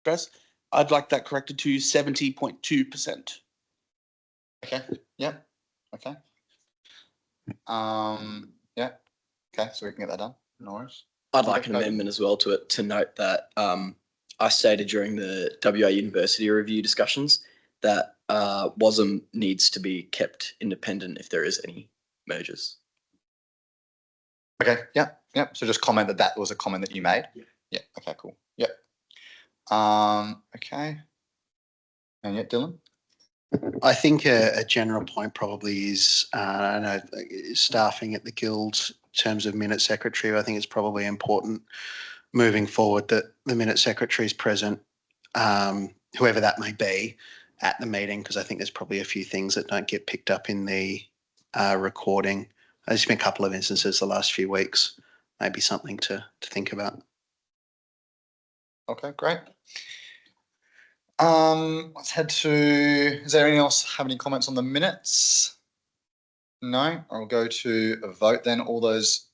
address, I'd like that corrected to 70.2%. Okay. Yep. Okay. Yeah. Okay. So we can get that done. No worries. I'd like an amendment as well to it to note that I stated during the WA University review discussions that WASM needs to be kept independent if there is any mergers. Okay. Yep. Yep. So just comment that was a comment that you made. Yeah. Okay. Cool. Yep. Okay. And yet, Dylan. I think a general point probably is, I know staffing at the Guild in terms of minute secretary, I think it's probably important moving forward that the minute secretary is present, whoever that may be, at the meeting, because I think there's probably a few things that don't get picked up in the recording. There's been a couple of instances the last few weeks, maybe something to think about. Okay, great. Let's head to, is there anyone else have any comments on the minutes? No, I'll go to a vote then. All those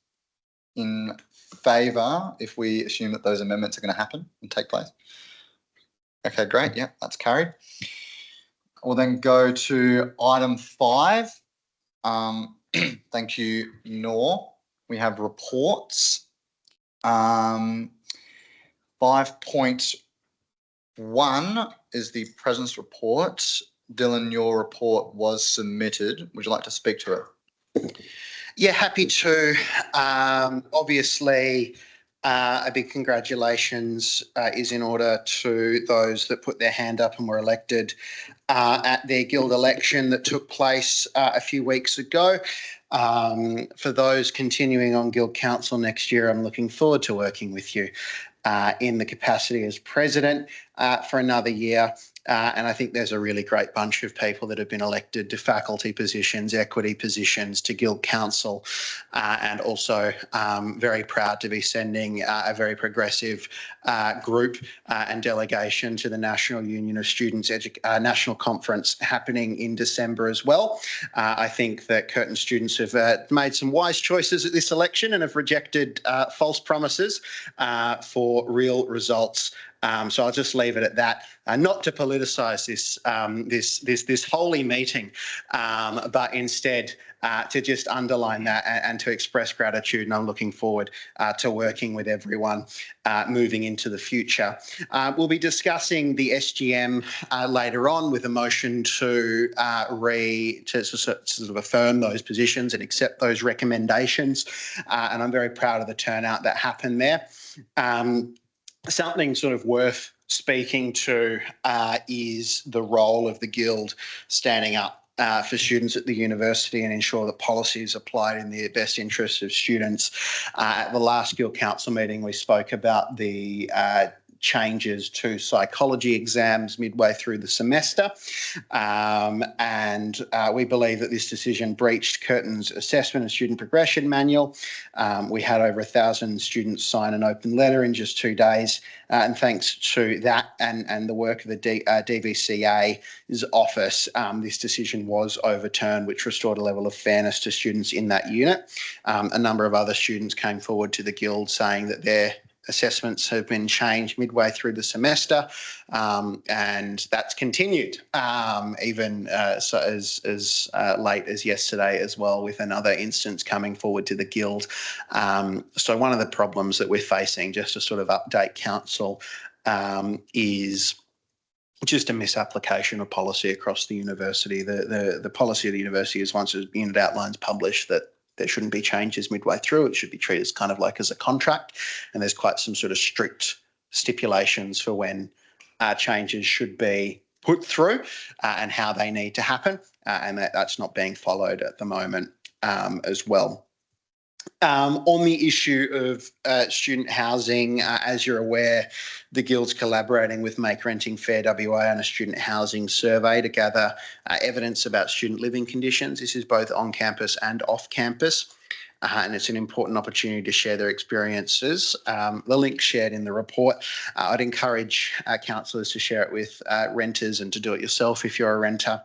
in favour, if we assume that those amendments are going to happen and take place. Okay, great. Yeah, that's carried. We'll then go to item 5. Thank you, Noor. We have reports. 5.1 is the presence report. Dylan, your report was submitted. Would you like to speak to it? Yeah, happy to. Obviously, a big congratulations is in order to those that put their hand up and were elected at their Guild election that took place a few weeks ago. For those continuing on Guild Council next year, I'm looking forward to working with you in the capacity as president for another year. And I think there's a really great bunch of people that have been elected to faculty positions, equity positions, to Guild Council, and also very proud to be sending a very progressive group and delegation to the National Union of Students National Conference happening in December as well. I think that Curtin students have made some wise choices at this election and have rejected false promises for real results. So I'll just leave it at that. Not to politicise this holy meeting, but instead to just underline that and to express gratitude. And I'm looking forward to working with everyone moving into the future. We'll be discussing the SGM later on with a motion to sort of affirm those positions and accept those recommendations. And I'm very proud of the turnout that happened there. Something sort of worth speaking to is the role of the Guild standing up for students at the university and ensure that policy is applied in the best interests of students. At the last Guild Council meeting, we spoke about the changes to psychology exams midway through the semester. And we believe that this decision breached Curtin's assessment and student progression manual. We had over 1,000 students sign an open letter in just 2 days. And thanks to that and the work of the DVCA's office, this decision was overturned, which restored a level of fairness to students in that unit. A number of other students came forward to the Guild saying that their assessments have been changed midway through the semester, and that's continued even so as late as yesterday as well, with another instance coming forward to the Guild. So one of the problems that we're facing, just to sort of update council, is just a misapplication of policy across the university. The policy of the university is, once a unit outline's published, that there shouldn't be changes midway through. It should be treated as kind of like as a contract. And there's quite some sort of strict stipulations for when changes should be put through and how they need to happen. And that's not being followed at the moment as well. On the issue of student housing, as you're aware, the Guild's collaborating with Make Renting Fair WA on a student housing survey to gather evidence about student living conditions. This is both on campus and off campus. And it's an important opportunity to share their experiences. The link shared in the report. I'd encourage councillors to share it with renters and to do it yourself if you're a renter.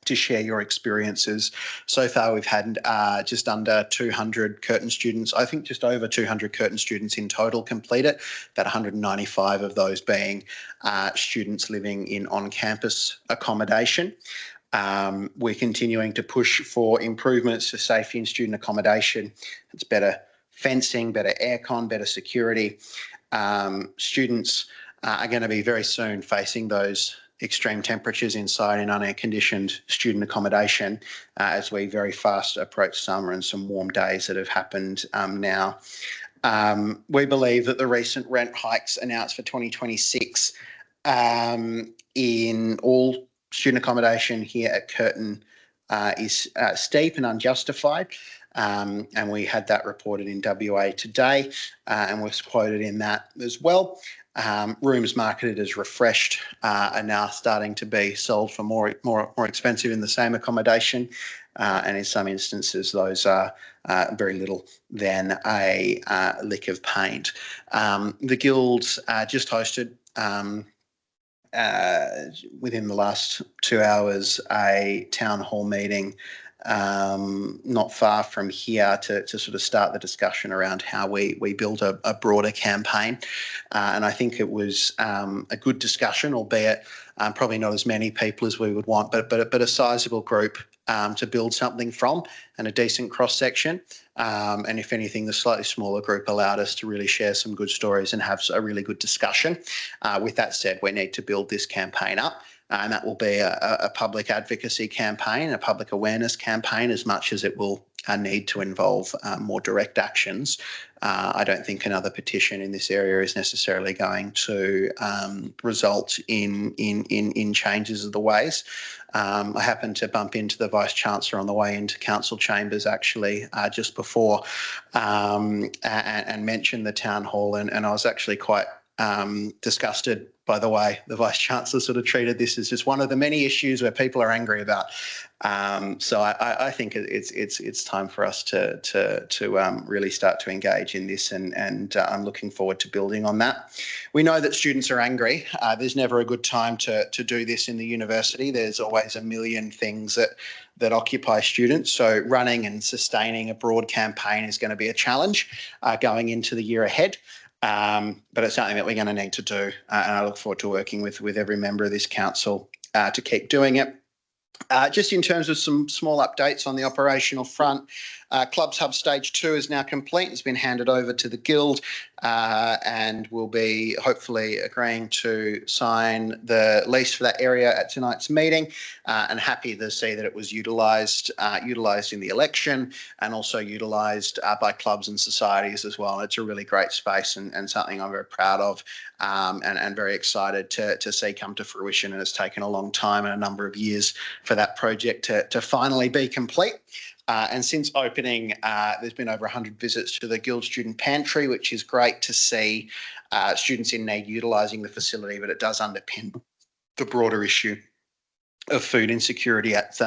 to share your experiences. So far, we've had just under 200 Curtin students, I think just over 200 Curtin students in total complete it, about 195 of those being students living in on-campus accommodation. We're continuing to push for improvements to safety and student accommodation. It's better fencing, better aircon, better security. Students are going to be very soon facing those extreme temperatures inside in unair-conditioned student accommodation as we very fast approach summer and some warm days that have happened now. We believe that the recent rent hikes announced for 2026 in all student accommodation here at Curtin is steep and unjustified. And we had that reported in WA today and was quoted in that as well. Rooms marketed as refreshed are now starting to be sold for more expensive in the same accommodation, and in some instances those are very little than a lick of paint. The Guilds just hosted within the last 2 hours a town hall meeting not far from here to sort of start the discussion around how we build a broader campaign. And I think it was a good discussion, albeit probably not as many people as we would want, but a sizable group to build something from and a decent cross-section. And if anything, the slightly smaller group allowed us to really share some good stories and have a really good discussion. With that said, we need to build this campaign up. And that will be a public advocacy campaign, a public awareness campaign, as much as it will need to involve more direct actions. I don't think another petition in this area is necessarily going to result in changes of the ways. I happened to bump into the Vice-Chancellor on the way into Council chambers actually just before and mentioned the Town Hall, and I was actually quite disgusted by the way the Vice-Chancellor sort of treated this as just one of the many issues where people are angry about. So I think it's time for us to really start to engage in this, and I'm looking forward to building on that. We know that students are angry. There's never a good time to do this in the university. There's always a million things that occupy students. So running and sustaining a broad campaign is going to be a challenge going into the year ahead. But it's something that we're going to need to do, and I look forward to working with every member of this council to keep doing it. Just in terms of some small updates on the operational front, Clubs Hub Stage 2 is now complete. It's been handed over to the Guild and we'll be hopefully agreeing to sign the lease for that area at tonight's meeting, and happy to see that it was utilised in the election and also utilised by clubs and societies as well. It's a really great space and something I'm very proud of and very excited to see come to fruition. And it's taken a long time and a number of years for that project to finally be complete. And since opening, there's been over 100 visits to the Guild Student Pantry, which is great to see students in need utilising the facility, but it does underpin the broader issue of food insecurity at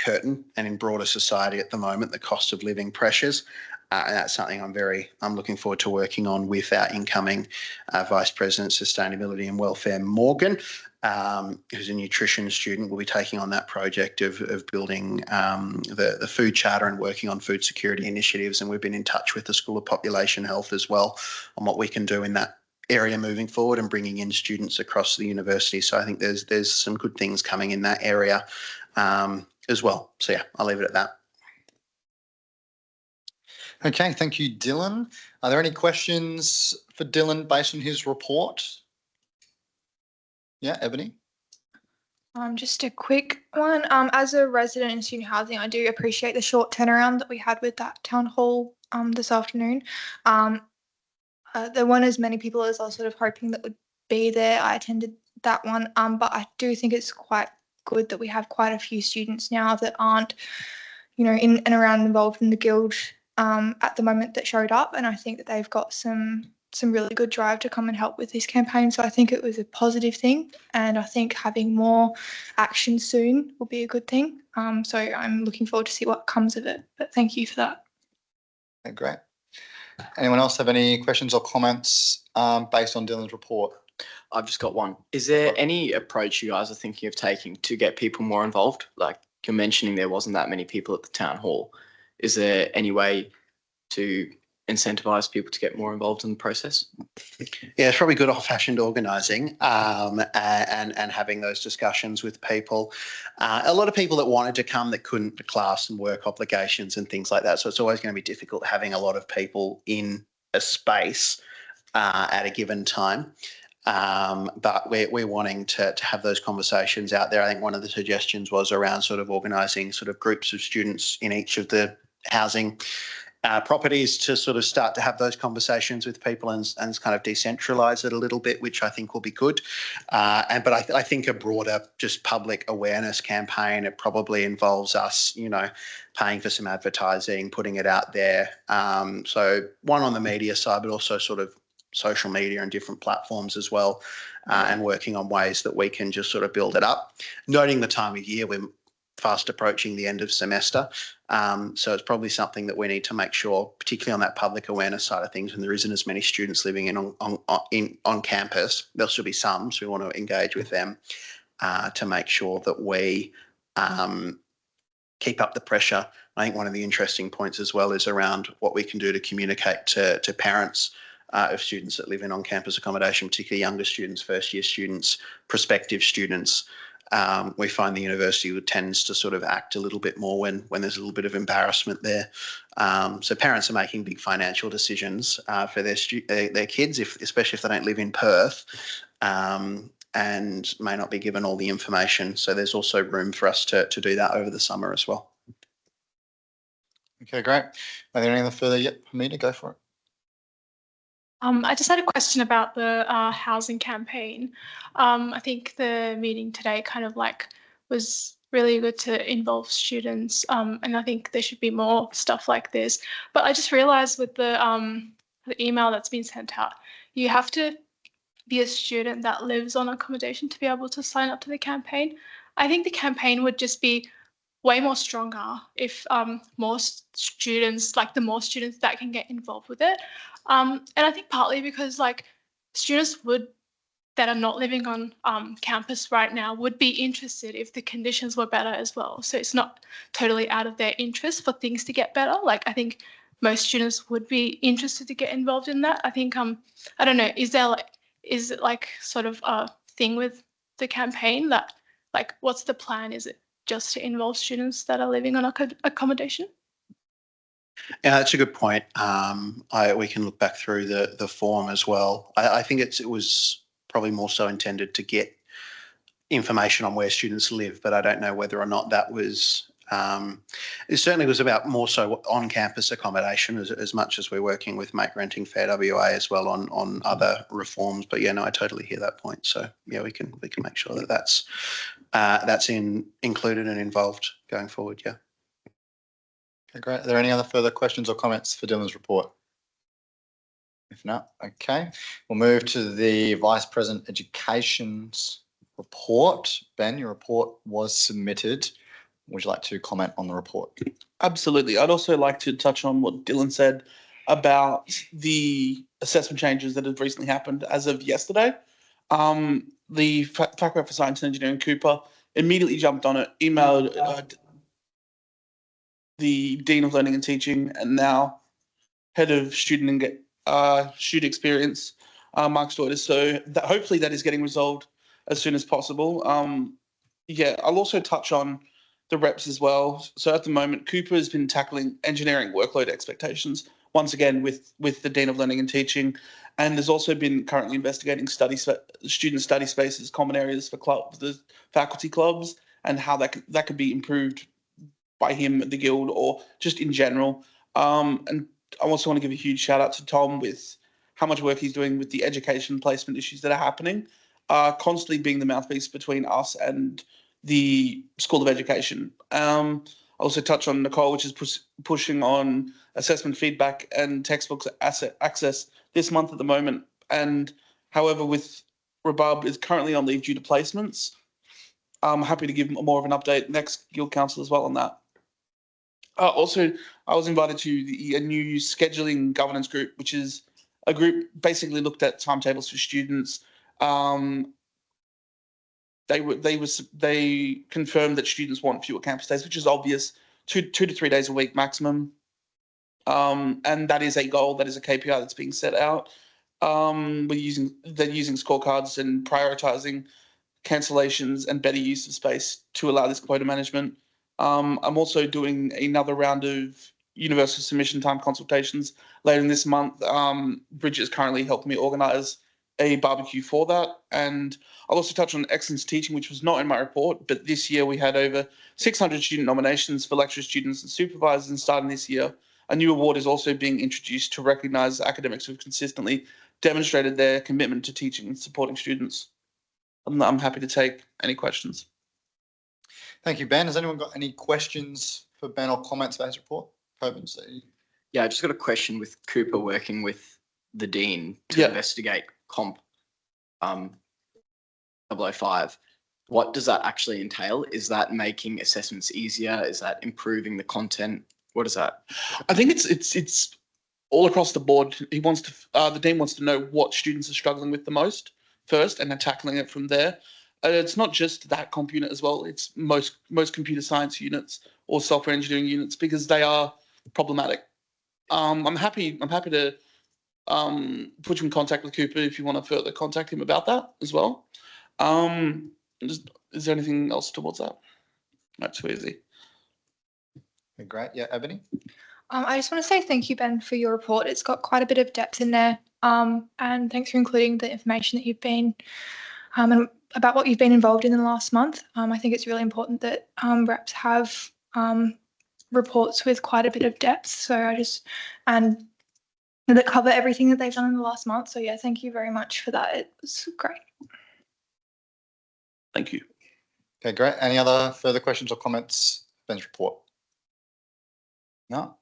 Curtin and in broader society at the moment, the cost of living pressures. And that's something I'm looking forward to working on with our incoming Vice President, Sustainability and Welfare, Morgan, who's a nutrition student. Will be taking on that project of building the food charter and working on food security initiatives. And we've been in touch with the School of Population Health as well on what we can do in that area moving forward and bringing in students across the university. So I think there's some good things coming in that area as well. So yeah, I'll leave it at that. Okay, thank you, Dylan. Are there any questions for Dylan based on his report? Yeah, Ebony? Just a quick one. As a resident in student housing, I do appreciate the short turnaround that we had with that town hall this afternoon. There weren't as many people as I was sort of hoping that would be there. I attended that one, but I do think it's quite good that we have quite a few students now that aren't, in and around involved in the Guild at the moment that showed up, and I think that they've got some really good drive to come and help with this campaign. So I think it was a positive thing, and I think having more action soon will be a good thing. So I'm looking forward to see what comes of it, but thank you for that. Okay, great. Anyone else have any questions or comments based on Dylan's report? I've just got one. Is there any approach you guys are thinking of taking to get people more involved? Like you're mentioning there wasn't that many people at the town hall. Is there any way to incentivize people to get more involved in the process? Yeah, it's probably good old-fashioned organising and having those discussions with people. A lot of people that wanted to come that couldn't for class and work obligations and things like that. So it's always going to be difficult having a lot of people in a space at a given time. But we're wanting to have those conversations out there. I think one of the suggestions was around sort of organising sort of groups of students in each of the housing properties to sort of start to have those conversations with people and kind of decentralise it a little bit, which I think will be good. But I think a broader just public awareness campaign, it probably involves us, paying for some advertising, putting it out there. So one on the media side, but also sort of social media and different platforms as well, and working on ways that we can just sort of build it up. Noting the time of year, we're fast approaching the end of semester. So it's probably something that we need to make sure, particularly on that public awareness side of things, when there isn't as many students living on campus, there'll still be some, so we want to engage with them to make sure that we keep up the pressure. I think one of the interesting points as well is around what we can do to communicate to parents of students that live in on-campus accommodation, particularly younger students, first-year students, prospective students. We find the university tends to sort of act a little bit more when there's a little bit of embarrassment there. So parents are making big financial decisions for their kids, especially if they don't live in Perth, and may not be given all the information. So there's also room for us to do that over the summer as well. Okay, great. Are there any other further yet for me to go for it? I just had a question about the housing campaign. I think the meeting today kind of was really good to involve students, and I think there should be more stuff like this. But I just realised with the email that's been sent out, you have to be a student that lives on accommodation to be able to sign up to the campaign. I think the campaign would just be way more stronger if more students, the more students that can get involved with it. And I think partly because students that are not living on campus right now would be interested if the conditions were better as well. So it's not totally out of their interest for things to get better. I think most students would be interested to get involved in that. I think I don't know, is it sort of a thing with the campaign that what's the plan? Is it just to involve students that are living on accommodation? Yeah, that's a good point. We can look back through the form as well. I think it was probably more so intended to get information on where students live, but I don't know whether or not that was. It certainly was about more so on-campus accommodation as much as we're working with Make Renting Fair WA as well on other reforms. But yeah, no, I totally hear that point. So yeah, we can make sure that that's included and involved going forward. Yeah. Okay, great. Are there any other further questions or comments for Dylan's report? If not, okay. We'll move to the Vice President Education's report. Ben, your report was submitted. Would you like to comment on the report? Absolutely. I'd also like to touch on what Dylan said about the assessment changes that have recently happened as of yesterday. The Faculty for Science and Engineering, Cooper, immediately jumped on it, emailed the Dean of Learning and Teaching and now Head of Student Experience, Mark Stoiter. So hopefully that is getting resolved as soon as possible. I'll also touch on the reps as well. So at the moment, Cooper has been tackling engineering workload expectations, once again with the Dean of Learning and Teaching. And there's also been currently investigating student study spaces, common areas for the faculty clubs, and how that could be improved by him at the Guild or just in general. And I also want to give a huge shout out to Tom with how much work he's doing with the education placement issues that are happening, constantly being the mouthpiece between us and the School of Education. I also touch on Nicole, which is pushing on assessment feedback and textbooks access this month at the moment. And however, with Rabab is currently on leave due to placements. I'm happy to give more of an update next Guild Council as well on that. Also, I was invited to a new scheduling governance group, which is a group basically looked at timetables for students, They confirmed that students want fewer campus days, which is obvious, 2 to 3 days a week maximum. And that is a goal, that is a KPI that's being set out. They're using scorecards and prioritizing cancellations and better use of space to allow this quota management. I'm also doing another round of universal submission time consultations later in this month. Bridget is currently helping me organise a barbecue for that. And I'll also touch on excellence teaching, which was not in my report, but this year we had over 600 student nominations for lecturers, students and supervisors, and starting this year, a new award is also being introduced to recognise academics who've consistently demonstrated their commitment to teaching and supporting students. I'm happy to take any questions. Thank you, Ben. Has anyone got any questions for Ben or comments about his report? Yeah, I just got a question with Cooper working with the Dean to investigate Comp 005. What does that actually entail? Is that making assessments easier? Is that improving the content? What is that? I think it's all across the board. He wants to the Dean wants to know what students are struggling with the most first, and then tackling it from there. It's not just that comp unit as well. It's most computer science units or software engineering units, because they are problematic. I'm happy to put you in contact with Cooper if you want to further contact him about that as well. Is there anything else towards that? Not too easy. Great. Yeah, Ebony. I just want to say thank you, Ben, for your report. It's got quite a bit of depth in there. And thanks for including the information that you've been and about what you've been involved in the last month. I think it's really important that reps have reports with quite a bit of depth. So and that cover everything that they've done in the last month. So yeah, thank you very much for that. It was great. Thank you. Okay, great. Any other further questions or comments? Ben's report. No.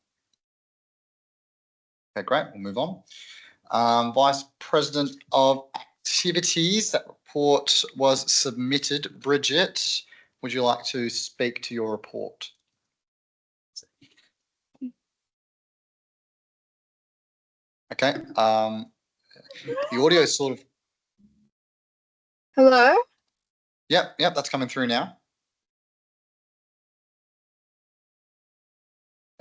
Okay, great. We'll move on. Vice President of Activities, that report was submitted. Bridget, would you like to speak to your report? Okay. The audio is sort of. Hello? Yep, that's coming through now.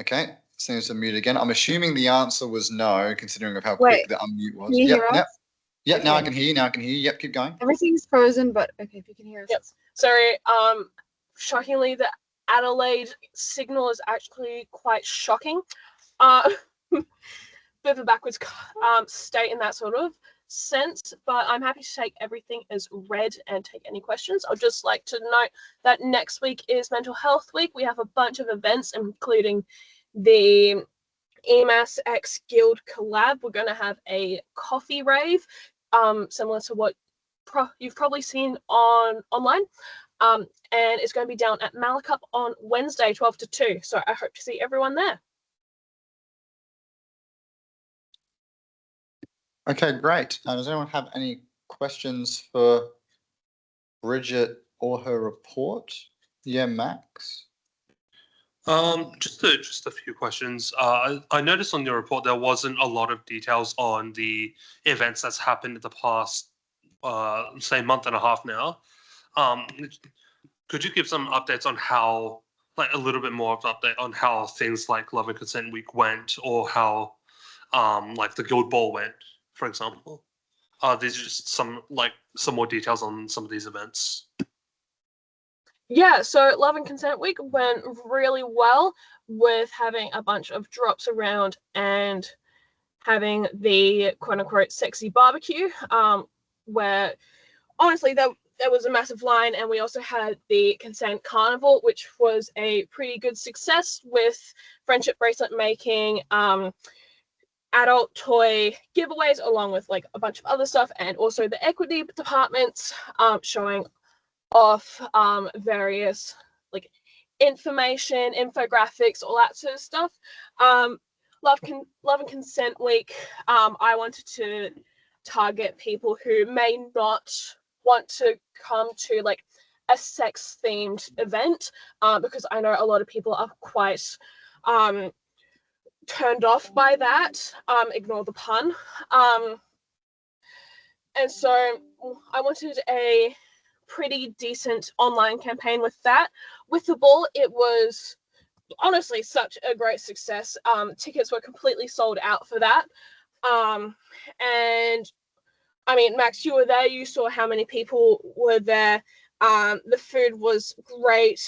Okay, seems to mute again. I'm assuming the answer was no, considering of how quick the unmute was. Can you hear us? Yep, now I Okay. can hear you. Now I can hear you. Yep, keep going. Everything's frozen, but okay, if you can hear us. Yep. Sorry, shockingly, the Adelaide signal is actually quite shocking. Bit of a backwards state in that sort of sense, but I'm happy to take everything as read and take any questions. I'd just like to note that next week is Mental Health Week. We have a bunch of events, including the EMAS X Guild collab. We're going to have a coffee rave, similar to what you've probably seen online. And it's going to be down at Malacup on Wednesday, 12 to 2. So I hope to see everyone there. Okay, great. Does anyone have any questions for Bridget or her report? Yeah, Max. Just a few questions. I noticed on your report there wasn't a lot of details on the events that's happened in the past, say, month and a half now. Could you give some updates on how, like, a little bit more of an update on how things like Love and Consent Week went, or how, like, the Guild Ball went, for example? These are just some more details on some of these events. Yeah, so Love and Consent Week went really well, with having a bunch of drops around and having the quote-unquote sexy barbecue, where honestly there was a massive line, and we also had the Consent Carnival, which was a pretty good success, with friendship bracelet making, adult toy giveaways, along with like a bunch of other stuff, and also the equity departments showing off various like information, infographics, all that sort of stuff. Love and Consent Week, I wanted to target people who may not want to come to like a sex themed event, because I know a lot of people are quite turned off by that. Ignore the pun. And so I wanted a pretty decent online campaign with that. With the ball, it was honestly such a great success. Tickets were completely sold out for that. And I mean, Max, you were there. You saw how many people were there. The food was great.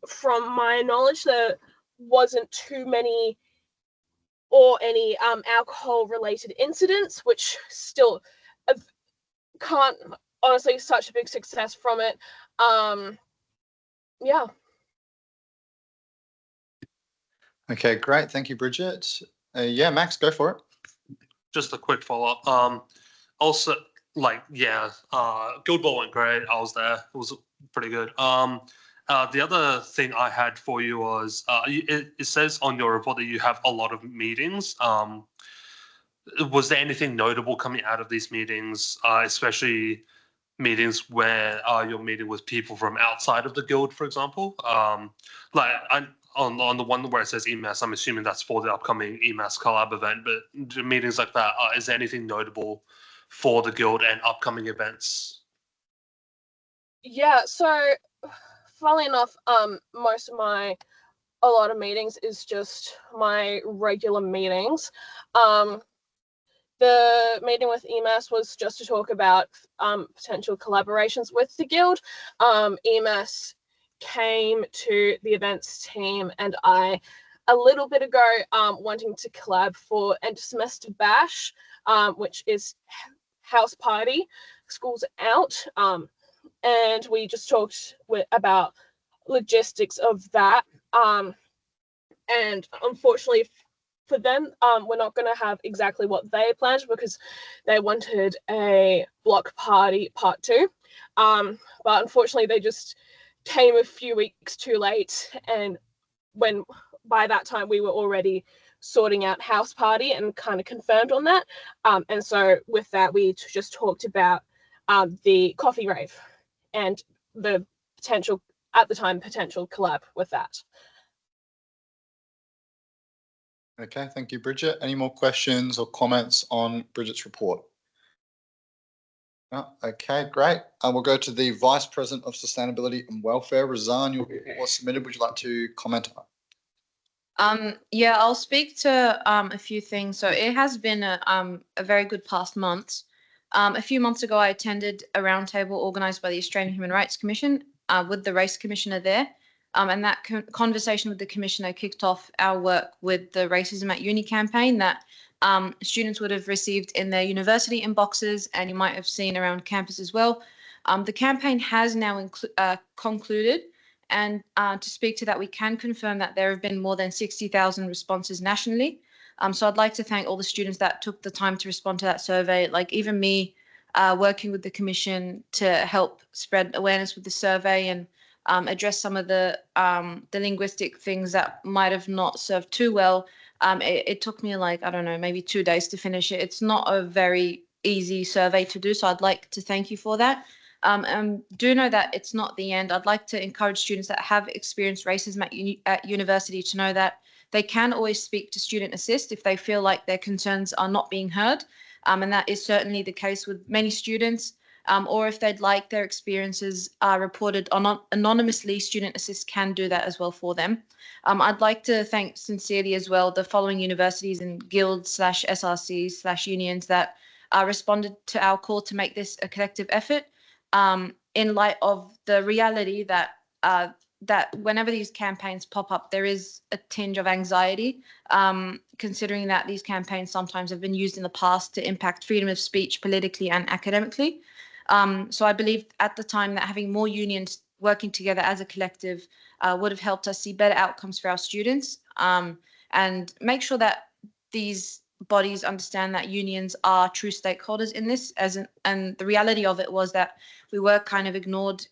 From my knowledge, there wasn't too many or any alcohol-related incidents, which still can't honestly such a big success from it. Yeah. Okay, great. Thank you, Bridget. Yeah, Max, go for it. Just a quick follow-up. Also, like, yeah, Guild Ball went great. I was there. It was pretty good. The other thing I had for you was it says on your report that you have a lot of meetings. Was there anything notable coming out of these meetings, especially meetings where you're meeting with people from outside of the guild, for example? Like on the one where it says EMAS, I'm assuming that's for the upcoming EMAS collab event, but meetings like that, is there anything notable for the guild and upcoming events? Yeah, so funnily enough, most of a lot of meetings is just my regular meetings. The meeting with EMAS was just to talk about potential collaborations with the guild. EMAS came to the events team and I a little bit ago wanting to collab for end of semester bash, which is house party, school's out, and we just talked about logistics of that, and unfortunately for them, we're not going to have exactly what they planned because they wanted a block party part 2, but unfortunately they just came a few weeks too late, and when by that time we were already sorting out house party and kind of confirmed on that, and so with that we just talked about the coffee rave and the potential at the time potential collab with that. Okay, thank you, Bridget. Any more questions or comments on Bridget's report? No? Okay, great. We'll go to the Vice President of Sustainability and Welfare. Razan, your report was submitted. Would you like to comment on it? Yeah, I'll speak to a few things. So it has been a very good past month. A few months ago, I attended a roundtable organised by the Australian Human Rights Commission with the Race Commissioner there. And that conversation with the Commissioner kicked off our work with the Racism at Uni campaign that students would have received in their university inboxes, and you might have seen around campus as well. The campaign has now concluded, and to speak to that, we can confirm that there have been more than 60,000 responses nationally. So I'd like to thank all the students that took the time to respond to that survey, like even me working with the Commission to help spread awareness with the survey and address some of the linguistic things that might have not served too well. It took me like, I don't know, maybe 2 days to finish it. It's not a very easy survey to do, so I'd like to thank you for that. Do know that it's not the end. I'd like to encourage students that have experienced racism at university to know that they can always speak to Student Assist if they feel like their concerns are not being heard. And that is certainly the case with many students. Or if they'd like their experiences reported anonymously, Student Assist can do that as well for them. I'd like to thank sincerely as well the following universities and guilds / SRCs / unions that responded to our call to make this a collective effort, in light of the reality that that whenever these campaigns pop up, there is a tinge of anxiety, considering that these campaigns sometimes have been used in the past to impact freedom of speech politically and academically. So I believe at the time that having more unions working together as a collective would have helped us see better outcomes for our students, and make sure that these bodies understand that unions are true stakeholders in this. And the reality of it was that we were kind of ignored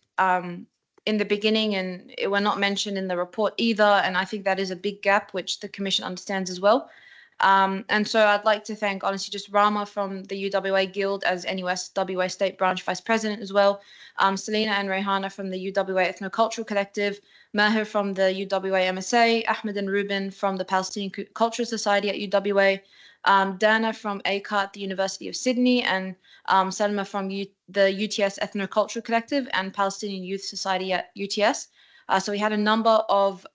in the beginning, and it were not mentioned in the report either. And I think that is a big gap, which the Commission understands as well. And so I'd like to thank, honestly, just Rama from the UWA Guild as NUS WA State Branch Vice President as well, Selena and Rehana from the UWA Ethnocultural Collective, Maher from the UWA MSA, Ahmed and Ruben from the Palestinian Cultural Society at UWA, Dana from ACAR at the University of Sydney, and Salma from the UTS Ethnocultural Collective and Palestinian Youth Society at UTS. So we had a number of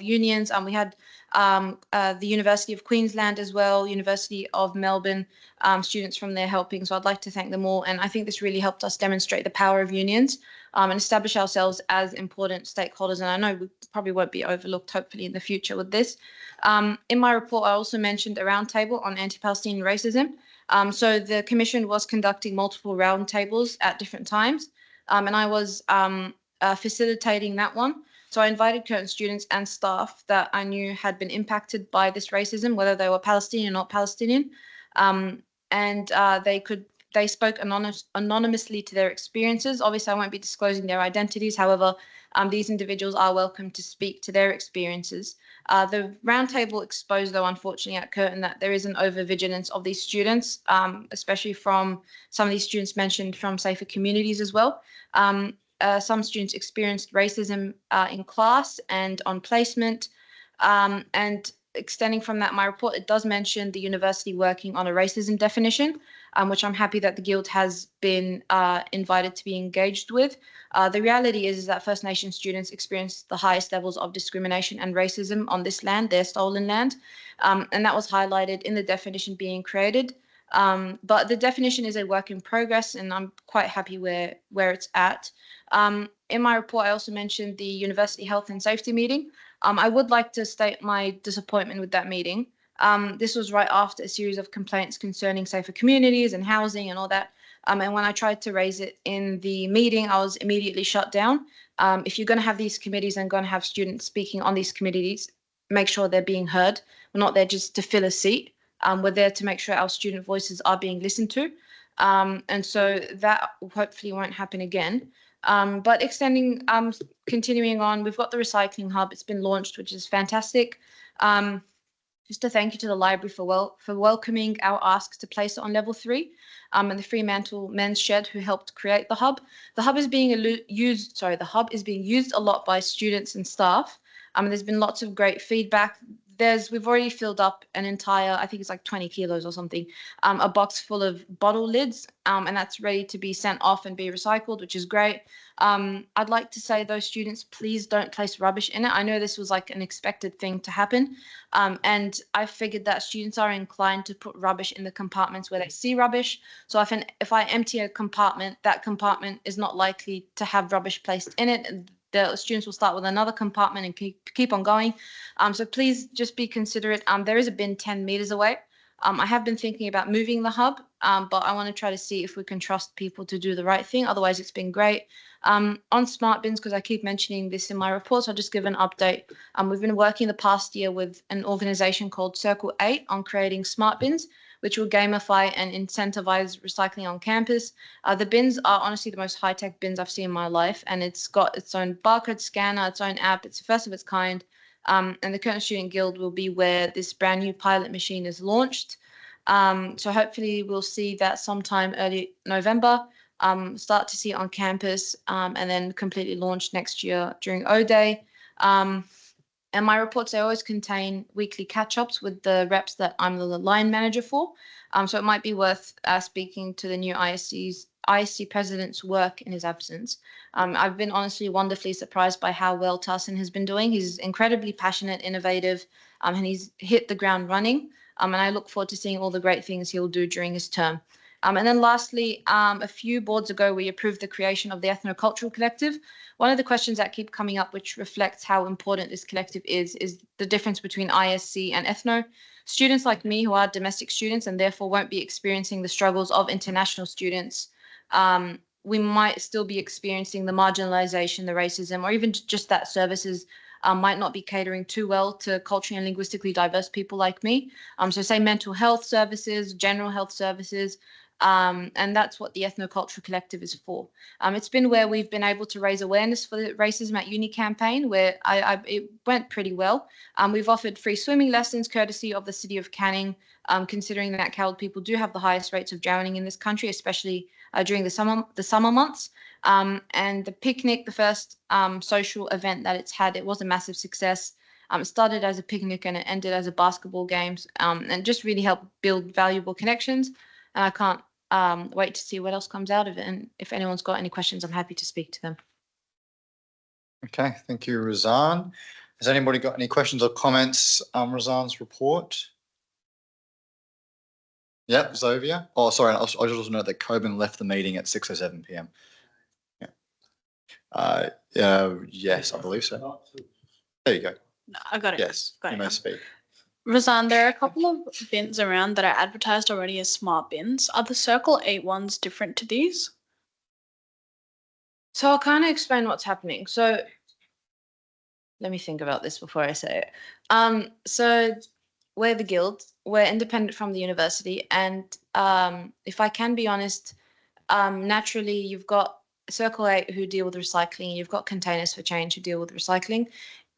unions, and we had the University of Queensland as well, University of Melbourne, students from there helping. So I'd like to thank them all. And I think this really helped us demonstrate the power of unions and establish ourselves as important stakeholders. And I know we probably won't be overlooked, hopefully, in the future with this. In my report, I also mentioned a roundtable on anti-Palestinian racism. So the Commission was conducting multiple roundtables at different times, and I was facilitating that one. So I invited Curtin students and staff that I knew had been impacted by this racism, whether they were Palestinian or not Palestinian, and they spoke anonymously to their experiences. Obviously, I won't be disclosing their identities. However, these individuals are welcome to speak to their experiences. The roundtable exposed, though, unfortunately, at Curtin that there is an overvigilance of these students, especially from some of these students mentioned from safer communities as well. Some students experienced racism in class and on placement. And extending from that, my report, it does mention the university working on a racism definition, which I'm happy that the Guild has been invited to be engaged with. The reality is that First Nation students experience the highest levels of discrimination and racism on this land, their stolen land. And that was highlighted in the definition being created. But the definition is a work in progress, and I'm quite happy where it's at. In my report, I also mentioned the University Health and Safety meeting. I would like to state my disappointment with that meeting. This was right after a series of complaints concerning safer communities and housing and all that. And when I tried to raise it in the meeting, I was immediately shut down. If you're going to have these committees and going to have students speaking on these committees, make sure they're being heard. We're not there just to fill a seat. We're there to make sure our student voices are being listened to. And so that hopefully won't happen again. But continuing on, we've got the recycling hub. It's been launched, which is fantastic. Just a thank you to the library for welcoming our asks to place it on level 3, and the Fremantle Men's Shed who helped create the hub. The hub is being used a lot by students and staff. There's been lots of great feedback. We've already filled up an entire, I think it's like 20 kilos or something, a box full of bottle lids, and that's ready to be sent off and be recycled, which is great. I'd like to say, those students, please don't place rubbish in it. I know this was like an expected thing to happen, and I figured that students are inclined to put rubbish in the compartments where they see rubbish. So if I empty a compartment, that compartment is not likely to have rubbish placed in it. The students will start with another compartment and keep on going. So please just be considerate. There is a bin 10 meters away. I have been thinking about moving the hub, but I want to try to see if we can trust people to do the right thing. Otherwise, it's been great. On smart bins, because I keep mentioning this in my reports, I'll just give an update. We've been working the past year with an organization called Circle 8 on creating smart bins, which will gamify and incentivize recycling on campus. The bins are honestly the most high-tech bins I've seen in my life, and it's got its own barcode scanner, its own app. It's the first of its kind, and the Curtin Student Guild will be where this brand new pilot machine is launched. So hopefully we'll see that sometime early November, start to see it on campus, and then completely launch next year during O-Day. And my reports, they always contain weekly catch-ups with the reps that I'm the line manager for. So it might be worth speaking to the new ISC president's work in his absence. I've been honestly wonderfully surprised by how well Tarsin has been doing. He's incredibly passionate, innovative, and he's hit the ground running. And I look forward to seeing all the great things he'll do during his term. And then lastly, a few boards ago, we approved the creation of the Ethnocultural Collective. One of the questions that keep coming up, which reflects how important this collective is the difference between ISC and Ethno. Students like me who are domestic students and therefore won't be experiencing the struggles of international students, we might still be experiencing the marginalization, the racism, or even just that services might not be catering too well to culturally and linguistically diverse people like me. So say mental health services, general health services, and that's what the Ethnocultural Collective is for. It's been where we've been able to raise awareness for the Racism at Uni campaign, where it went pretty well. We've offered free swimming lessons courtesy of the City of Canning, considering that Cowal people do have the highest rates of drowning in this country, especially during the summer months. And the picnic, the first social event that it's had, it was a massive success. It started as a picnic and it ended as a basketball game, and just really helped build valuable connections. And I can't wait to see what else comes out of it. And if anyone's got any questions, I'm happy to speak to them. Okay, thank you, Razan. Has anybody got any questions or comments on Razan's report? Yep, Zovia. Oh, sorry, I should also note that Coben left the meeting at 6:07 p.m. Yeah. Yes, I believe so. There you go. I got it. Yes, Got you it may now. speak. Razan, there are a couple of bins around that are advertised already as smart bins. Are the Circle 8 ones different to these? So I'll kind of explain what's happening. So let me think about this before I say it. So we're the guild. We're independent from the university, and if I can be honest, naturally you've got Circle 8 who deal with recycling. You've got Containers for Change who deal with recycling.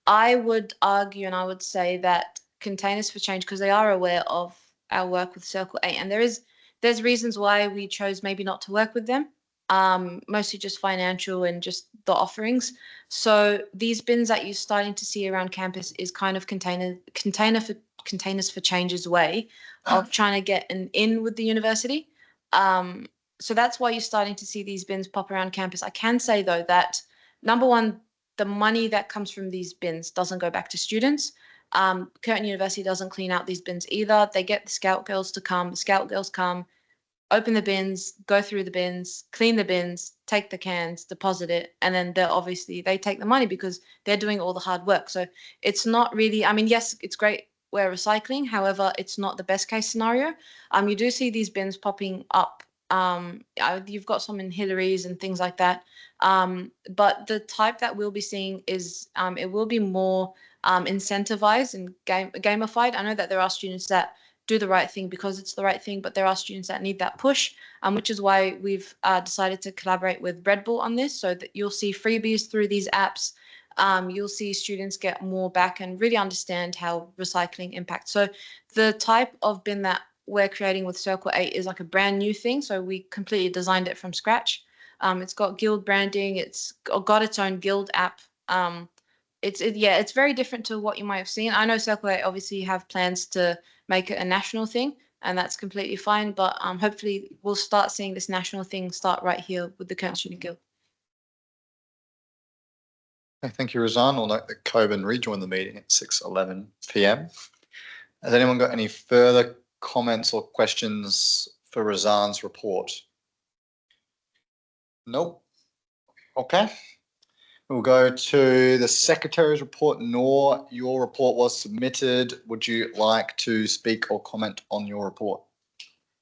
I would argue and I would say that Containers for Change, because they are aware of our work with Circle 8, and there's reasons why we chose maybe not to work with them. Mostly just financial and just the offerings. So these bins that you're starting to see around campus is kind of Containers for Change's way of trying to get an in with the university. So that's why you're starting to see these bins pop around campus. I can say though that number one, the money that comes from these bins doesn't go back to students. Curtin University doesn't clean out these bins either. They get the Scout Girls to come. The Scout Girls come, open the bins, go through the bins, clean the bins, take the cans, deposit it, and then they take the money because they're doing all the hard work. So it's not really, I mean, yes, it's great we're recycling. However, it's not the best case scenario. You do see these bins popping up. You've got some in Hillary's and things like that. But the type that we'll be seeing is it will be more incentivized and gamified. I know that there are students that do the right thing because it's the right thing, but there are students that need that push, which is why we've decided to collaborate with Red Bull on this, so that you'll see freebies through these apps. You'll see students get more back and really understand how recycling impacts. So the type of bin that we're creating with Circle 8 is like a brand new thing. So we completely designed it from scratch. It's got guild branding. It's got its own guild app. It's very different to what you might have seen. I know Circle 8 obviously have plans to make it a national thing, and that's completely fine. But hopefully we'll start seeing this national thing start right here with the Curtin Student Guild. Okay, thank you, Razan. I'll note that Coben rejoined the meeting at 6:11 p.m. Has anyone got any further comments or questions for Razan's report? Nope. Okay. We'll go to the Secretary's report. Noor, your report was submitted. Would you like to speak or comment on your report?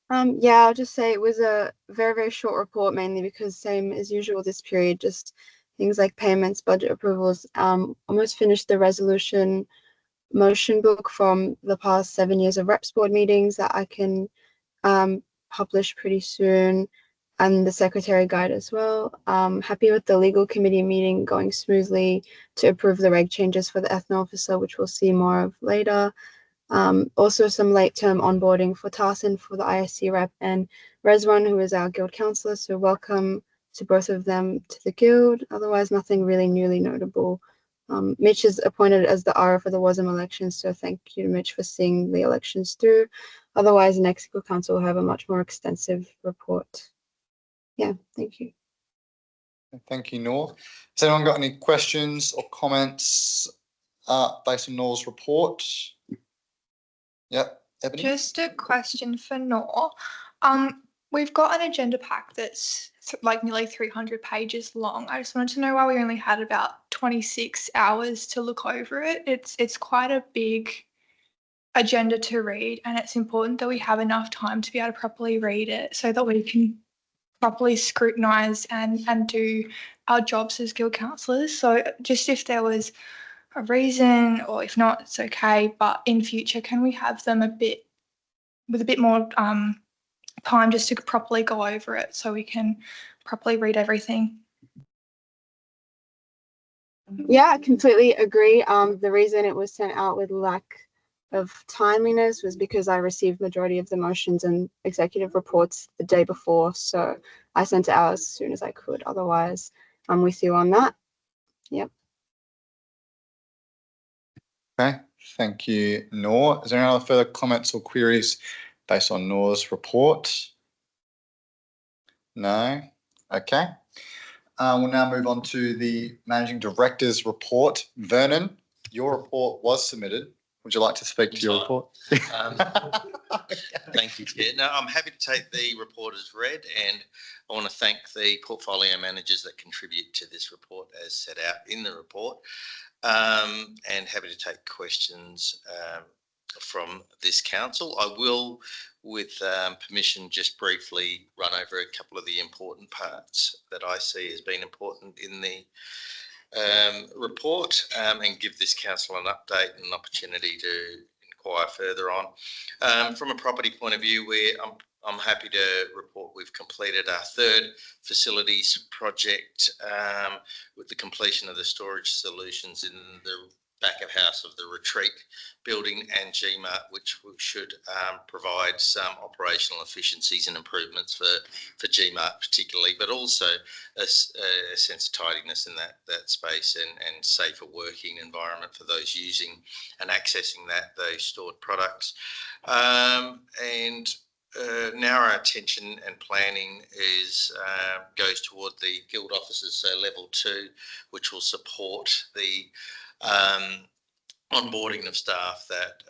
Yeah, I'll just say it was a very, very short report, mainly because same as usual this period, just things like payments, budget approvals. Almost finished the resolution motion book from the past 7 years of reps board meetings that I can publish pretty soon, and the secretary guide as well. Happy with the legal committee meeting going smoothly to approve the reg changes for the ethno officer, which we'll see more of later. Also some late term onboarding for Tarsin for the ISC rep and Rezwan, who is our guild councillor. So welcome to both of them to the guild. Otherwise, nothing really newly notable. Mitch is appointed as the RO for the WASM elections, so thank you to Mitch for seeing the elections through. Otherwise, the next guild council will have a much more extensive report. Yeah, thank you. Thank you, Noor. Has anyone got any questions or comments based on Noor's report? Yep, Ebony? Just a question for Noor. We've got an agenda pack that's like nearly 300 pages long. I just wanted to know why we only had about 26 hours to look over it. It's quite a big agenda to read, and it's important that we have enough time to be able to properly read it so that we can properly scrutinise and do our jobs as guild councillors. So just if there was a reason, or if not, it's okay, but in future, can we have them with a bit more time just to properly go over it so we can properly read everything? Yeah, I completely agree. The reason it was sent out with lack of timeliness was because I received majority of the motions and executive reports the day before, so I sent it out as soon as I could. Otherwise, I'm with you on that. Yep. Okay, thank you, Noor. Is there any other further comments or queries based on Noor's report? No? Okay. We'll now move on to the Managing Director's report. Vernon, your report was submitted. Would you like to speak to your report? Thank you, Chair. No, I'm happy to take the report as read, and I want to thank the portfolio managers that contribute to this report as set out in the report, and happy to take questions from this council. I will, with permission, just briefly run over a couple of the important parts that I see as being important in the report, and give this council an update and an opportunity to inquire further on. From a property point of view, I'm happy to report we've completed our third facilities project with the completion of the storage solutions in the back of house of the Retreat building and GMART, which should provide some operational efficiencies and improvements for GMART particularly, but also a sense of tidiness in that space and safer working environment for those using and accessing those stored products. Now our attention and planning goes toward the guild offices, so level 2, which will support the onboarding of staff that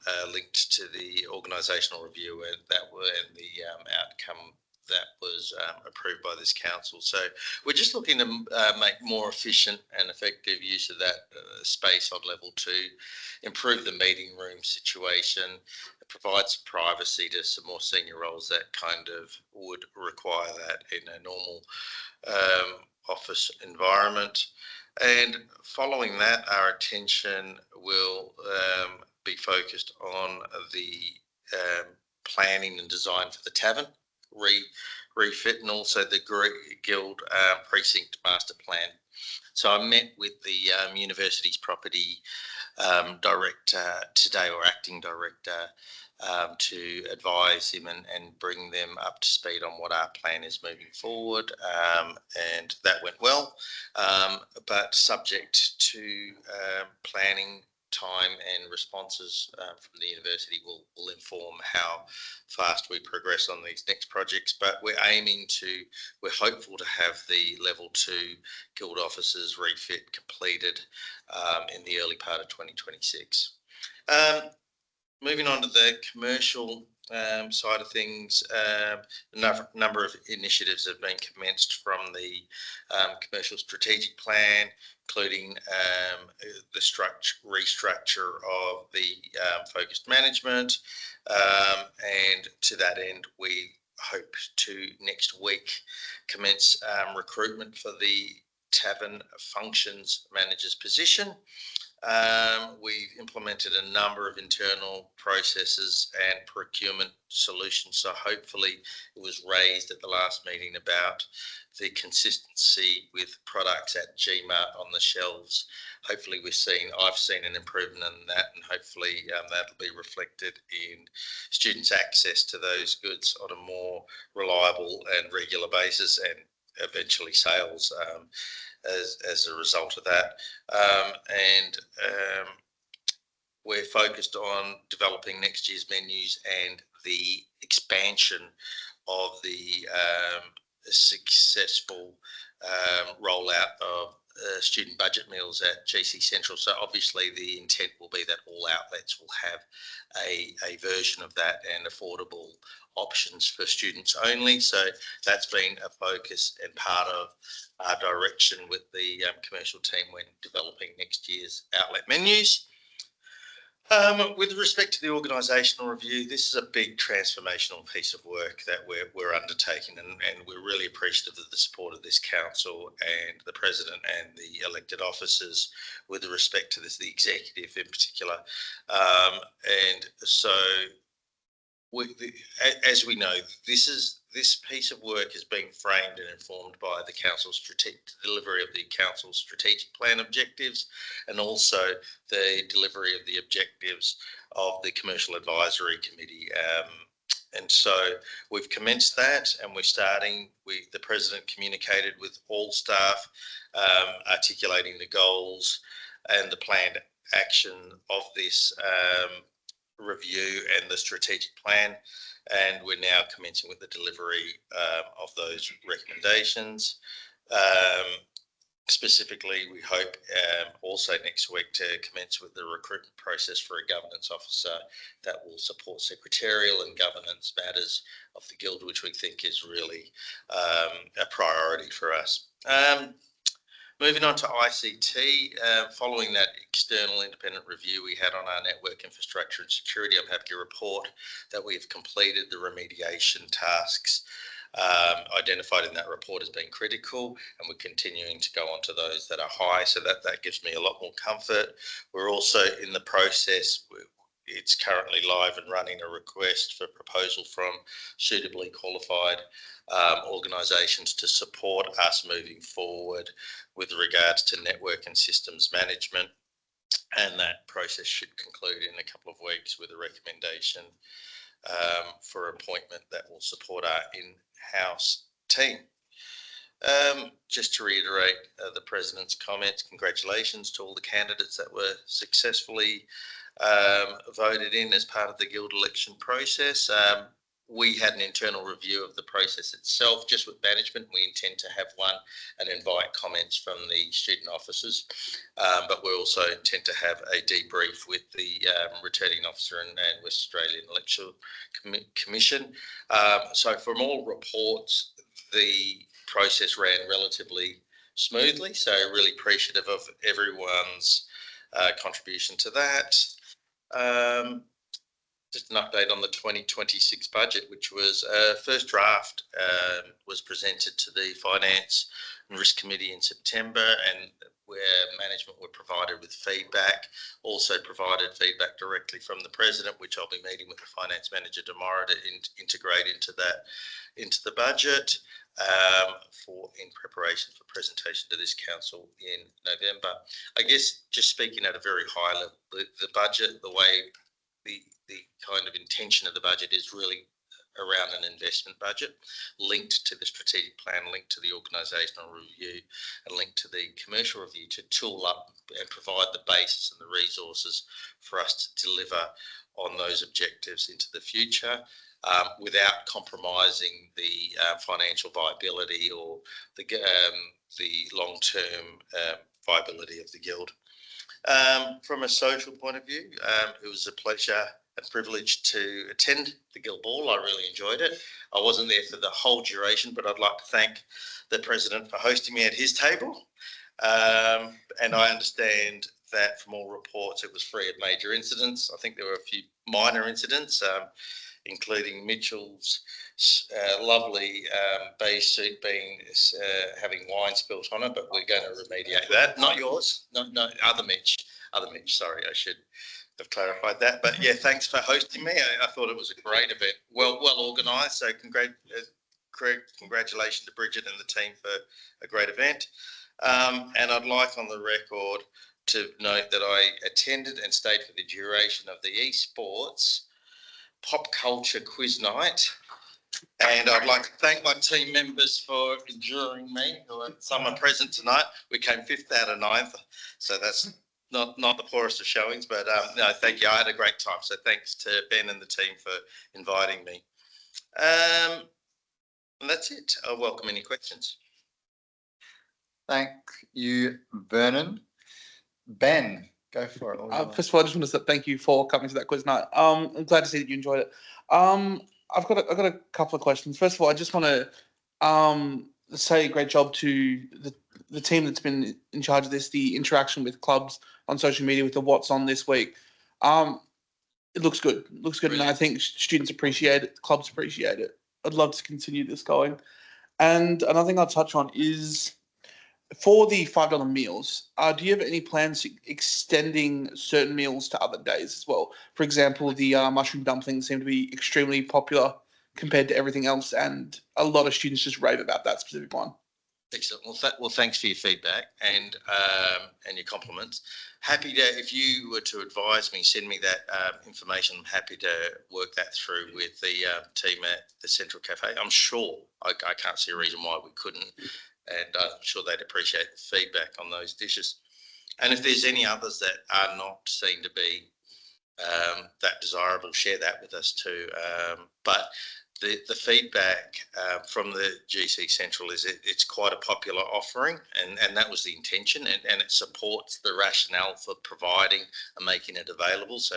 are linked to the organisational review and the outcome that was approved by this council. So we're just looking to make more efficient and effective use of that space on level 2, improve the meeting room situation, provide some privacy to some more senior roles that kind of would require that in a normal office environment. And following that, our attention will be focused on the planning and design for the tavern refit, and also the Guild precinct master plan. So I met with the university's property director today, or acting director, to advise him and bring them up to speed on what our plan is moving forward, and that went well, but subject to planning time and responses from the university will inform how fast we progress on these next projects. But we're hopeful to have the level 2 guild offices refit completed in the early part of 2026. Moving on to the commercial side of things, a number of initiatives have been commenced from the commercial strategic plan, including the restructure of the focused management, and to that end we hope to next week commence recruitment for the tavern functions manager's position. We've implemented a number of internal processes and procurement solutions, so hopefully it was raised at the last meeting about the consistency with products at GMART on the shelves. Hopefully I've seen an improvement in that, and hopefully that'll be reflected in students' access to those goods on a more reliable and regular basis, and eventually sales as a result of that. We're focused on developing next year's menus and the expansion of the successful rollout of student budget meals at GC Central. So obviously the intent will be that all outlets will have a version of that and affordable options for students only. So that's been a focus and part of our direction with the commercial team when developing next year's outlet menus. With respect to the organisational review, this is a big transformational piece of work that we're undertaking, and we're really appreciative of the support of this council and the president and the elected officers with respect to this, the executive in particular. And so, as we know, this piece of work is being framed and informed by the council's delivery of the council's strategic plan objectives, and also the delivery of the objectives of the commercial advisory committee. And so we've commenced that, and we're starting. The president communicated with all staff, articulating the goals and the planned action of this review and the strategic plan, and we're now commencing with the delivery of those recommendations. Specifically, we hope also next week to commence with the recruitment process for a governance officer that will support secretarial and governance matters of the Guild, which we think is really a priority for us. Moving on to ICT, following that external independent review we had on our network infrastructure and security, I'm happy to report that we've completed the remediation tasks identified in that report as being critical, and we're continuing to go on to those that are high, so that gives me a lot more comfort. We're also in the process, it's currently live and running, a request for proposal from suitably qualified organisations to support us moving forward with regards to network and systems management, and that process should conclude in a couple of weeks with a recommendation for appointment that will support our in-house team. Just to reiterate the President's comments, congratulations to all the candidates that were successfully voted in as part of the Guild election process. We had an internal review of the process itself, just with management. We intend to have one and invite comments from the student officers, but we also intend to have a debrief with the returning officer and West Australian Electoral Commission. So from all reports, the process ran relatively smoothly, so really appreciative of everyone's contribution to that. Just an update on the 2026 budget, which was first draft was presented to the Finance and Risk Committee in September, and where management were provided with feedback, also provided feedback directly from the President, which I'll be meeting with the Finance Manager tomorrow to integrate into the budget in preparation for presentation to this Council in November. I guess just speaking at a very high level, the budget, the way the kind of intention of the budget is really around an investment budget linked to the strategic plan, linked to the organisational review, and linked to the commercial review to tool up and provide the basis and the resources for us to deliver on those objectives into the future without compromising the financial viability or the long-term viability of the Guild. From a social point of view, it was a pleasure and privilege to attend the Guild Ball. I really enjoyed it. I wasn't there for the whole duration, but I'd like to thank the President for hosting me at his table. And I understand that from all reports, it was free of major incidents. I think there were a few minor incidents, including Mitchell's lovely beige suit having wine spilt on it, but we're going to remediate that. Not yours, no, other Mitch. Sorry, I should have clarified that. But yeah, thanks for hosting me. I thought it was a great event, well organised. So congratulations to Bridget and the team for a great event. And I'd like on the record to note that I attended and stayed for the duration of the eSports Pop Culture Quiz Night. And I'd like to thank my team members for enduring me. Some are present tonight. We came 5th out of 9th, so that's not the poorest of showings, but no, thank you. I had a great time. So thanks to Ben and the team for inviting me. And that's it. I welcome any questions. Thank you, Vernon. Ben, go for it. First of all, I just want to say thank you for coming to that quiz night. I'm glad to see that you enjoyed it. I've got a couple of questions. First of all, I just want to say great job to the team that's been in charge of this, the interaction with clubs on social media with the What's On this week. It looks good. It looks good, and I think students appreciate it, clubs appreciate it. I'd love to continue this going. And another thing I'll touch on is for the $5 meals, do you have any plans extending certain meals to other days as well? For example, the mushroom dumplings seem to be extremely popular compared to everything else, and a lot of students just rave about that specific one. Excellent. Well, thanks for your feedback and your compliments. Happy to, if you were to advise me, send me that information. I'm happy to work that through with the team at the Central Cafe. I'm sure I can't see a reason why we couldn't, and I'm sure they'd appreciate the feedback on those dishes. And if there's any others that are not seen to be that desirable, share that with us too. But the feedback from the GC Central is it's quite a popular offering, and that was the intention, and it supports the rationale for providing and making it available. So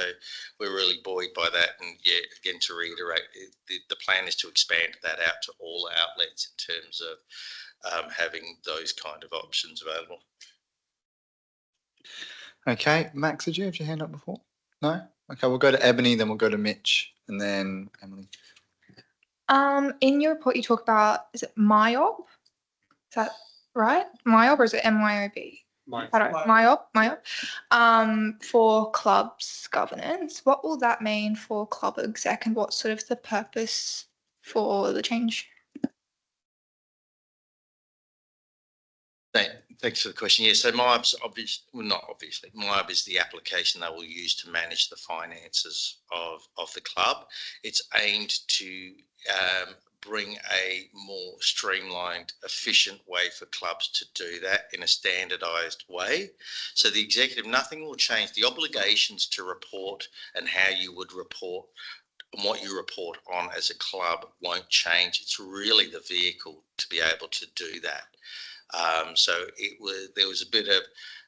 we're really buoyed by that. And yeah, again, to reiterate, the plan is to expand that out to all outlets in terms of having those kind of options available. Okay, Max, did you have your hand up before? No? Okay, we'll go to Ebony, then we'll go to Mitch, and then Emily. In your report, you talk about, is it MYOB? Is that right? MYOB, or is it MYOB? I don't know. MYOB. For clubs governance, what will that mean for club exec, and what's sort of the purpose for the change? Thanks for the question. Yeah, so MYOB's MYOB is the application they will use to manage the finances of the club. It's aimed to bring a more streamlined, efficient way for clubs to do that in a standardised way. So the executive, nothing will change. The obligations to report and how you would report and what you report on as a club won't change. It's really the vehicle to be able to do that. So there was a bit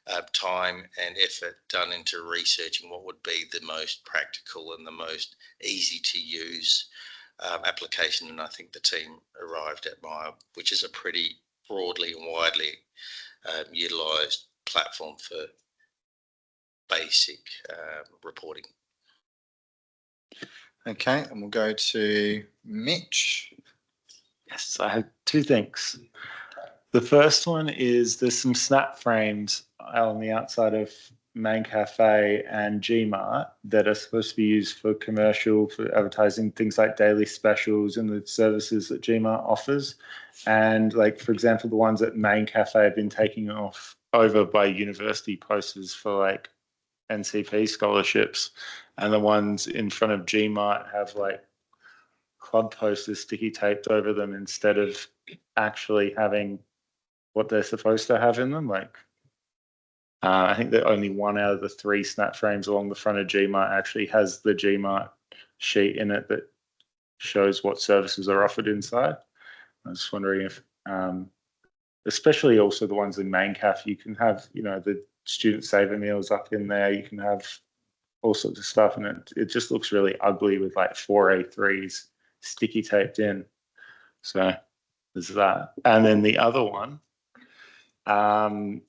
of time and effort done into researching what would be the most practical and the most easy to use application, and I think the team arrived at MYOB, which is a pretty broadly and widely utilised platform for basic reporting. Okay, and we'll go to Mitch. Yes, I have two things. The first one is there's some snap frames on the outside of Main Cafe and Gmart that are supposed to be used for commercial, for advertising things like daily specials and the services that Gmart offers. And like, for example, the ones at Main Cafe have been taken over by university posters for like NCP scholarships, and the ones in front of Gmart have like club posters sticky taped over them instead of actually having what they're supposed to have in them. Like, I think that only one out of the 3 snap frames along the front of Gmart actually has the Gmart sheet in it that shows what services are offered inside. I was just wondering if, especially also the ones in Main Cafe, you can have, you know, the student saver meals up in there. You can have all sorts of stuff, and it just looks really ugly with like 4 A3s sticky taped in. So there's that. And then the other one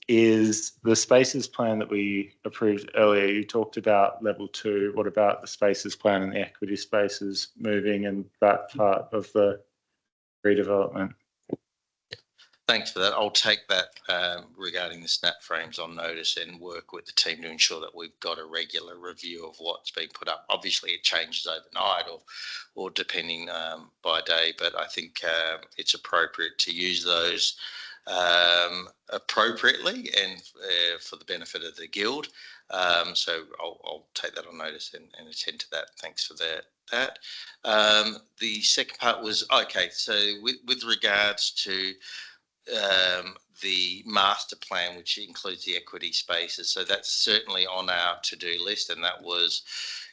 is the spaces plan that we approved earlier. You talked about level 2. What about the spaces plan and the equity spaces moving and that part of the redevelopment? Thanks for that. I'll take that regarding the snap frames on notice and work with the team to ensure that we've got a regular review of what's been put up. Obviously, it changes overnight or depending by day, but I think it's appropriate to use those appropriately and for the benefit of the guild. So I'll take that on notice and attend to that. Thanks for that. The second part was, okay, so with regards to the master plan, which includes the equity spaces. So that's certainly on our to-do list, and that was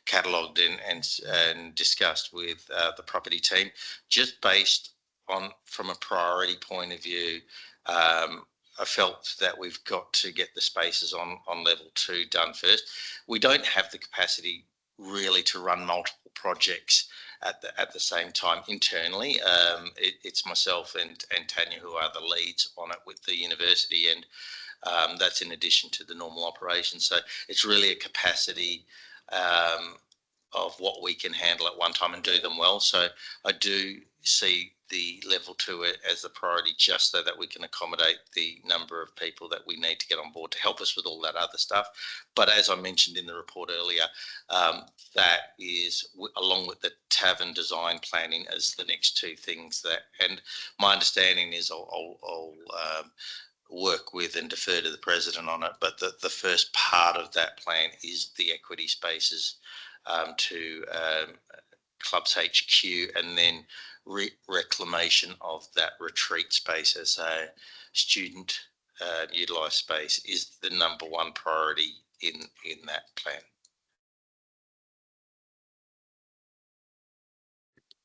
catalogued and discussed with the property team. Just based on, from a priority point of view, I felt that we've got to get the spaces on level 2 done first. We don't have the capacity really to run multiple projects at the same time internally. It's myself and Tanya who are the leads on it with the university, and that's in addition to the normal operations. So it's really a capacity of what we can handle at one time and do them well. So I do see the level 2 as the priority, just so that we can accommodate the number of people that we need to get on board to help us with all that other stuff. But as I mentioned in the report earlier, that is along with the tavern design planning as the next 2 things that, and my understanding is I'll work with and defer to the president on it, but the first part of that plan is the equity spaces to Clubs HQ, and then reclamation of that retreat space as a student utilised space is the number one priority in that plan.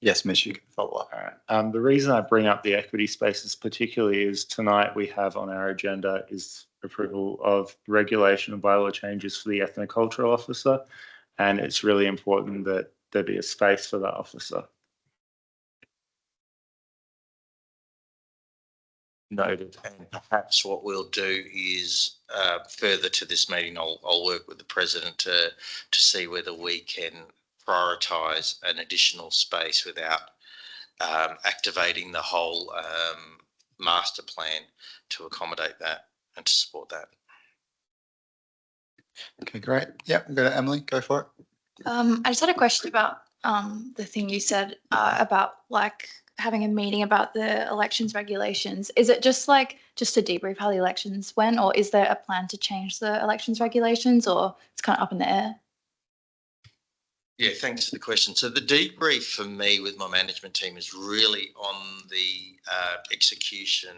Yes, Mitch, you can follow up. All right. The reason I bring up the equity spaces particularly is tonight we have on our agenda is approval of regulation and bylaw changes for the ethnocultural officer, and it's really important that there be a space for that officer. Noted. And perhaps what we'll do is further to this meeting, I'll work with the president to see whether we can prioritise an additional space without activating the whole master plan to accommodate that and to support that. Okay, great. Yeah, we'll go to Emily. Go for it. I just had a question about the thing you said about like having a meeting about the elections regulations. Is it just to debrief how the elections went, or is there a plan to change the elections regulations, or it's kind of up in the air? Yeah, thanks for the question. So the debrief for me with my management team is really on the execution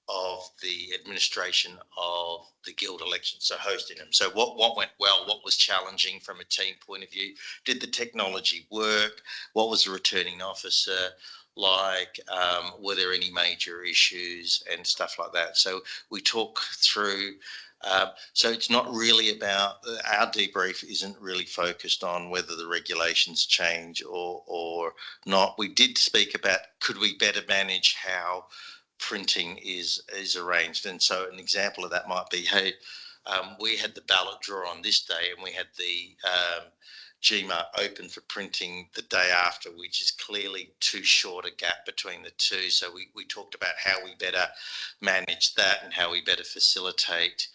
of the administration of the guild elections, so hosting them. So what went well, what was challenging from a team point of view? Did the technology work? What was the returning officer like? Were there any major issues and stuff like that? So we talk through. So it's not really about, our debrief isn't really focused on whether the regulations change or not. We did speak about, could we better manage how printing is arranged? And so an example of that might be, hey, we had the ballot draw on this day and we had the GMAR open for printing the day after, which is clearly too short a gap between the two. So we talked about how we better manage that and how we better facilitate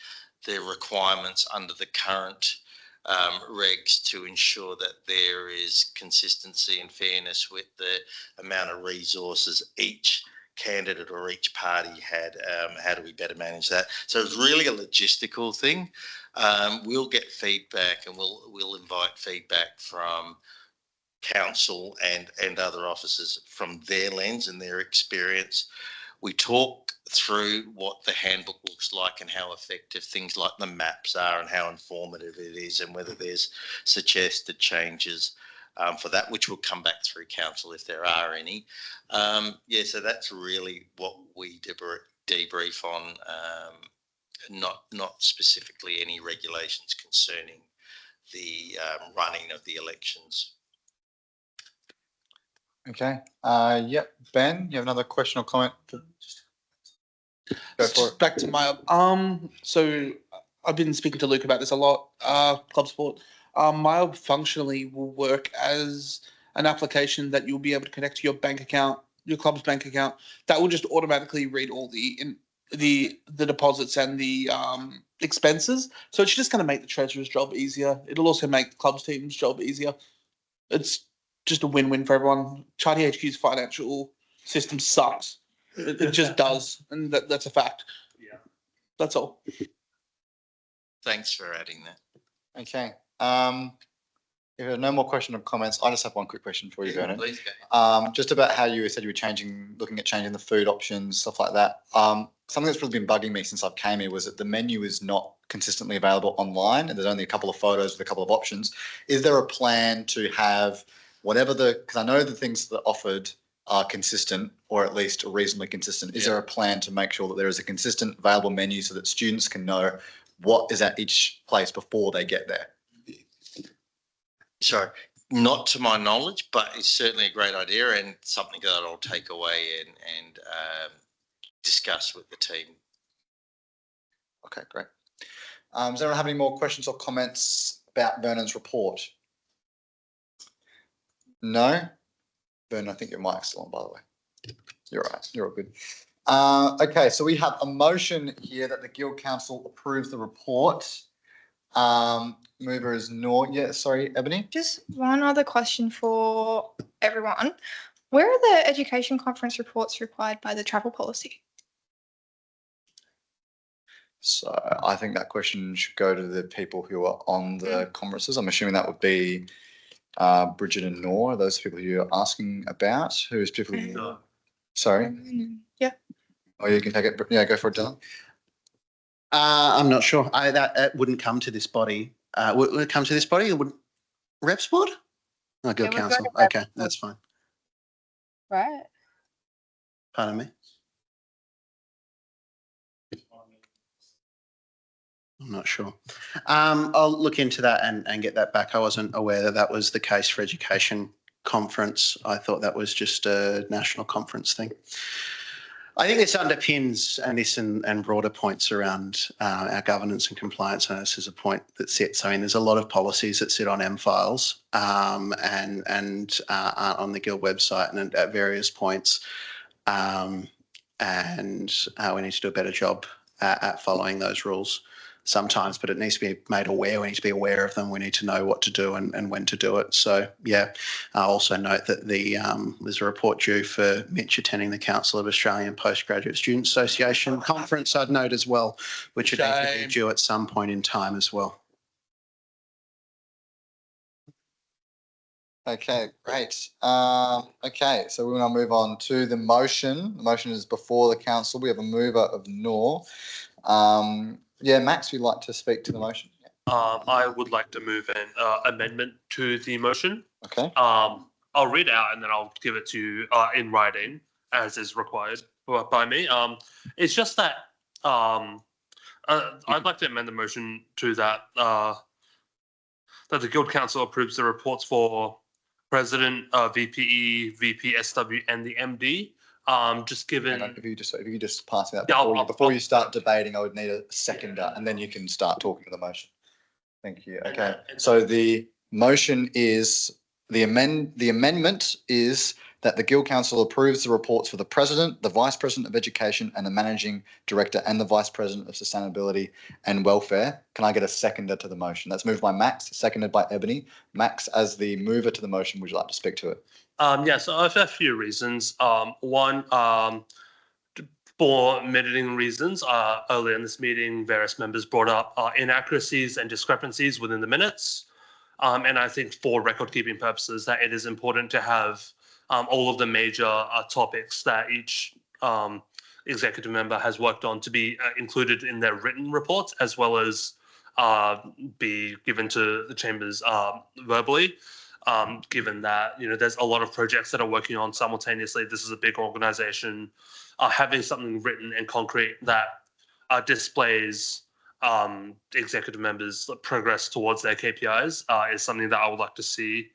the requirements under the current regs to ensure that there is consistency and fairness with the amount of resources each candidate or each party had. How do we better manage that? So it's really a logistical thing. We'll get feedback and we'll invite feedback from council and other officers from their lens and their experience. We talk through what the handbook looks like and how effective things like the maps are and how informative it is, and whether there's suggested changes for that, which will come back through council if there are any. Yeah, so that's really what we debrief on, not specifically any regulations concerning the running of the elections. Okay. Yep. Ben, you have another question or comment? Go for it. Back to my so I've been speaking to Luke about this a lot. Club Sport. MyOb functionally will work as an application that you'll be able to connect to your bank account, your club's bank account. That will just automatically read all the deposits and the expenses. So it's just going to make the treasurer's job easier. It'll also make the club's team's job easier. It's just a win-win for everyone. Charty HQ's financial system sucks. It just does, and that's a fact. Yeah. That's all. Thanks for adding that. Okay. If there are no more questions or comments, I just have one quick question for you, Vernon. Please go. Just about how you said you were looking at changing the food options, stuff like that. Something that's really been bugging me since I've came here was that the menu is not consistently available online, and there's only a couple of photos with a couple of options. Is there a plan to have whatever because I know the things that are offered are consistent, or at least reasonably consistent. Is there a plan to make sure that there is a consistent available menu so that students can know what is at each place before they get there? Sorry, not to my knowledge, but it's certainly a great idea and something that I'll take away and discuss with the team. Okay, great. Does anyone have any more questions or comments about Vernon's report? No? Vernon, I think your mic's still on, by the way. You're all right. You're all good. Okay, so we have a motion here that the Guild Council approves the report. Mover is Noor. Yeah, sorry, Ebony. Just one other question for everyone. Where are the education conference reports required by the travel policy? So I think that question should go to the people who are on the conferences. I'm assuming that would be Bridget and Noor, those people you're asking about. Who is people? Sorry. Yeah. Oh, you can take it. Yeah, go for it, Dylan. I'm not sure. That wouldn't come to this body. Would it come to this body? It would Reps Board? Oh, Guild It would go Council. to Reps Okay, that's fine. Right. Pardon me. I'm not sure. I'll look into that and get that back. I wasn't aware that that was the case for education conference. I thought that was just a national conference thing. I think this underpins and broader points around our governance and compliance. And this is a point that sits. I mean, there's a lot of policies that sit on M-Files and are on the Guild website and at various points. And we need to do a better job at following those rules sometimes, but it needs to be made aware. We need to be aware of them. We need to know what to do and when to do it. So, yeah, I'll also note that there's a report due for Mitch attending the Council of Australian Postgraduate Students Association conference, I'd note as well, which would need to be due at some point in time as well. Okay, great. Okay, so we'll now move on to the motion. The motion is before the council. We have a mover of Nor. Yeah, Max, you'd like to speak to the motion? I would like to move an amendment to the motion. Okay. I'll read it out and then I'll give it to you in writing as is required by me. It's just that I'd like to amend the motion to that that the Guild Council approves the reports for President, VPE, VPSW, and the MD. Just given. If you just pass me that Yeah, before you start debating, I would need a seconder, and then you can start talking to the motion. Thank you. Okay. So the motion is the amendment is that the Guild Council approves the reports for the President, the Vice President of Education, and the Managing Director, and the Vice President of Sustainability and Welfare. Can I get a seconder to the motion? That's moved by Max, seconded by Ebony. Max, as the mover to the motion, would you like to speak to it? Yeah, so I've a few reasons. One, for mitigating reasons, earlier in this meeting, various members brought up inaccuracies and discrepancies within the minutes. And I think for record-keeping purposes that it is important to have all of the major topics that each executive member has worked on to be included in their written reports, as well as be given to the chambers verbally. Given that there's a lot of projects that are working on simultaneously. This is a big organization. Having something written and concrete that displays executive members' progress towards their KPIs is something that I would like to see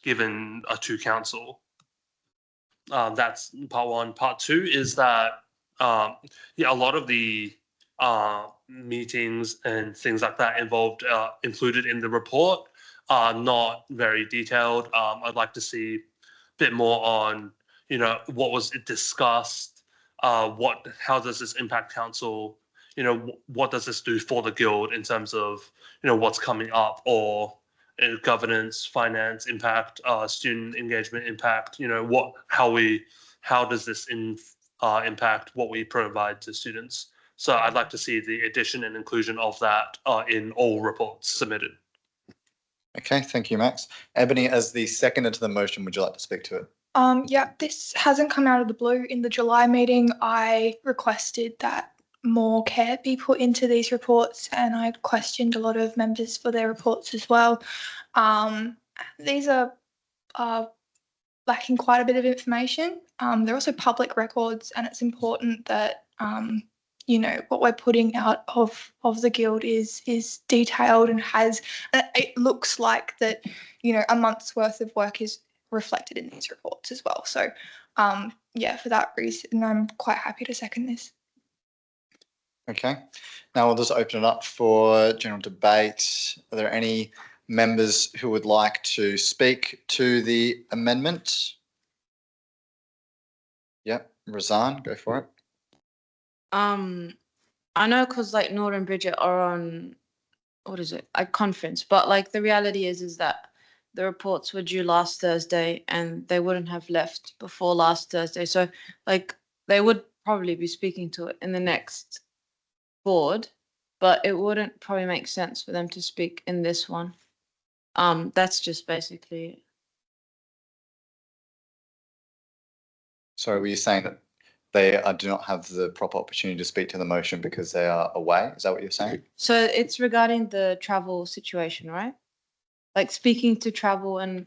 given to council. That's part one. Part two is that a lot of the meetings and things like that involved included in the report are not very detailed. I'd like to see a bit more on what was discussed, how does this impact council, what does this do for the guild in terms of what's coming up, or governance, finance impact, student engagement impact, how does this impact what we provide to students. So I'd like to see the addition and inclusion of that in all reports submitted. Okay, thank you, Max. Ebony, as the seconder to the motion, would you like to speak to it? Yeah, this hasn't come out of the blue. In the July meeting, I requested that more care be put into these reports, and I questioned a lot of members for their reports as well. These are lacking quite a bit of information. They're also public records, and it's important that what we're putting out of the guild is detailed and it looks like that a month's worth of work is reflected in these reports as well. So for that reason, I'm quite happy to second this. Okay, now we'll just open it up for general debate. Are there any members who would like to speak to the amendment? Yep, Razan, go for it. I know because Nor and Bridget are on, a conference, but the reality is that the reports were due last Thursday and they wouldn't have left before last Thursday. So they would probably be speaking to it in the next board, but it wouldn't probably make sense for them to speak in this one. That's just basically it. Sorry, were you saying that they do not have the proper opportunity to speak to the motion because they are away. Is that what you're saying? So it's regarding the travel situation, right? Like speaking to travel and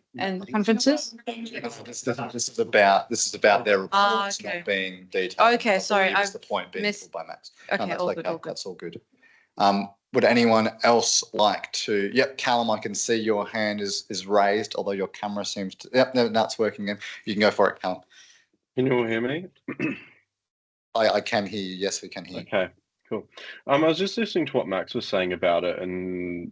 conferences? This is about their reports okay. not being detailed. Okay, I sorry, believe is I've the point being missed- pulled by Max. Okay, that's all okay. good, all good. That's all good. Would anyone else like to? Yep, Callum, I can see your hand is raised, although your camera seems to. Yep, no, that's working. Again. You can go for it, Callum. Can you all hear me? I can hear you. Yes, we can hear you. Okay, cool. I was just listening to what Max was saying about it and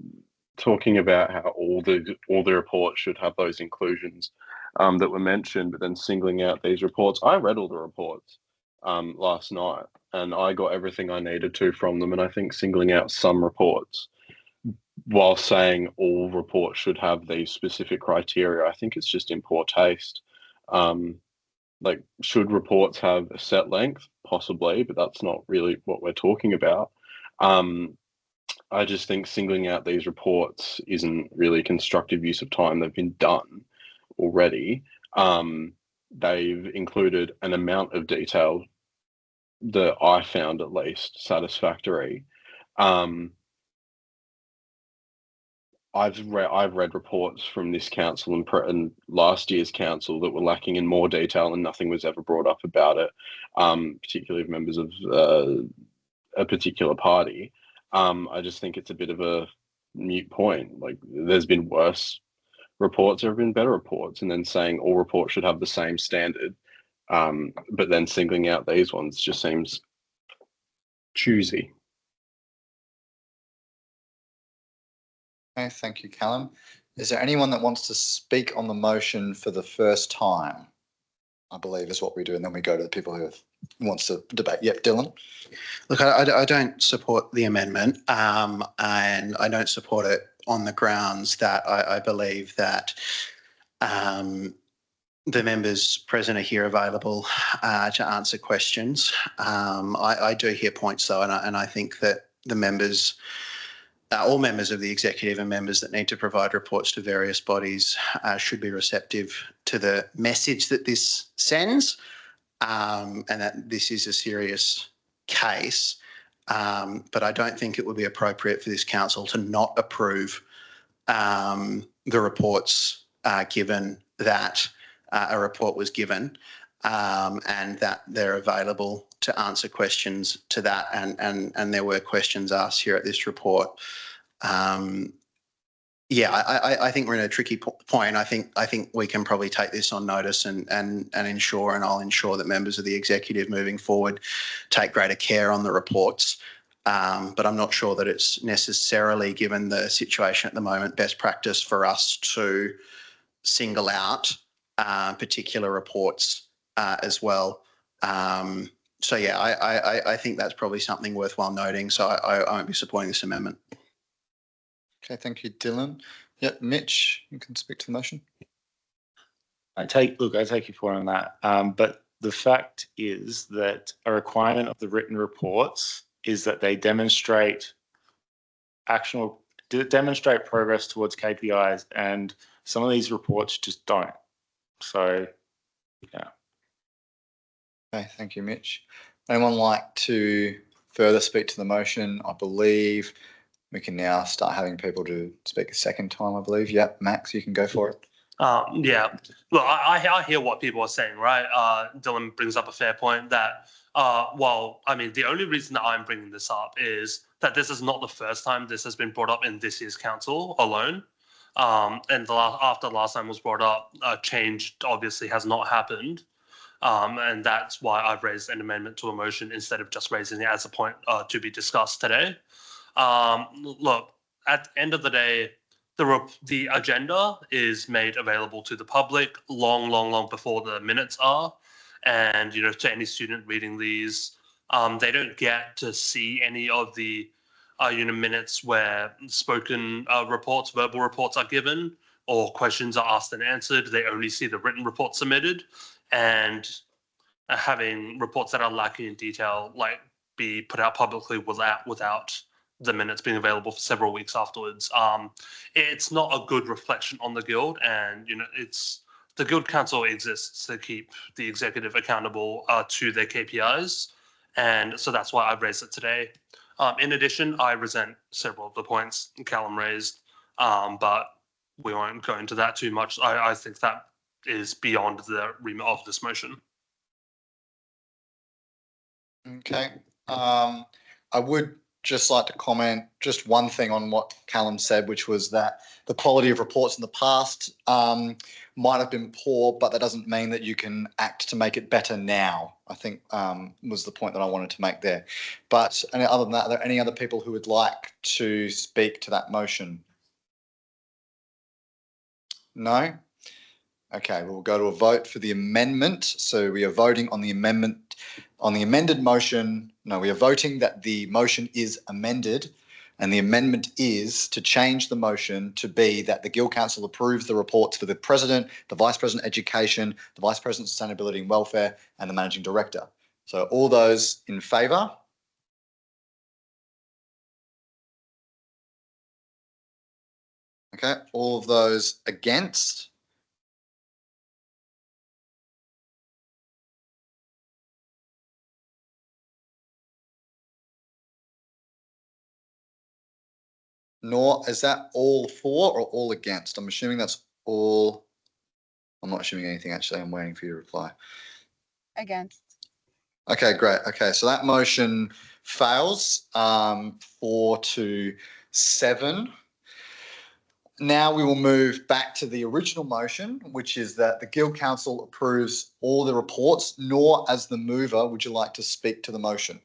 talking about how all the reports should have those inclusions that were mentioned, but then singling out these reports. I read all the reports last night, and I got everything I needed to from them. And I think singling out some reports while saying all reports should have these specific criteria, I think it's just in poor taste. Like, should reports have a set length? Possibly, but that's not really what we're talking about. I just think singling out these reports isn't really constructive use of time. They've been done already. They've included an amount of detail that I found at least satisfactory. I've read reports from this council and last year's council that were lacking in more detail, and nothing was ever brought up about it, particularly of members of a particular party. I just think it's a bit of a mute point. Like, there's been worse reports, there have been better reports, and then saying all reports should have the same standard, but then singling out these ones just seems choosy. Okay, thank you, Callum. Is there anyone that wants to speak on the motion for the first time? I believe is what we do, and then we go to the people who wants to debate. Yep, Dylan. Look, I don't support the amendment, and I don't support it on the grounds that I believe that the members present are here available to answer questions. I do hear points though, and I think that the members, all members of the executive and members that need to provide reports to various bodies should be receptive to the message that this sends, and that this is a serious case. But I don't think it would be appropriate for this council to not approve the reports given that a report was given, and that they're available to answer questions to that, and there were questions asked here at this report. I think we're in a tricky point. I think we can probably take this on notice and ensure, and I'll ensure that members of the executive moving forward take greater care on the reports. But I'm not sure that it's necessarily, given the situation at the moment, best practice for us to single out particular reports as well. I think that's probably something worthwhile noting. So I won't be supporting this amendment. Okay, thank you, Dylan. Yep, Mitch, you can speak to the motion. I take your point on that. But the fact is that a requirement of the written reports is that they demonstrate progress towards KPIs, and some of these reports just don't. So, yeah. Okay, thank you, Mitch. Anyone like to further speak to the motion? I believe we can now start having people to speak a second time, I believe. Yep, Max, you can go for it. Yeah. Look, I hear what people are saying, right? Dylan brings up a fair point that, the only reason that I'm bringing this up is that this is not the first time this has been brought up in this year's council alone. And after last time was brought up, change obviously has not happened. And that's why I've raised an amendment to a motion instead of just raising it as a point to be discussed today. Look, at the end of the day, the agenda is made available to the public long before the minutes are. And, to any student reading these, they don't get to see any of the minutes where spoken reports, verbal reports are given, or questions are asked and answered. They only see the written report submitted, and having reports that are lacking in detail be put out publicly without the minutes being available for several weeks afterwards. It's not a good reflection on the guild, and it's the Guild Council exists to keep the executive accountable to their KPIs, and so that's why I've raised it today. In addition, I resent several of the points Callum raised, but we won't go into that too much. I think that is beyond the remit of this motion. Okay. I would just like to comment just one thing on what Callum said, which was that the quality of reports in the past might have been poor, but that doesn't mean that you can act to make it better now, I think was the point that I wanted to make there. But other than that, are there any other people who would like to speak to that motion? No? Okay, we'll go to a vote for the amendment. So we are voting on the amendment, on the amended motion. No, we are voting that the motion is amended, and the amendment is to change the motion to be that the Guild Council approves the reports for the President, the Vice President Education, the Vice President Sustainability and Welfare, and the Managing Director. So all those in favour? Okay, all of those against? Nor, is that all for or all against? I'm assuming that's all. I'm not assuming anything actually. I'm waiting for you to reply. Against. Okay, great. Okay, so that motion fails 4-7. Now we will move back to the original motion, which is that the Guild Council approves all the reports. Nor, as the mover, would you like to speak to the motion?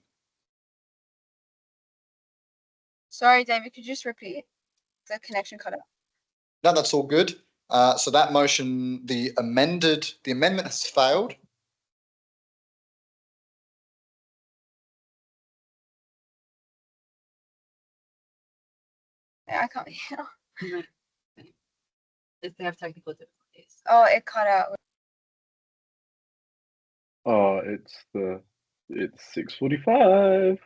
Sorry, David, could you just repeat? The connection cut out. No, that's all good. So that motion, the amendment has failed. Yeah, I can't hear. If they have technical difficulties. Oh, it cut out. Oh, it's 6:45.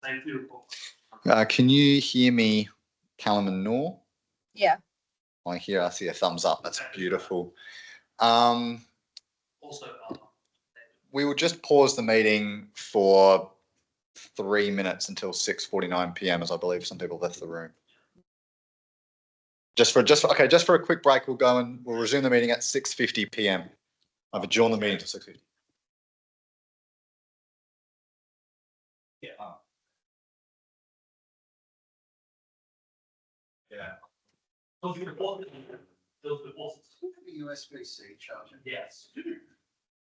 Thank you. Can you hear me, Callum and Noor? Yeah. I see a thumbs up. That's beautiful. Also, We will just pause the meeting for 3 minutes until 6:49 p.m. as I believe some people left the room. Just for a quick break, we'll resume the meeting at 6:50 p.m. I've adjourned the meeting to 6:50. yeah. Yeah. Those reports. USB-C charger. Yes.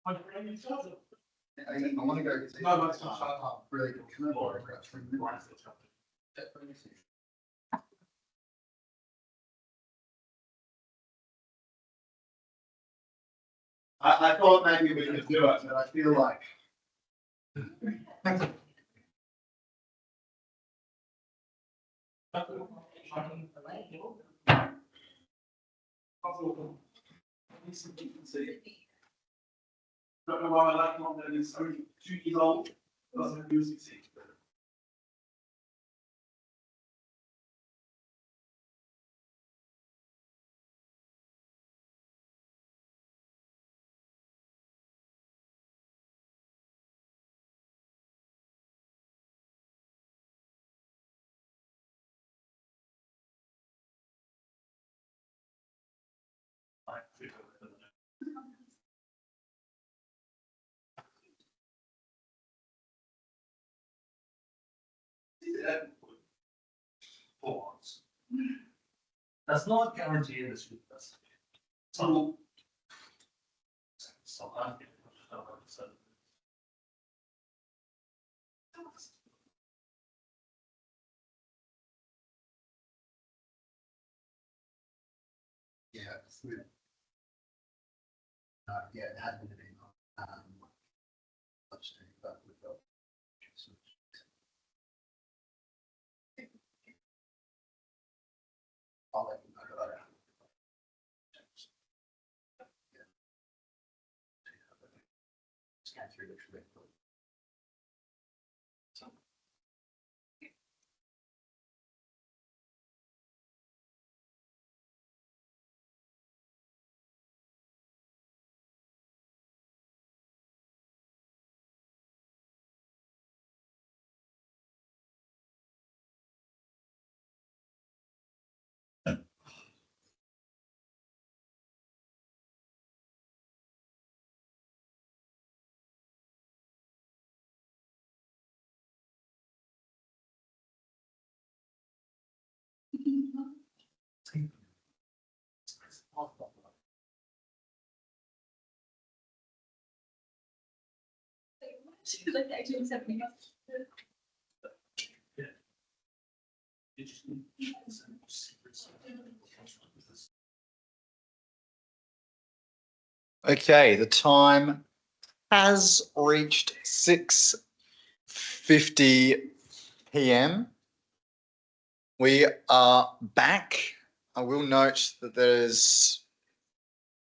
I want to go. No, it's not. Really good. Can I borrow that from you? I thought maybe we could do it, but I feel like. Don't know why I like one that is only 2 years old, doesn't use it. That's not guaranteeing this. So. Yeah. Yeah, it had been but we've got. I'll let you know later. Scan through the trajectory. Okay, the time has reached 6:50 p.m. We are back. I will note that there's,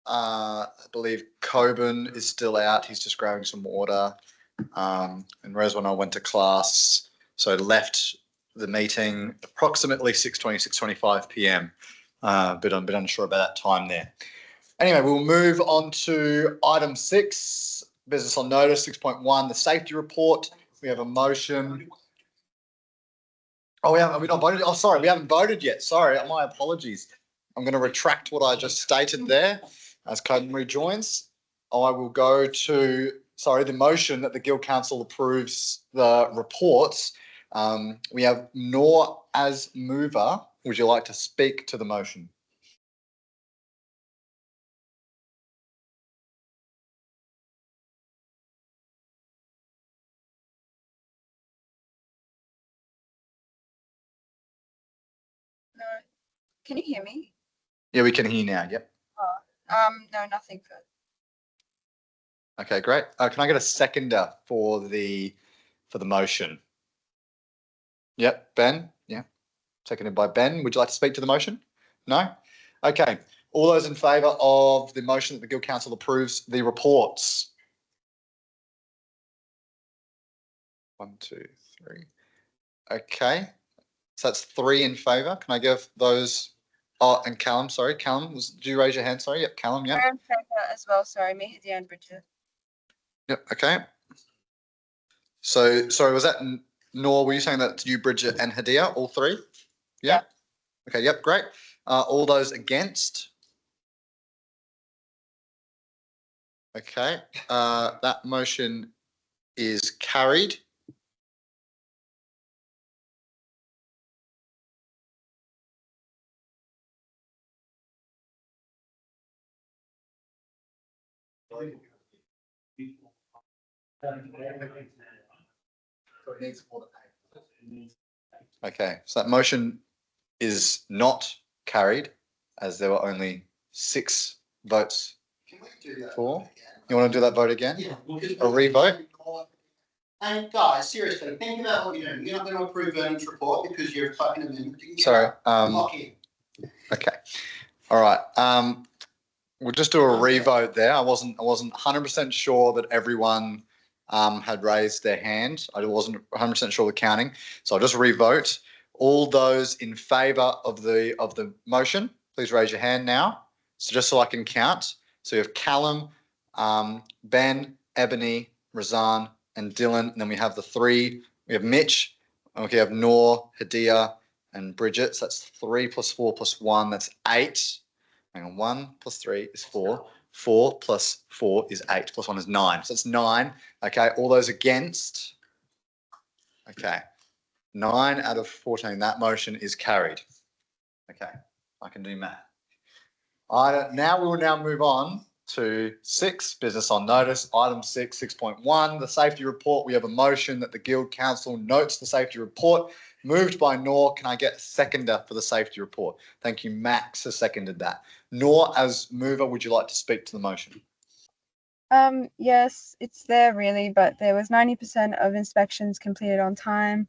I believe Coburn is still out. He's just grabbing some water. And Reswan and I went to class, so left the meeting approximately 6:20, 6:25 p.m. But I'm a bit unsure about that time there. Anyway, we'll move on to item 6, business on notice, 6.1, the safety report. We have a motion. Oh, have we not voted? Oh, sorry, we haven't voted yet. Sorry, my apologies. I'm going to retract what I just stated there as Coburn rejoins. I will go to, the motion that the Guild Council approves the reports. We have Noor as mover. Would you like to speak to the motion? No. Can you hear me? Yeah, we can hear you now. Yep. No, nothing further. Okay, great. Can I get a seconder for the motion? Yep, Ben. Yeah, seconded by Ben. Would you like to speak to the motion? No. Okay. All those in favour of the motion that the Guild Council approves the reports? 1, 2, 3. Okay. So that's 3 in favour. Can I give those? Oh, and Callum, sorry. Callum, did you raise your hand? Sorry. Yep, Callum, yeah. I'm in favour as well, sorry, me, Hadia and Bridget. Yep, okay. So, sorry, was that Noor, were you saying that to you, Bridget and Hadia, all 3? Yeah. Okay, yep, great. All those against? Okay, that motion is carried. Okay, so that motion is not carried as there were only 6 votes for. You want to do that vote again? Yeah. A re-vote? And guys, seriously, think about what you're doing. You're not going to approve Vernon's report because you're a fucking amendment. Sorry. Lock in. Okay. All right. We'll just do a re-vote there. I wasn't 100% sure that everyone had raised their hand. I wasn't 100% sure of the counting, so I'll just re-vote. All those in favour of the motion, please raise your hand now. So just so I can count. So you have Callum, Ben, Ebony, Razan, and Dylan. And then we have the 3. We have Mitch. And we have Noor, Hadia, and Bridget. So that's 3 + 4 + 1. That's 8. Hang on, 1 + 3 is 4. 4 + 4 is 8. + 1 is 9. So it's 9. Okay, all those against? Okay. 9 out of 14. That motion is carried. Okay, I can do math. Now we will now move on to 6, business on notice. Item 6, 6.1, the safety report. We have a motion that the Guild Council notes the safety report. Moved by Noor. Can I get a seconder for the safety report? Thank you. Max has seconded that. Noor, as mover, would you like to speak to the motion? Yes, it's there really, but there was 90% of inspections completed on time,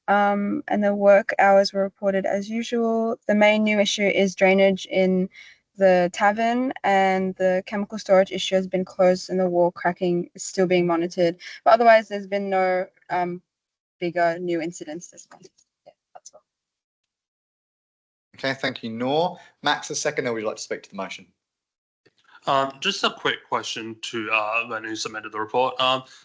and the work hours were reported as usual. The main new issue is drainage in the tavern, and the chemical storage issue has been closed and the wall cracking is still being monitored. But otherwise, there's been no bigger new incidents this month. Yeah, that's all. Okay, thank you, Noor. Max, a seconder, would you like to speak to the motion? Just a quick question to Ben who submitted the report.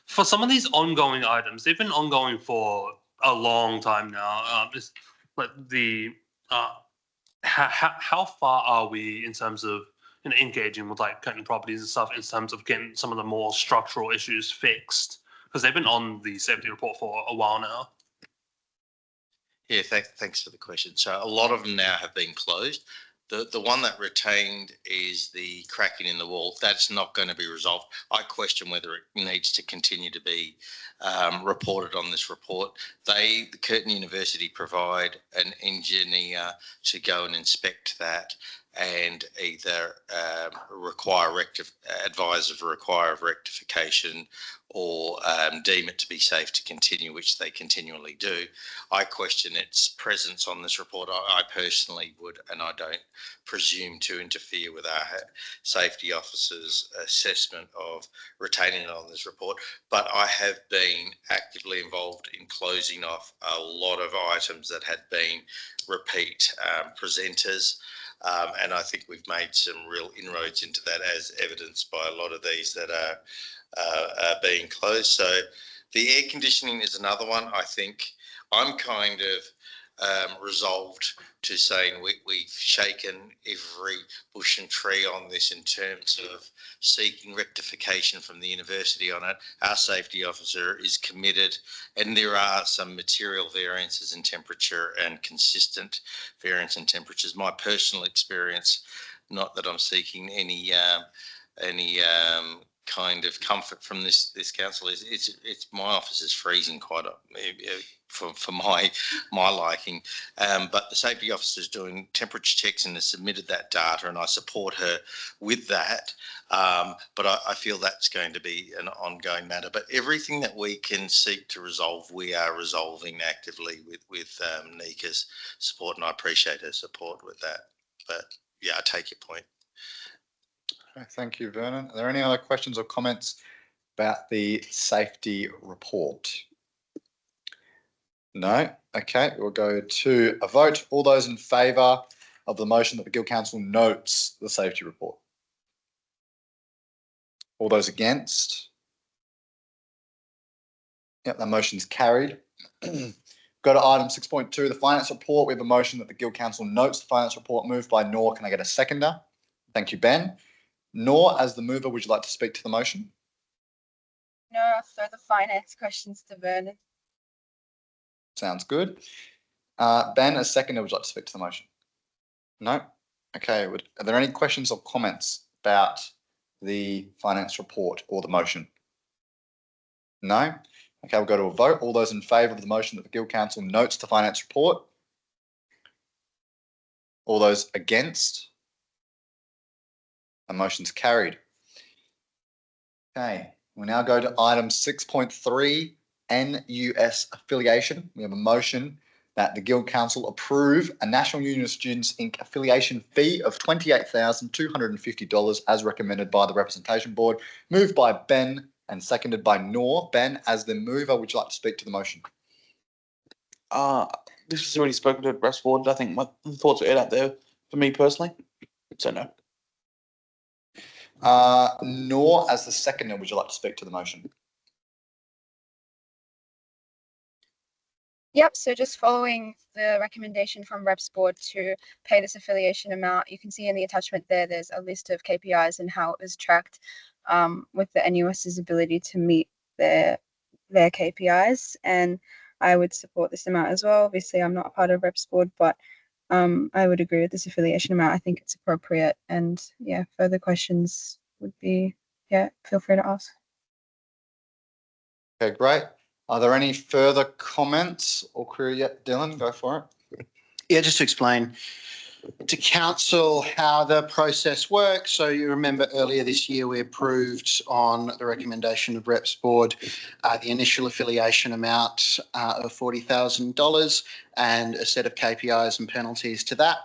For some of these ongoing items, they've been ongoing for a long time now. It's like how far are we in terms of engaging with like Curtin Properties and stuff in terms of getting some of the more structural issues fixed? Because they've been on the safety report for a while now. Yeah, thanks for the question. So a lot of them now have been closed. The one that retained is the cracking in the wall. That's not going to be resolved. I question whether it needs to continue to be reported on this report. The Curtin University provide an engineer to go and inspect that and either advise of rectification or deem it to be safe to continue, which they continually do. I question its presence on this report. I personally would, and I don't presume to interfere with our safety officer's assessment of retaining it on this report, but I have been actively involved in closing off a lot of items that had been repeat presenters. And I think we've made some real inroads into that, as evidenced by a lot of these that are being closed. So the air conditioning is another one. I think I'm kind of resolved to saying we've shaken every bush and tree on this in terms of seeking rectification from the university on it. Our safety officer is committed, and there are some material variances in temperature and consistent variance in temperatures. My personal experience, not that I'm seeking any kind of comfort from this council, is it's my office is freezing quite for my liking, but the safety officer is doing temperature checks and has submitted that data, and I support her with that. But I feel that's going to be an ongoing matter. But everything that we can seek to resolve, we are resolving actively with Nika's support, and I appreciate her support with that. But yeah, I take your point. Okay, thank you, Vernon. Are there any other questions or comments about the safety report? No. Okay, we'll go to a vote. All those in favour of the motion that the Guild Council notes the safety report? All those against? Yep, that motion's carried. Go to item 6.2, the finance report. We have a motion that the Guild Council notes the finance report. Moved by Noor. Can I get a seconder? Thank you, Ben. Noor, as the mover, would you like to speak to the motion? No, I'll throw the finance questions to Vernon. Sounds good. Ben, as seconder, would you like to speak to the motion? No? Okay, are there any questions or comments about the finance report or the motion? No? Okay, we'll go to a vote. All those in favour of the motion that the Guild Council notes the finance report? All those against? The motion's carried. Okay, we'll now go to item 6.3, NUS affiliation. We have a motion that the Guild Council approve a National Union of Students Inc. affiliation fee of $28,250 as recommended by the Representation Board. Moved by Ben and seconded by Noor. Ben, as the mover, would you like to speak to the motion? This was already spoken to at Breast Board. I think my thoughts are out there for me personally. So no. Noor, as the seconder, would you like to speak to the motion? Yep, so just following the recommendation from Reps Board to pay this affiliation amount, you can see in the attachment there's a list of KPIs and how it was tracked with the NUS's ability to meet their KPIs. And I would support this amount as well. Obviously, I'm not a part of Reps Board, but I would agree with this affiliation amount. I think it's appropriate. And yeah, further questions would be, yeah, feel free to ask. Okay, great. Are there any further comments or query yet? Dylan, go for it. Yeah, just to explain to council how the process works. So you remember earlier this year we approved on the recommendation of Reps Board the initial affiliation amount of $40,000 and a set of KPIs and penalties to that.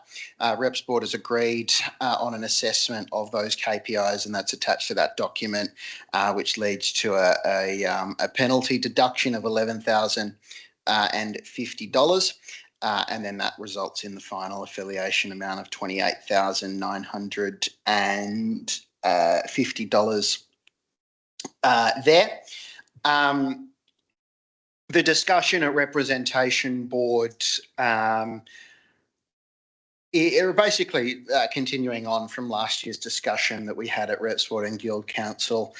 Reps Board has agreed on an assessment of those KPIs, and that's attached to that document, which leads to a penalty deduction of $11,050. And then that results in the final affiliation amount of $28,950 there. The discussion at Representation Board, basically continuing on from last year's discussion that we had at Reps Board and Guild Council,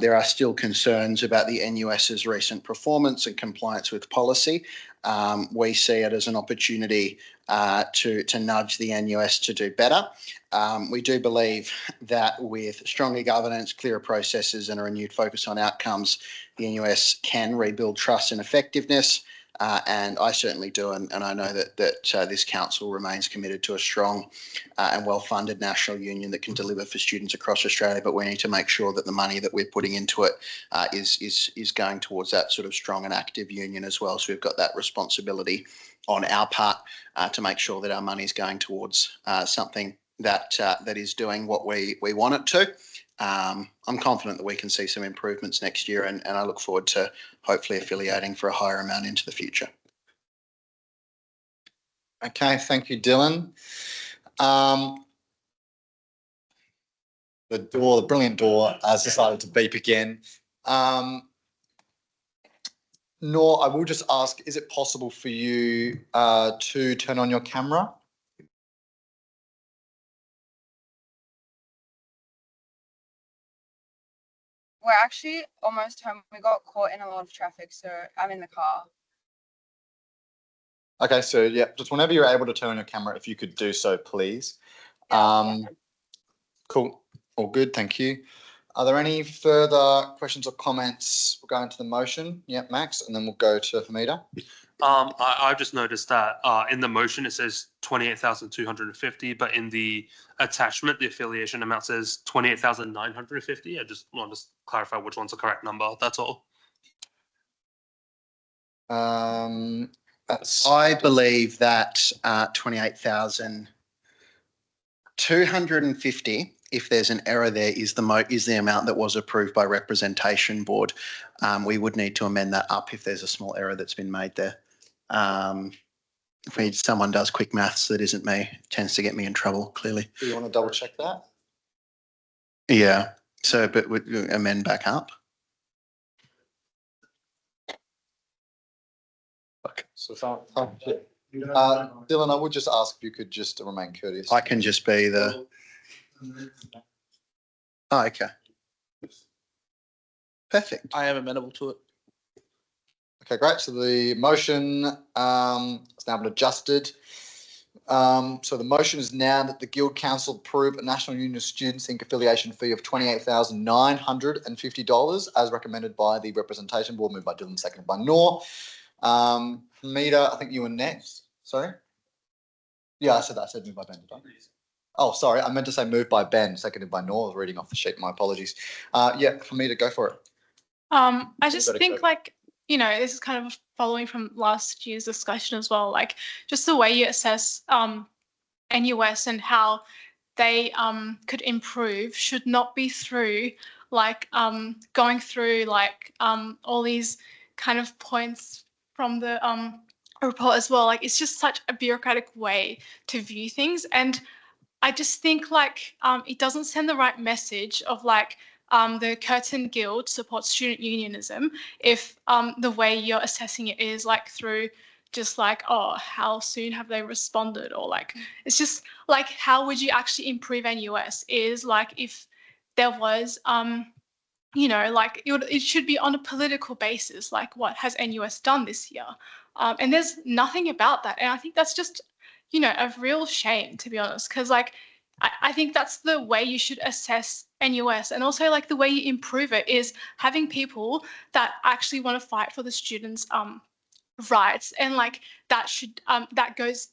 there are still concerns about the NUS's recent performance and compliance with policy. We see it as an opportunity to nudge the NUS to do better. We do believe that with stronger governance, clearer processes and a renewed focus on outcomes, the NUS can rebuild trust and effectiveness. And I certainly do, and I know that this council remains committed to a strong and well-funded national union that can deliver for students across Australia. But we need to make sure that the money that we're putting into it is going towards that sort of strong and active union as well. So we've got that responsibility on our part to make sure that our money is going towards something that is doing what we want it to. I'm confident that we can see some improvements next year, and I look forward to hopefully affiliating for a higher amount into the future. Okay, thank you, Dylan. The brilliant door has decided to beep again. Nor, I will just ask, is it possible for you to turn on your camera? We're actually almost home. We got caught in a lot of traffic, so I'm in the car. Okay, so yeah, just whenever you're able to turn on your camera, if you could do so, please. Cool, all good, thank you. Are there any further questions or comments regarding to the motion? Yeah, Max, and then we'll go to Hamida. I've just noticed that in the motion it says 28,250, but in the attachment the affiliation amount says 28,950. I just want to clarify which one's the correct number. That's all. I believe that 28,250. If there's an error there, is the amount that was approved by Representation Board. We would need to amend that up if there's a small error that's been made there. If someone does quick maths that isn't me, it tends to get me in trouble, clearly. Do you want to double check that? Yeah, so but would amend back up. Okay, so Dylan, I would just ask if you could just remain courteous. I can just be the... Oh, okay. Perfect. I am amenable to it. Okay, great. So the motion has now been adjusted. So the motion is now that the Guild Council approve a National Union of Students Inc. affiliation fee of $28,950 as recommended by the Representation Board, moved by Dylan, seconded by Noor. Hamida, I think you were next. Sorry? Yeah, I said that. I said moved by Ben. Oh, sorry. I meant to say moved by Ben, seconded by Noor. I was reading off the sheet. My apologies. Yeah, Hamida, go for it. I just think this is kind of following from last year's discussion as well, like just the way you assess NUS and how they could improve should not be through going through all these kind of points from the report as well. Like it's just such a bureaucratic way to view things, and I just think it doesn't send the right message of the Curtin Guild supports student unionism if the way you're assessing it is through just how soon have they responded, or it's just how would you actually improve NUS is if there was like it should be on a political basis, like what has NUS done this year? And there's nothing about that. And I think that's just, a real shame, to be honest, because like I think that's the way you should assess NUS, and also like the way you improve it is having people that actually want to fight for the students' rights, and like that should that goes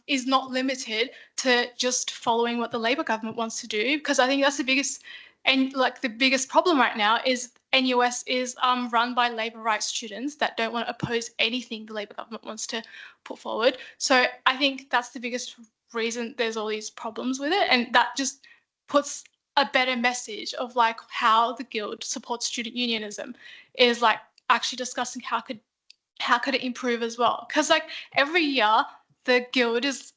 is not limited to just following what the Labor government wants to do, because I think that's the biggest the biggest problem right now is NUS is run by Labor rights students that don't want to oppose anything the Labor government wants to put forward. So I think that's the biggest reason there's all these problems with it, and that just puts a better message of like how the Guild supports student unionism, is like actually discussing how could it improve as well, because like every year the Guild is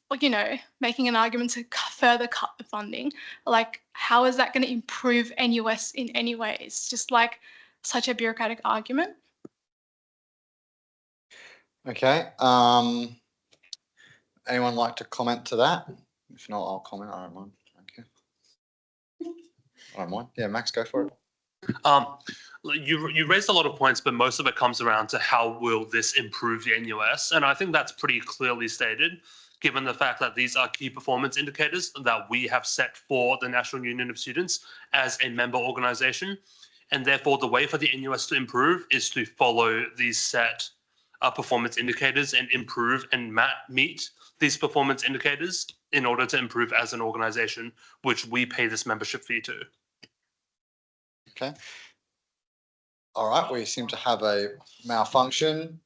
making an argument to further cut the funding. Like how is that going to improve NUS in any way? It's just like such a bureaucratic argument. Okay. Anyone like to comment to that? If not, I'll comment. I don't mind. Okay. I don't mind. Yeah, Max, go for it. You raised a lot of points, but most of it comes around to how will this improve the NUS, and I think that's pretty clearly stated, given the fact that these are key performance indicators that we have set for the National Union of Students as a member organisation, and therefore the way for the NUS to improve is to follow these set performance indicators and improve and meet these performance indicators in order to improve as an organisation, which we pay this membership fee to. Okay. All right, we seem to have a malfunction.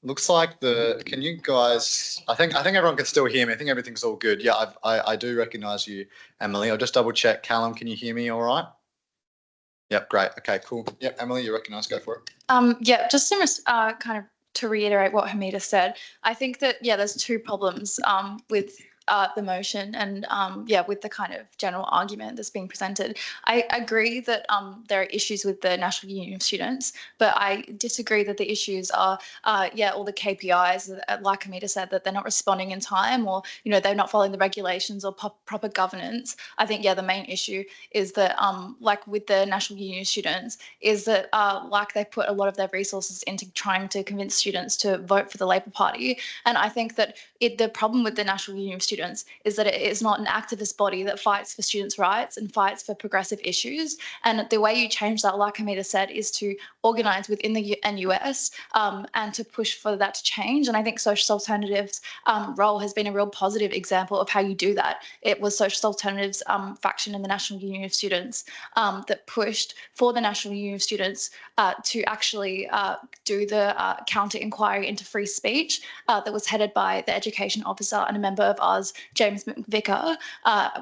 Looks like can you guys, I think everyone can still hear me. I think everything's all good. Yeah, I do recognise you, Emily. I'll just double check. Callum, can you hear me all right? Yep, great. Okay, cool. Yep, Emily, you recognise, go for it. Yeah, just to kind of to reiterate what Hamida said, I think that, there's two problems with the motion and with the kind of general argument that's being presented. I agree that there are issues with the National Union of Students, but I disagree that the issues are all the KPIs, like Hamida said, that they're not responding in time, or they're not following the regulations or proper governance. I think the main issue is that like with the National Union of Students is that like they put a lot of their resources into trying to convince students to vote for the Labor Party, and I think that the problem with the National Union of Students is that it is not an activist body that fights for students' rights and fights for progressive issues. And the way you change that, like Hamida said, is to organise within the NUS and to push for that to change. And I think Social Alternatives' role has been a real positive example of how you do that. It was Social Alternatives' faction in the National Union of Students that pushed for the National Union of Students to actually do the counter-inquiry into free speech that was headed by the education officer and a member of ours, James McVicker,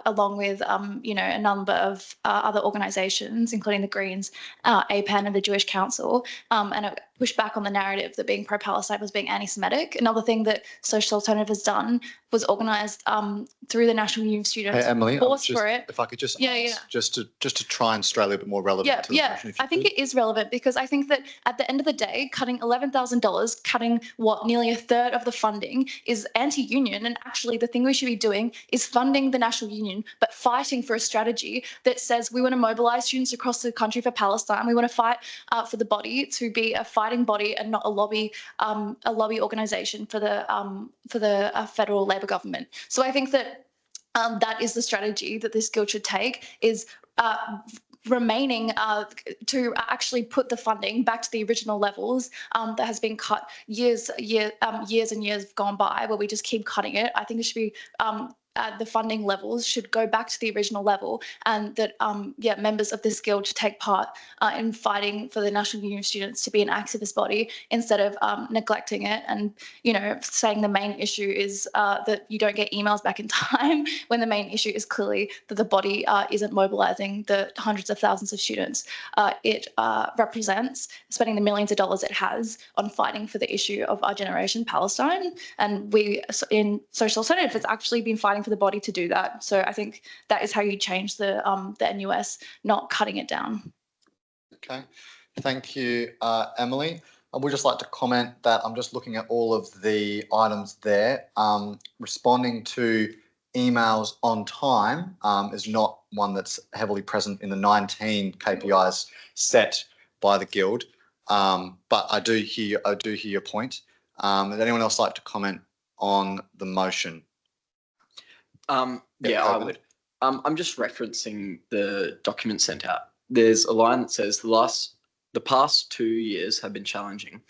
along with a number of other organisations, including the Greens, APAN, and the Jewish Council, and it pushed back on the narrative that being pro-Palestine was being anti-Semitic. Another thing that Social Alternative has done was organised through the National Union of Students. Hey, Emily, if I could just ask, just to try and stray a little bit more relevant to the question. I think it is relevant because I think that at the end of the day, cutting $11,000, cutting nearly a third of the funding is anti-union, and actually the thing we should be doing is funding the National Union, but fighting for a strategy that says we want to mobilise students across the country for Palestine. We want to fight for the body to be a fighting body and not a lobby organisation for the federal Labor government. So I think that that is the strategy that this Guild should take, is remaining to actually put the funding back to the original levels that has been cut years and years have gone by, where we just keep cutting it. I think it should be the funding levels should go back to the original level, and that members of this Guild should take part in fighting for the National Union of Students to be an activist body instead of neglecting it and saying the main issue is that you don't get emails back in time, when the main issue is clearly that the body isn't mobilising the hundreds of thousands of students it represents, spending the millions of dollars it has on fighting for the issue of our generation, Palestine. And we in Social Alternative has actually been fighting for the body to do that. So I think that is how you change the NUS, not cutting it down. Okay, thank you, Emily. I would just like to comment that I'm just looking at all of the items there, responding to emails on time is not one that's heavily present in the 19 KPIs set by the Guild. But I do hear your point. Would anyone else like to comment on the motion? Yeah, I would. I'm just referencing the document sent out. There's a line that says the past 2 years have been challenging,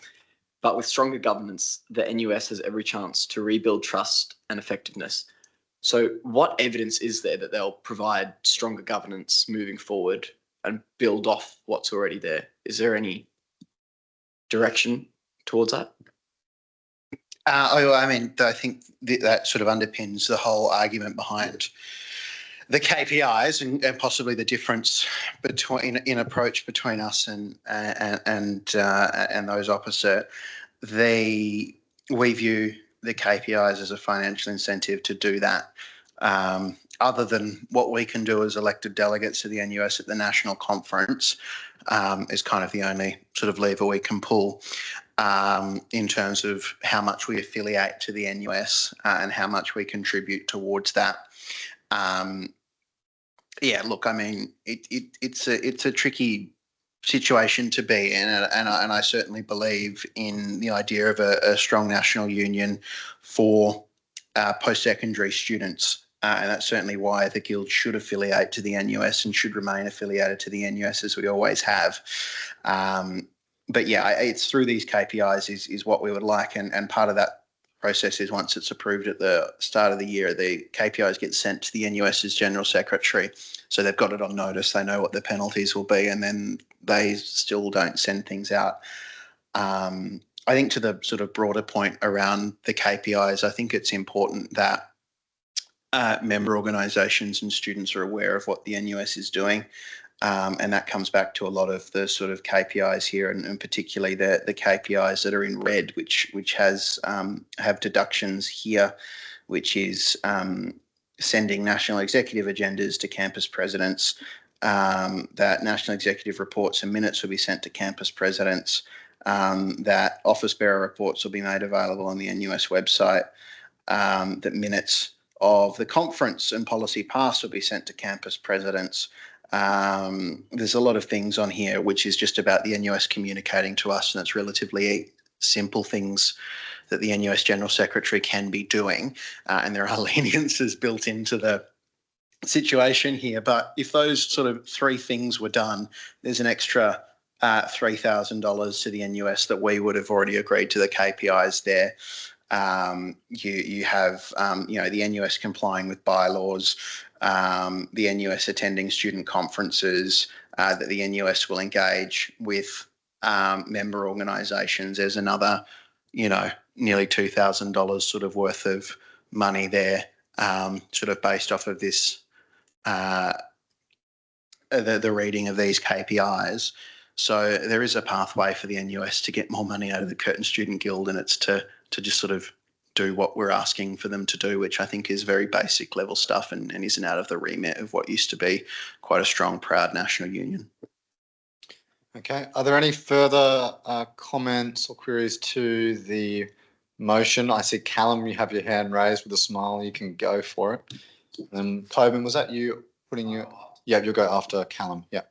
but with stronger governance, the NUS has every chance to rebuild trust and effectiveness. So what evidence is there that they'll provide stronger governance moving forward and build off what's already there? Is there any direction towards that? I mean, I think that sort of underpins the whole argument behind the KPIs and possibly the difference in approach between us and those opposite. We view the KPIs as a financial incentive to do that. Other than what we can do as elected delegates to the NUS at the national conference, is kind of the only sort of lever we can pull in terms of how much we affiliate to the NUS and how much we contribute towards that. Yeah, look, I mean, it's a tricky situation to be in, and I certainly believe in the idea of a strong national union for post-secondary students. And that's certainly why the Guild should affiliate to the NUS and should remain affiliated to the NUS as we always have. But yeah, it's through these KPIs is what we would like. And part of that process is once it's approved at the start of the year, the KPIs get sent to the NUS's General Secretary. So they've got it on notice. They know what the penalties will be, and then they still don't send things out. I think to the sort of broader point around the KPIs, I think it's important that member organisations and students are aware of what the NUS is doing. And that comes back to a lot of the sort of KPIs here, and particularly the KPIs that are in red, which have deductions here, which is sending national executive agendas to campus presidents, that national executive reports and minutes will be sent to campus presidents, that office bearer reports will be made available on the NUS website, that minutes of the conference and policy pass will be sent to campus presidents. There's a lot of things on here which is just about the NUS communicating to us, and it's relatively simple things that the NUS General Secretary can be doing, and there are leniences built into the situation here. But if those sort of three things were done, there's an extra $3,000 to the NUS that we would have already agreed to the KPIs there. You have the NUS complying with bylaws, the NUS attending student conferences, that the NUS will engage with member organisations. There's another, nearly $2,000 sort of worth of money there, sort of based off of this, the reading of these KPIs. So there is a pathway for the NUS to get more money out of the Curtin Student Guild, and it's to just sort of do what we're asking for them to do, which I think is very basic level stuff and isn't out of the remit of what used to be quite a strong, proud national union. Okay. Are there any further comments or queries to the motion? I see Callum, you have your hand raised with a smile. You can go for it. And Tobin, was that you putting your... Yeah, you'll go after Callum. Yeah.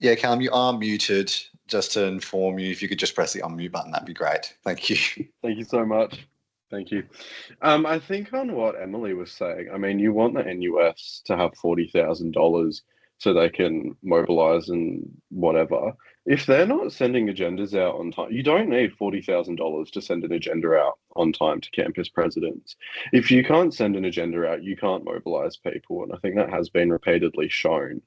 Yeah, Callum, you are muted. Just to inform you, if you could just press the unmute button, that'd be great. Thank you. Thank you so much. Thank you. I think on what Emily was saying, I mean, you want the NUS to have $40,000 so they can mobilise and whatever. If they're not sending agendas out on time, you don't need $40,000 to send an agenda out on time to campus presidents. If you can't send an agenda out, you can't mobilise people. And I think that has been repeatedly shown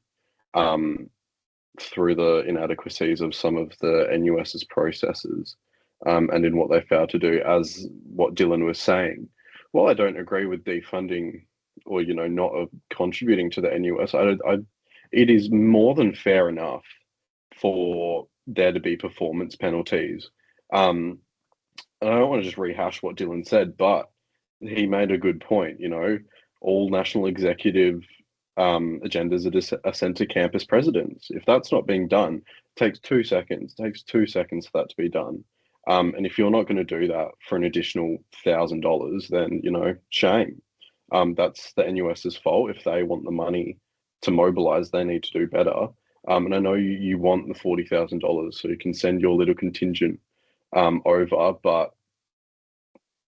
through the inadequacies of some of the NUS's processes and in what they failed to do, as what Dylan was saying. While I don't agree with defunding or, not contributing to the NUS, it is more than fair enough for there to be performance penalties. And I don't want to just rehash what Dylan said, but he made a good point. All national executive agendas are sent to campus presidents. If that's not being done, it takes 2 seconds. It takes 2 seconds for that to be done. And if you're not going to do that for an additional $1,000, then, you know, shame. That's the NUS's fault. If they want the money to mobilise, they need to do better. And I know you want the $40,000 so you can send your little contingent over, but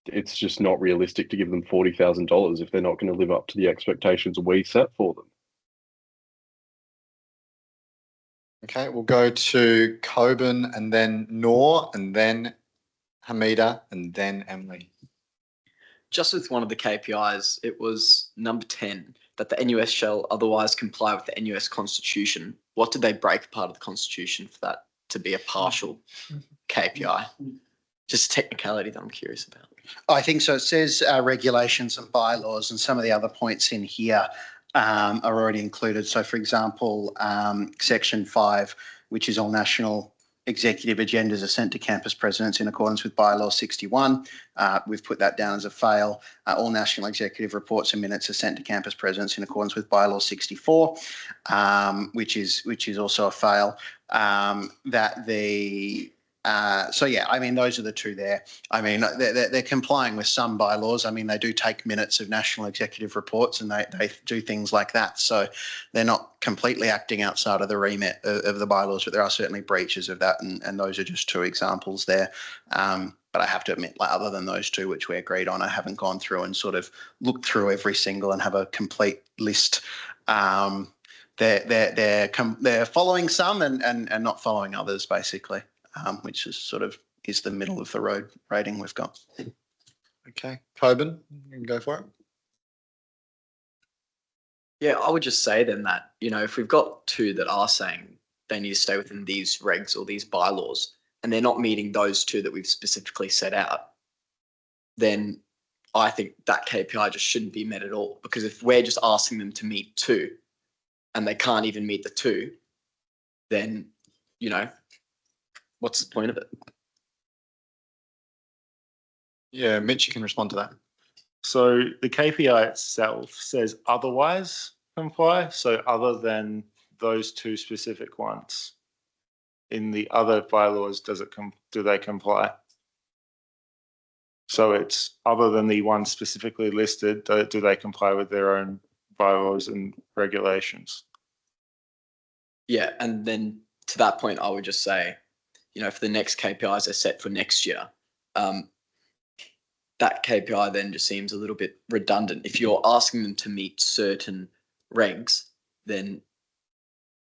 it's just not realistic to give them $40,000 if they're not going to live up to the expectations we set for them. Okay, we'll go to Coben and then Noor and then Hamida and then Emily. Just with one of the KPIs, it was number 10, that the NUS shall otherwise comply with the NUS Constitution. What did they break part of the Constitution for that to be a partial KPI? Just a technicality that I'm curious about. I think so. It says regulations and bylaws, and some of the other points in here are already included. So, for example, Section 5, which is all national executive agendas are sent to campus presidents in accordance with Bylaw 61. We've put that down as a fail. All national executive reports and minutes are sent to campus presidents in accordance with Bylaw 64, which is also a fail. So yeah, I mean, those are the two there. I mean, they're complying with some bylaws. I mean, they do take minutes of national executive reports and they do things like that. So they're not completely acting outside of the remit of the bylaws, but there are certainly breaches of that. And those are just two examples there. But I have to admit, like, other than those two, which we agreed on, I haven't gone through and sort of looked through every single and have a complete list. They're following some and not following others, basically. Which is sort of is the middle of the road rating we've got. Okay, Coben, you can go for it. Yeah, I would just say then that, you know, if we've got two that are saying they need to stay within these regs or these bylaws, and they're not meeting those two that we've specifically set out, then I think that KPI just shouldn't be met at all. Because if we're just asking them to meet two and they can't even meet the two, then, you know, what's the point of it? Yeah, Mitch, you can respond to that. So the KPI itself says otherwise comply. So other than those two specific ones, in the other bylaws, do they comply? So it's other than the one specifically listed, do they comply with their own bylaws and regulations? Yeah, and then to that point, I would just say, you know, for the next KPIs are set for next year, that KPI then just seems a little bit redundant. If you're asking them to meet certain regs, then,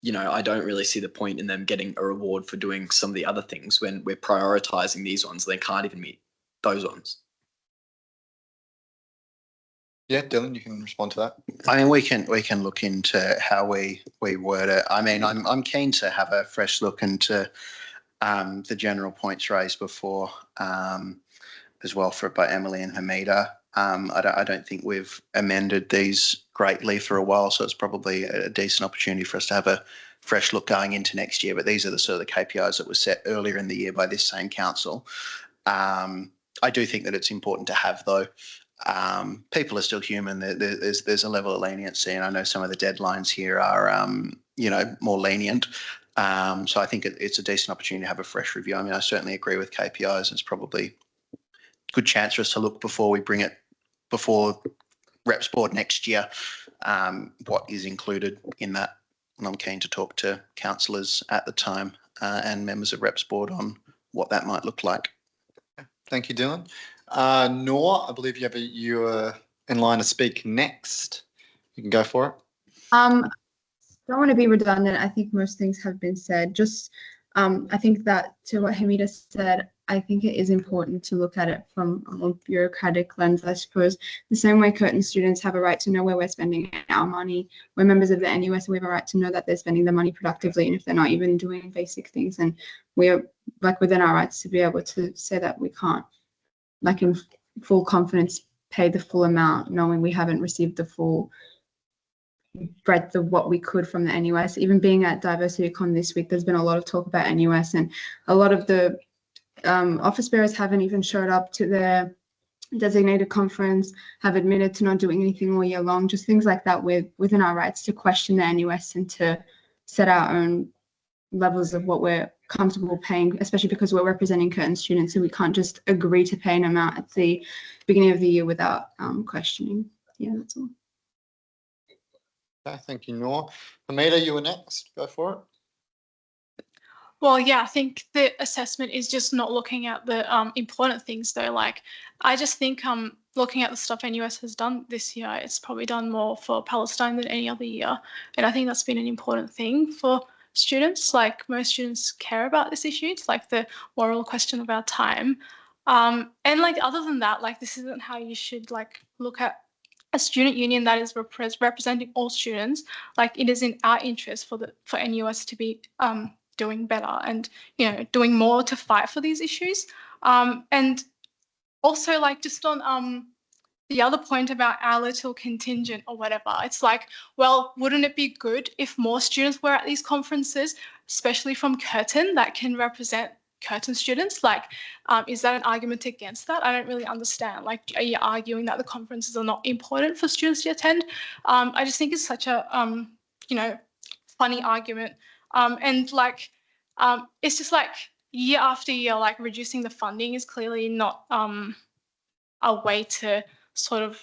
you know, I don't really see the point in them getting a reward for doing some of the other things when we're prioritizing these ones. They can't even meet those ones. Yeah, Dylan, you can respond to that. I mean, we can look into how we word it. I mean, I'm keen to have a fresh look into the general points raised before as well by Emily and Hamida. I don't think we've amended these greatly for a while, so it's probably a decent opportunity for us to have a fresh look going into next year. But these are the sort of the KPIs that were set earlier in the year by this same council. I do think that it's important to have, though. People are still human. There's a level of leniency, and I know some of the deadlines here are you know, more lenient. So I think it's a decent opportunity to have a fresh review. I mean, I certainly agree with KPIs. It's probably a good chance for us to look before we bring it before Reps Board next year, what is included in that. And I'm keen to talk to councillors at the time and members of Reps Board on what that might look like. Thank you, Dylan. Noor, I believe you're in line to speak next. You can go for it. Don't want to be redundant. I think most things have been said. Just, I think that to what Hamida said, I think it is important to look at it from a more bureaucratic lens, I suppose. The same way Curtin students have a right to know where we're spending our money. We're members of the NUS, and we have a right to know that they're spending the money productively, and if they're not even doing basic things, and we are like within our rights to be able to say that we can't, like in full confidence, pay the full amount, knowing we haven't received the full breadth of what we could from the NUS. Even being at DiversityCon this week, there's been a lot of talk about NUS, and a lot of the office bearers haven't even showed up to their designated conference, have admitted to not doing anything all year long, just things like that. Within our rights to question the NUS and to set our own levels of what we're comfortable paying, especially because we're representing Curtin students and we can't just agree to pay an amount at the beginning of the year without questioning. Yeah, that's all. Okay, thank you, Noor. Hamida, you were next. Go for it. Well, yeah, I think the assessment is just not looking at the important things though. Like, I just think looking at the stuff NUS has done this year, it's probably done more for Palestine than any other year. And I think that's been an important thing for students. Like, most students care about this issue. It's like the moral question of our time. And like, other than that, like, this isn't how you should like look at a student union that is representing all students. Like, it is in our interest for NUS to be doing better and, you know, doing more to fight for these issues. And also, like, just on the other point about our little contingent or whatever, it's like, well, wouldn't it be good if more students were at these conferences, especially from Curtin, that can represent Curtin students? Like, is that an argument against that? I don't really understand. Like, are you arguing that the conferences are not important for students to attend? I just think it's such a, you know, funny argument. And like, it's just like year after year, like reducing the funding is clearly not a way to sort of,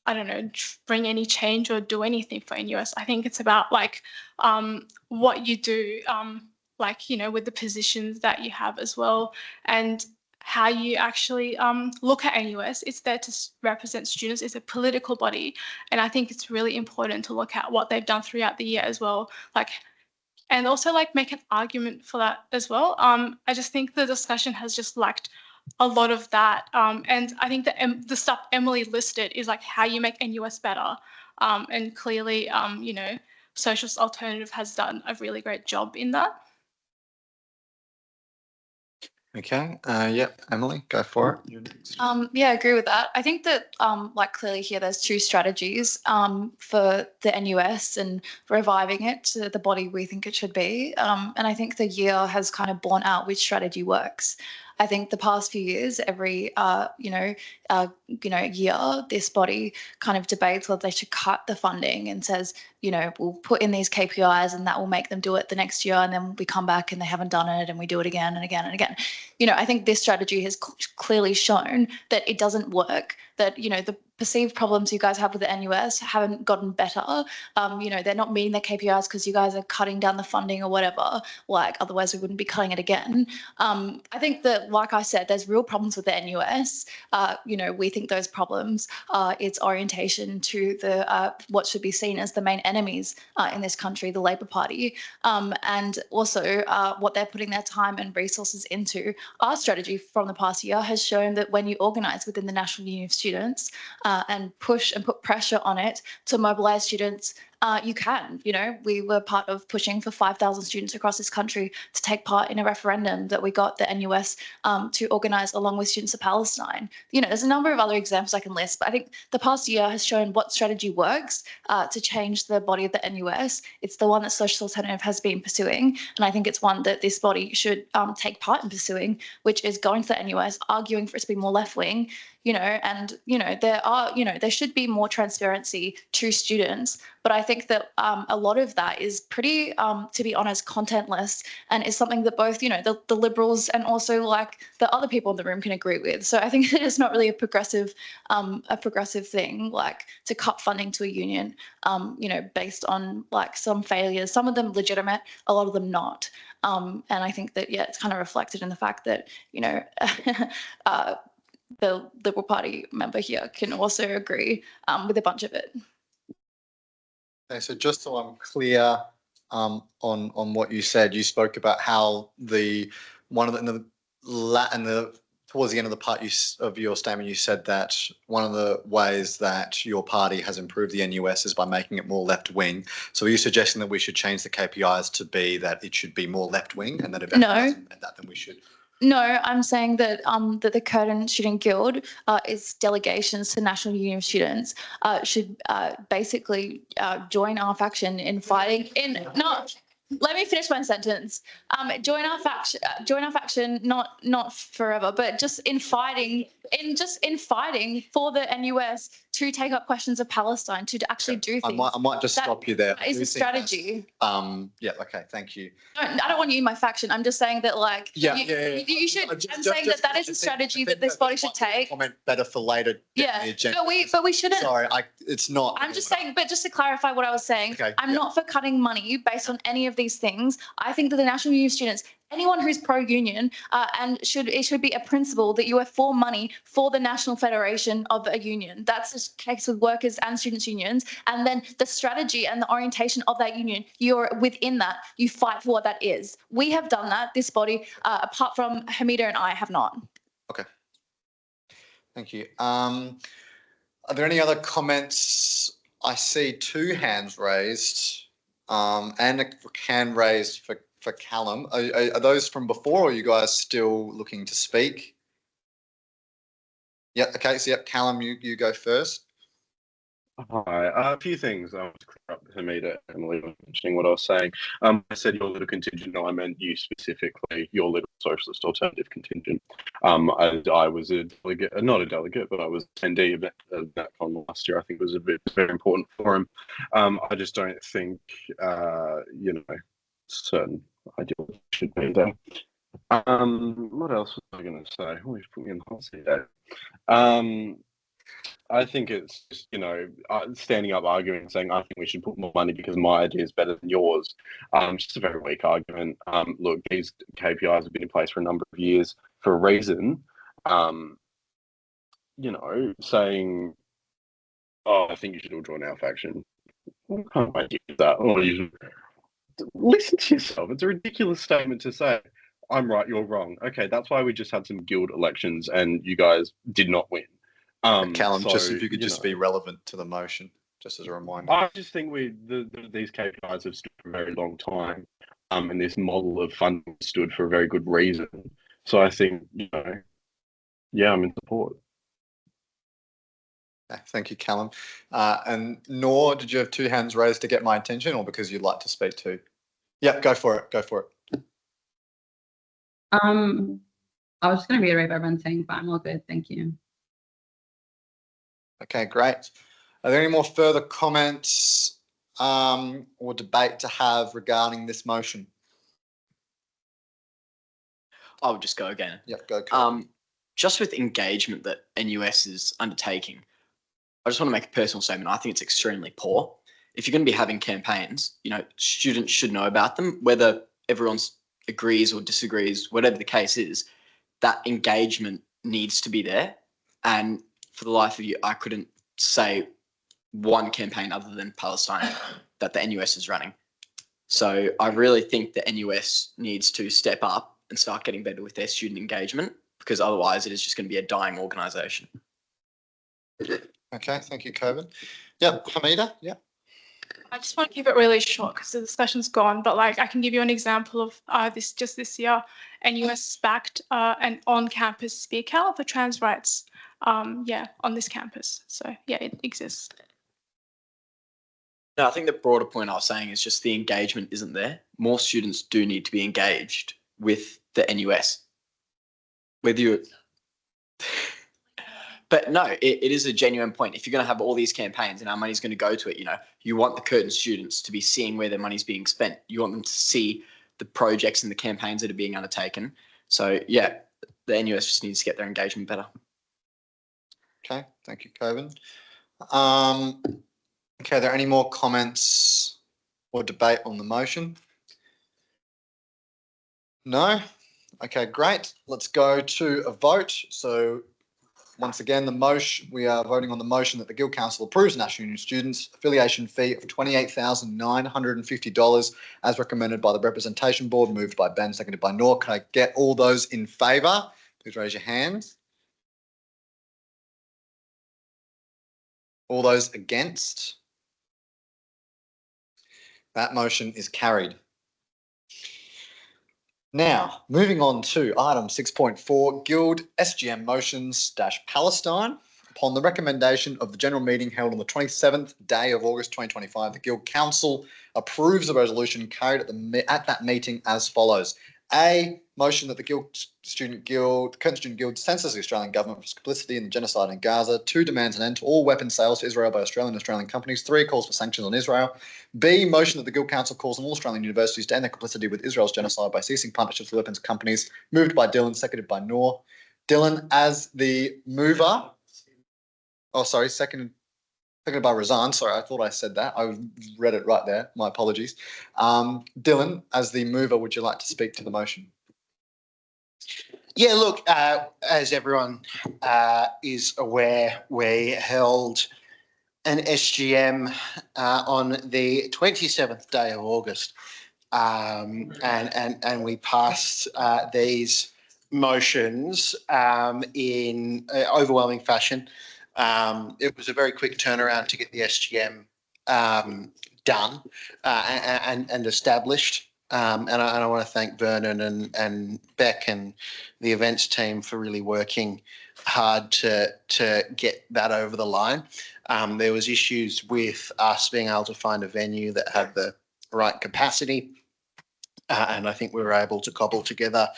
I don't know, bring any change or do anything for NUS. I think it's about like what you do, like, you know, with the positions that you have as well, and how you actually look at NUS. It's there to represent students. It's a political body. And I think it's really important to look at what they've done throughout the year as well. Like, and also like make an argument for that as well. I just think the discussion has just lacked a lot of that. And I think that the stuff Emily listed is like how you make NUS better. And clearly, you know, Socialist Alternative has done a really great job in that. Okay. Yep. Emily, go for it. You're next. Yeah, I agree with that. I think that like clearly here there's two strategies for the NUS and reviving it to the body we think it should be. And I think the year has kind of borne out which strategy works. I think the past few years, every year, this body kind of debates whether they should cut the funding and says, you know, we'll put in these KPIs and that will make them do it the next year, and then we come back and they haven't done it and we do it again and again and again. You know, I think this strategy has clearly shown that it doesn't work, that, you know, the perceived problems you guys have with the NUS haven't gotten better. You know, they're not meeting their KPIs because you guys are cutting down the funding or whatever. Like, otherwise we wouldn't be cutting it again. I think that, like I said, there's real problems with the NUS. You know, we think those problems are its orientation to the what should be seen as the main enemies in this country, the Labor Party, and also what they're putting their time and resources into. Our strategy from the past year has shown that when you organise within the National Union of Students and push and put pressure on it to mobilise students, you can. You know, we were part of pushing for 5,000 students across this country to take part in a referendum that we got the NUS to organise along with Students of Palestine. You know, there's a number of other examples I can list, but I think the past year has shown what strategy works to change the body of the NUS. It's the one that Socialist Alternative has been pursuing, and I think it's one that this body should take part in pursuing, which is going to the NUS, arguing for it to be more left-wing, you know, and, you know, there should be more transparency to students. But I think that a lot of that is pretty, to be honest, contentless, and is something that both, you know, the Liberals and also like the other people in the room can agree with. So I think it's not really a progressive thing, like to cut funding to a union, you know, based on like some failures, some of them legitimate, a lot of them not. And I think that, yeah, it's kind of reflected in the fact that, you know, the Liberal Party member here can also agree with a bunch of it. Okay, so just so I'm clear on what you said, you spoke about how towards the end of the part of your statement, you said that one of the ways that your party has improved the NUS is by making it more left-wing. So are you suggesting that we should change the KPIs to be that it should be more left-wing, and that if it doesn't mean that, then we should? No, I'm saying that that the Curtin Student Guild, its delegations to National Union of Students, should basically join our faction in fighting let me finish my sentence. Join our faction, not forever, but just in fighting for the NUS to take up questions of Palestine, to actually do things. I might just That stop you there. That is a strategy. Yeah. Okay. Thank you. I don't want you in my faction. I'm just saying that, like, you should. I'm saying that is a strategy that this body should take. Comment better for later. Yeah, but we shouldn't. Sorry, it's not. I'm just saying, but just to clarify what I was saying, Okay, I'm not for cutting money based on any of these things. I think that the National Union students, anyone who's pro-union, and it should be a principle that you are for money for the National Federation of a union. That's the case with workers and students' unions. And then the strategy and the orientation of that union, you're within that, you fight for what that is. We have done that, this body, apart from Hamida and I have not. Okay. Thank you. Are there any other comments? I see 2 hands raised and a hand raised for Callum. Are those from before, or are you guys still looking to speak? Yeah, okay, so Callum, you go first. Hi, a few things I want to clear up with Hamida and Emily mentioning what I was saying. I said your little contingent, no, I meant you specifically, your little socialist alternative contingent. I was a delegate, not a delegate, but I was attendee of that con last year. I think it was a very important forum. I just don't think, certain ideology should be there. What else was I going to say? Oh, you've put me in the hot seat there. I think it's just, standing up arguing and saying, I think we should put more money because my idea is better than yours. Just a very weak argument. Look, these KPIs have been in place for a number of years for a reason. Saying, I think you should all join our faction. What kind of idea is that? Or listen to yourself. It's a ridiculous statement to say. I'm right, you're wrong. Okay, that's why we just had some guild elections and you guys did not win. Callum, just if you could just be relevant to the motion, just as a reminder. I just think these KPIs have stood for a very long time, and this model of funding stood for a very good reason. So I think, I'm in support. Thank you, Callum. And Noor, did you have 2 hands raised to get my attention, or because you'd like to speak too? Yeah, go for it. Go for it. I was just going to reiterate what everyone's saying, but I'm all good. Thank you. Okay, great. Are there any more further comments or debate to have regarding this motion? I'll just go again. Yep, go. Just with engagement that NUS is undertaking, I just want to make a personal statement. I think it's extremely poor. If you're going to be having campaigns, students should know about them, whether everyone agrees or disagrees, whatever the case is, that engagement needs to be there. And for the life of you, I couldn't say one campaign other than Palestine that the NUS is running. So I really think the NUS needs to step up and start getting better with their student engagement, because otherwise it is just going to be a dying organisation. Okay, thank you, Coben. Yep, Hamida, yep. I just want to keep it really short because the discussion's gone, but I can give you an example of this year, NUS backed an on-campus speaker for trans rights, on this campus. So yeah, it exists. No, I think the broader point I was saying is just the engagement isn't there. More students do need to be engaged with the NUS. Whether you, but no, it is a genuine point. If you're going to have all these campaigns and our money's going to go to it, you want the Curtin students to be seeing where their money's being spent. You want them to see the projects and the campaigns that are being undertaken. So yeah, the NUS just needs to get their engagement better. Okay, thank you, Coben. Okay, are there any more comments or debate on the motion? No? Okay, great. Let's go to a vote. So once again, we are voting on the motion that the Guild Council approves National Union students affiliation fee of $28,950 as recommended by the Representation Board, moved by Ben, seconded by Noor. Can I get all those in favour? Please raise your hands. All those against? That motion is carried. Now, moving on to item 6.4, Guild SGM motions - Palestine. upon the recommendation of the general meeting held on the 27th day of August 2025, the Guild Council approves the resolution carried at that meeting as follows. A, motion that the Curtin Student Guild censors the Australian government for complicity in the genocide in Gaza. 2, demands an end to all weapons sales to Israel by Australian companies. 3, calls for sanctions on Israel. B, motion that the Guild Council calls on all Australian universities to end their complicity with Israel's genocide by ceasing partnerships with weapons companies. Moved by Dylan, seconded by Noor. Dylan, as the mover. Oh, sorry, seconded by Razan. Sorry, I thought I said that. I read it right there. My apologies. Dylan, as the mover, would you like to speak to the motion? Yeah, look, as everyone is aware, we held an SGM on the 27th day of August, and we passed these motions in overwhelming fashion. It was a very quick turnaround to get the SGM done and established. And I want to thank Vernon and Beck and the events team for really working hard to get that over the line. There was issues with us being able to find a venue that had the right capacity. And I think we were able to cobble together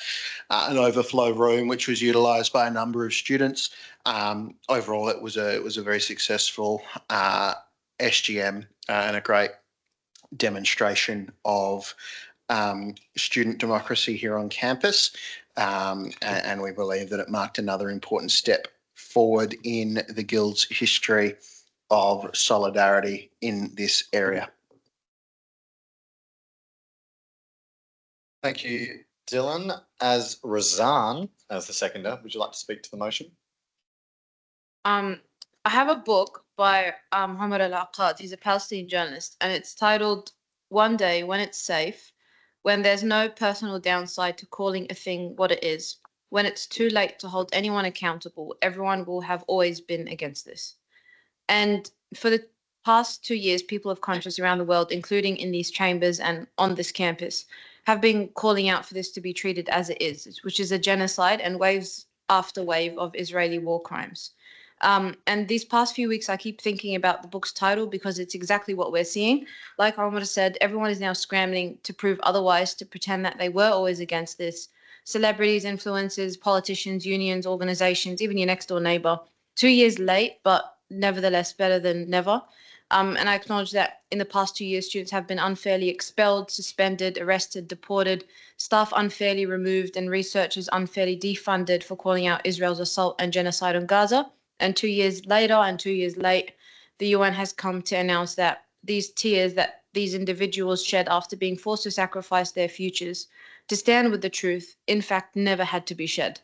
an overflow room, which was utilised by a number of students. Overall, it was a very successful SGM and a great demonstration of student democracy here on campus. And we believe that it marked another important step forward in the Guild's history of solidarity in this area. Thank you, Dylan. As Razan, as the seconder, would you like to speak to the motion? I have a book by Muhammad al-Aqad. He's a Palestinian journalist, and it's titled One Day When It's Safe, When There's No Personal Downside to Calling a Thing What It Is, When It's Too Late to Hold Anyone Accountable, Everyone Will Have Always Been Against This. And for the past 2 years, people of conscience around the world, including in these chambers and on this campus, have been calling out for this to be treated as it is, which is a genocide and waves after wave of Israeli war crimes. And these past few weeks, I keep thinking about the book's title because it's exactly what we're seeing. Like Omar said, everyone is now scrambling to prove otherwise, to pretend that they were always against this. Celebrities, influencers, politicians, unions, organizations, even your next door neighbor. 2 years late, but nevertheless better than never. And I acknowledge that in the past 2 years, students have been unfairly expelled, suspended, arrested, deported, staff unfairly removed, and researchers unfairly defunded for calling out Israel's assault and genocide on Gaza. And 2 years later and 2 years late, the UN has come to announce that these tears that these individuals shed after being forced to sacrifice their futures to stand with the truth, in fact, never had to be shed.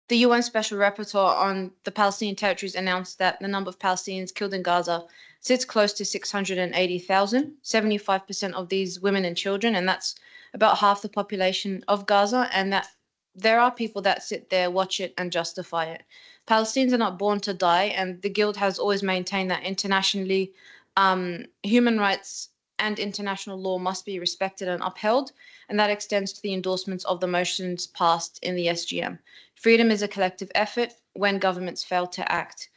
The UN Special Rapporteur on the Palestinian territories announced that the number of Palestinians killed in Gaza sits close to 680,000, 75% of these women and children, and that's about half the population of Gaza, and that there are people that sit there, watch it, and justify it. Palestinians are not born to die, and the Guild has always maintained that internationally, human rights and international law must be respected and upheld, and that extends to the endorsements of the motions passed in the SGM. Freedom is a collective effort when governments fail to act.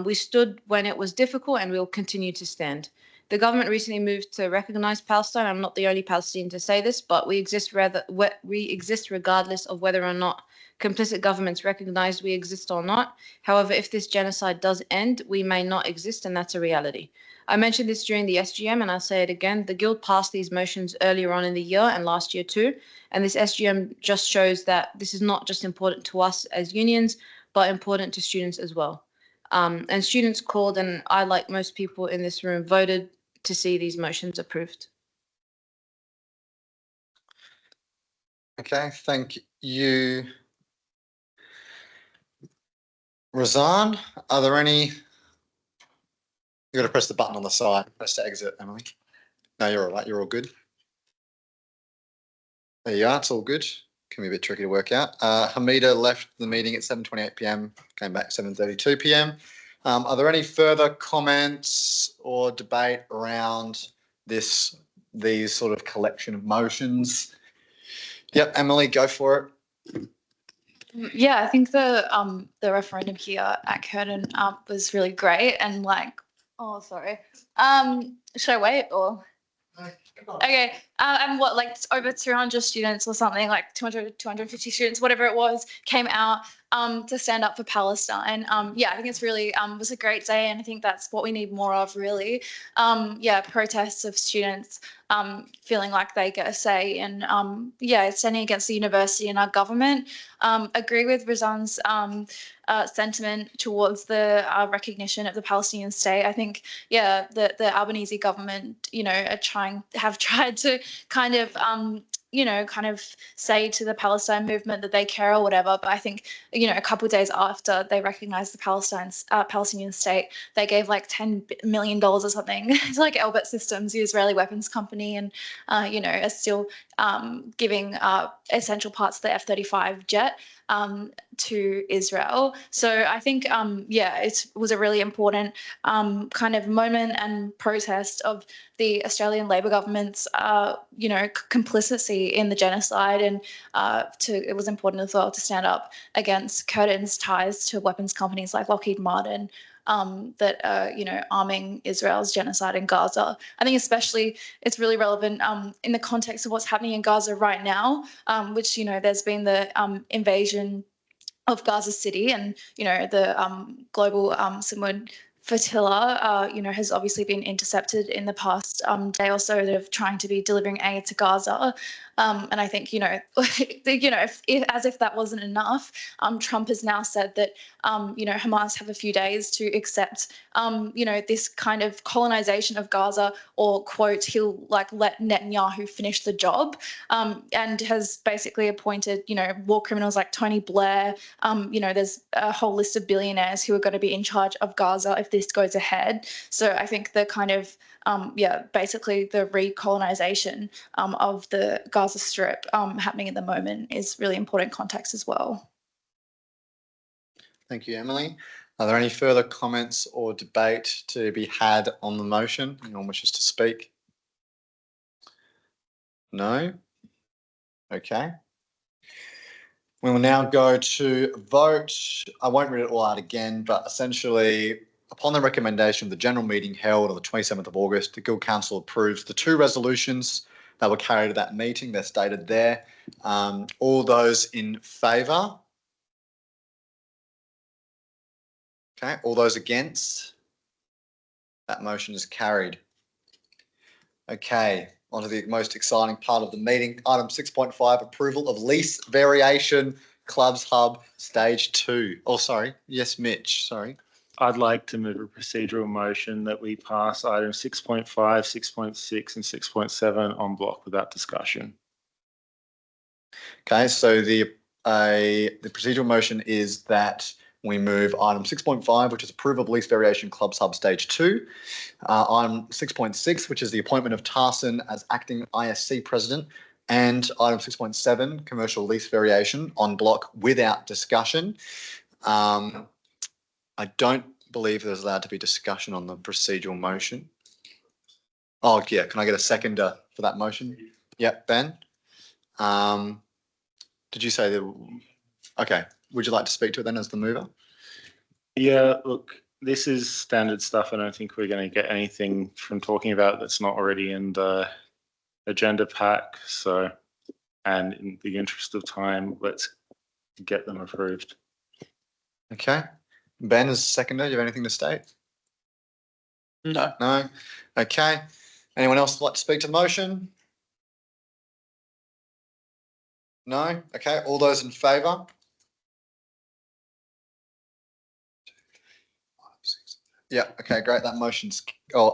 We stood when it was difficult, and we will continue to stand. The government recently moved to recognize Palestine. I'm not the only Palestinian to say this, but we exist regardless of whether or not complicit governments recognize we exist or not. However, if this genocide does end, we may not exist, and that's a reality. I mentioned this during the SGM, and I'll say it again. The Guild passed these motions earlier on in the year and last year too. And this SGM just shows that this is not just important to us as unions, but important to students as well. And students called, and I, like most people in this room, voted to see these motions approved. Okay, thank you. Razan, are there any? You got to press the button on the side. Press to exit, Emily. No, you're all right. You're all good. There you are. It's all good. Can be a bit tricky to work out. Hamida left the meeting at 7:28 p.m. Came back 7:32 p.m. Are there any further comments or debate around these sort of collection of motions? Yep, Emily, go for it. Yeah, I think the referendum here at Curtin was really great and like, oh sorry. Should I wait or? Okay, and what, like over 200 students or something, like 200, 250 students, whatever it was, came out to stand up for Palestine. Yeah, I think it's really was a great day, and I think that's what we need more of, really. Yeah, protests of students feeling like they get a say, and yeah, standing against the university and our government. Agree with Razan's sentiment towards the recognition of the Palestinian state. I think, yeah, the Albanese government, you know, have tried to kind of, you know, kind of say to the Palestine movement that they care or whatever. But I think, you know, a couple of days after they recognized the Palestinian state, they gave like $10 million or something to like Elbit Systems, the Israeli weapons company, and, you know, are still giving essential parts of the F-35 jet to Israel. So I think, yeah, it was a really important kind of moment and protest of the Australian Labor government's, you know, complicity in the genocide, and it was important as well to stand up against Curtin's ties to weapons companies like Lockheed Martin that you know, arming Israel's genocide in Gaza. I think especially it's really relevant in the context of what's happening in Gaza right now, which, you know, there's been the invasion of Gaza City, and, you know, the global Samud flotilla, you know, has obviously been intercepted in the past day or so of trying to be delivering aid to Gaza. And I think, you know, you know, as if that wasn't enough, Trump has now said that, you know, Hamas have a few days to accept, you know, this kind of colonization of Gaza, or quote, he'll like let Netanyahu finish the job, and has basically appointed, you know, war criminals like Tony Blair. You know, there's a whole list of billionaires who are going to be in charge of Gaza if this goes ahead. So I think the kind of, yeah, basically the recolonization of the Gaza Strip happening at the moment is really important context as well. Thank you, Emily. Are there any further comments or debate to be had on the motion? Anyone wishes to speak? No? Okay. We will now go to vote. I won't read it all out again, but essentially, upon the recommendation of the general meeting held on the 27th of August, the Guild Council approves the two resolutions that were carried at that meeting. They're stated there. All those in favour? Okay, all those against? That motion is carried. Okay, on to the most exciting part of the meeting. Item 6.5, approval of lease variation, Clubs Hub, Stage 2. Oh, sorry. Yes, Mitch, sorry. I'd like to move a procedural motion that we pass items 6.5, 6.6 and 6.7 on block without discussion. Okay, so the procedural motion is that we move item 6.5, which is approval of lease variation Clubs Hub Stage 2. Item 6.6, which is the appointment of Tarson as acting ISC president, and item 6.7, commercial lease variation on block without discussion. I don't believe there's allowed to be discussion on the procedural motion. Oh, yeah. Can I get a seconder for that motion? Yep, Ben. Did you say that? Okay. Would you like to speak to it then as the mover? Yeah, look, this is standard stuff. I don't think we're going to get anything from talking about that's not already in the agenda pack. So, and in the interest of time, let's get them approved. Okay. Ben as seconder, do you have anything to state? No. No? Okay. Anyone else like to speak to the motion? No? Okay. All those in favour? Yeah. Okay, great. That motion's,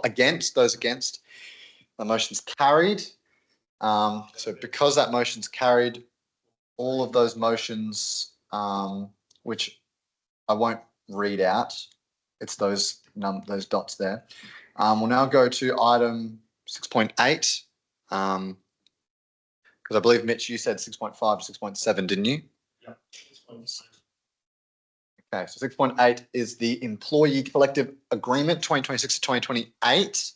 against, those against, the motion's carried. So because that motion's carried, all of those motions, which I won't read out, it's those dots there. We'll now go to item 6.8, because I believe, Mitch, you said 6.5 to 6.7, didn't you? Yeah. Okay, so 6.8 is the Employee Collective Agreement 2026 to 2028.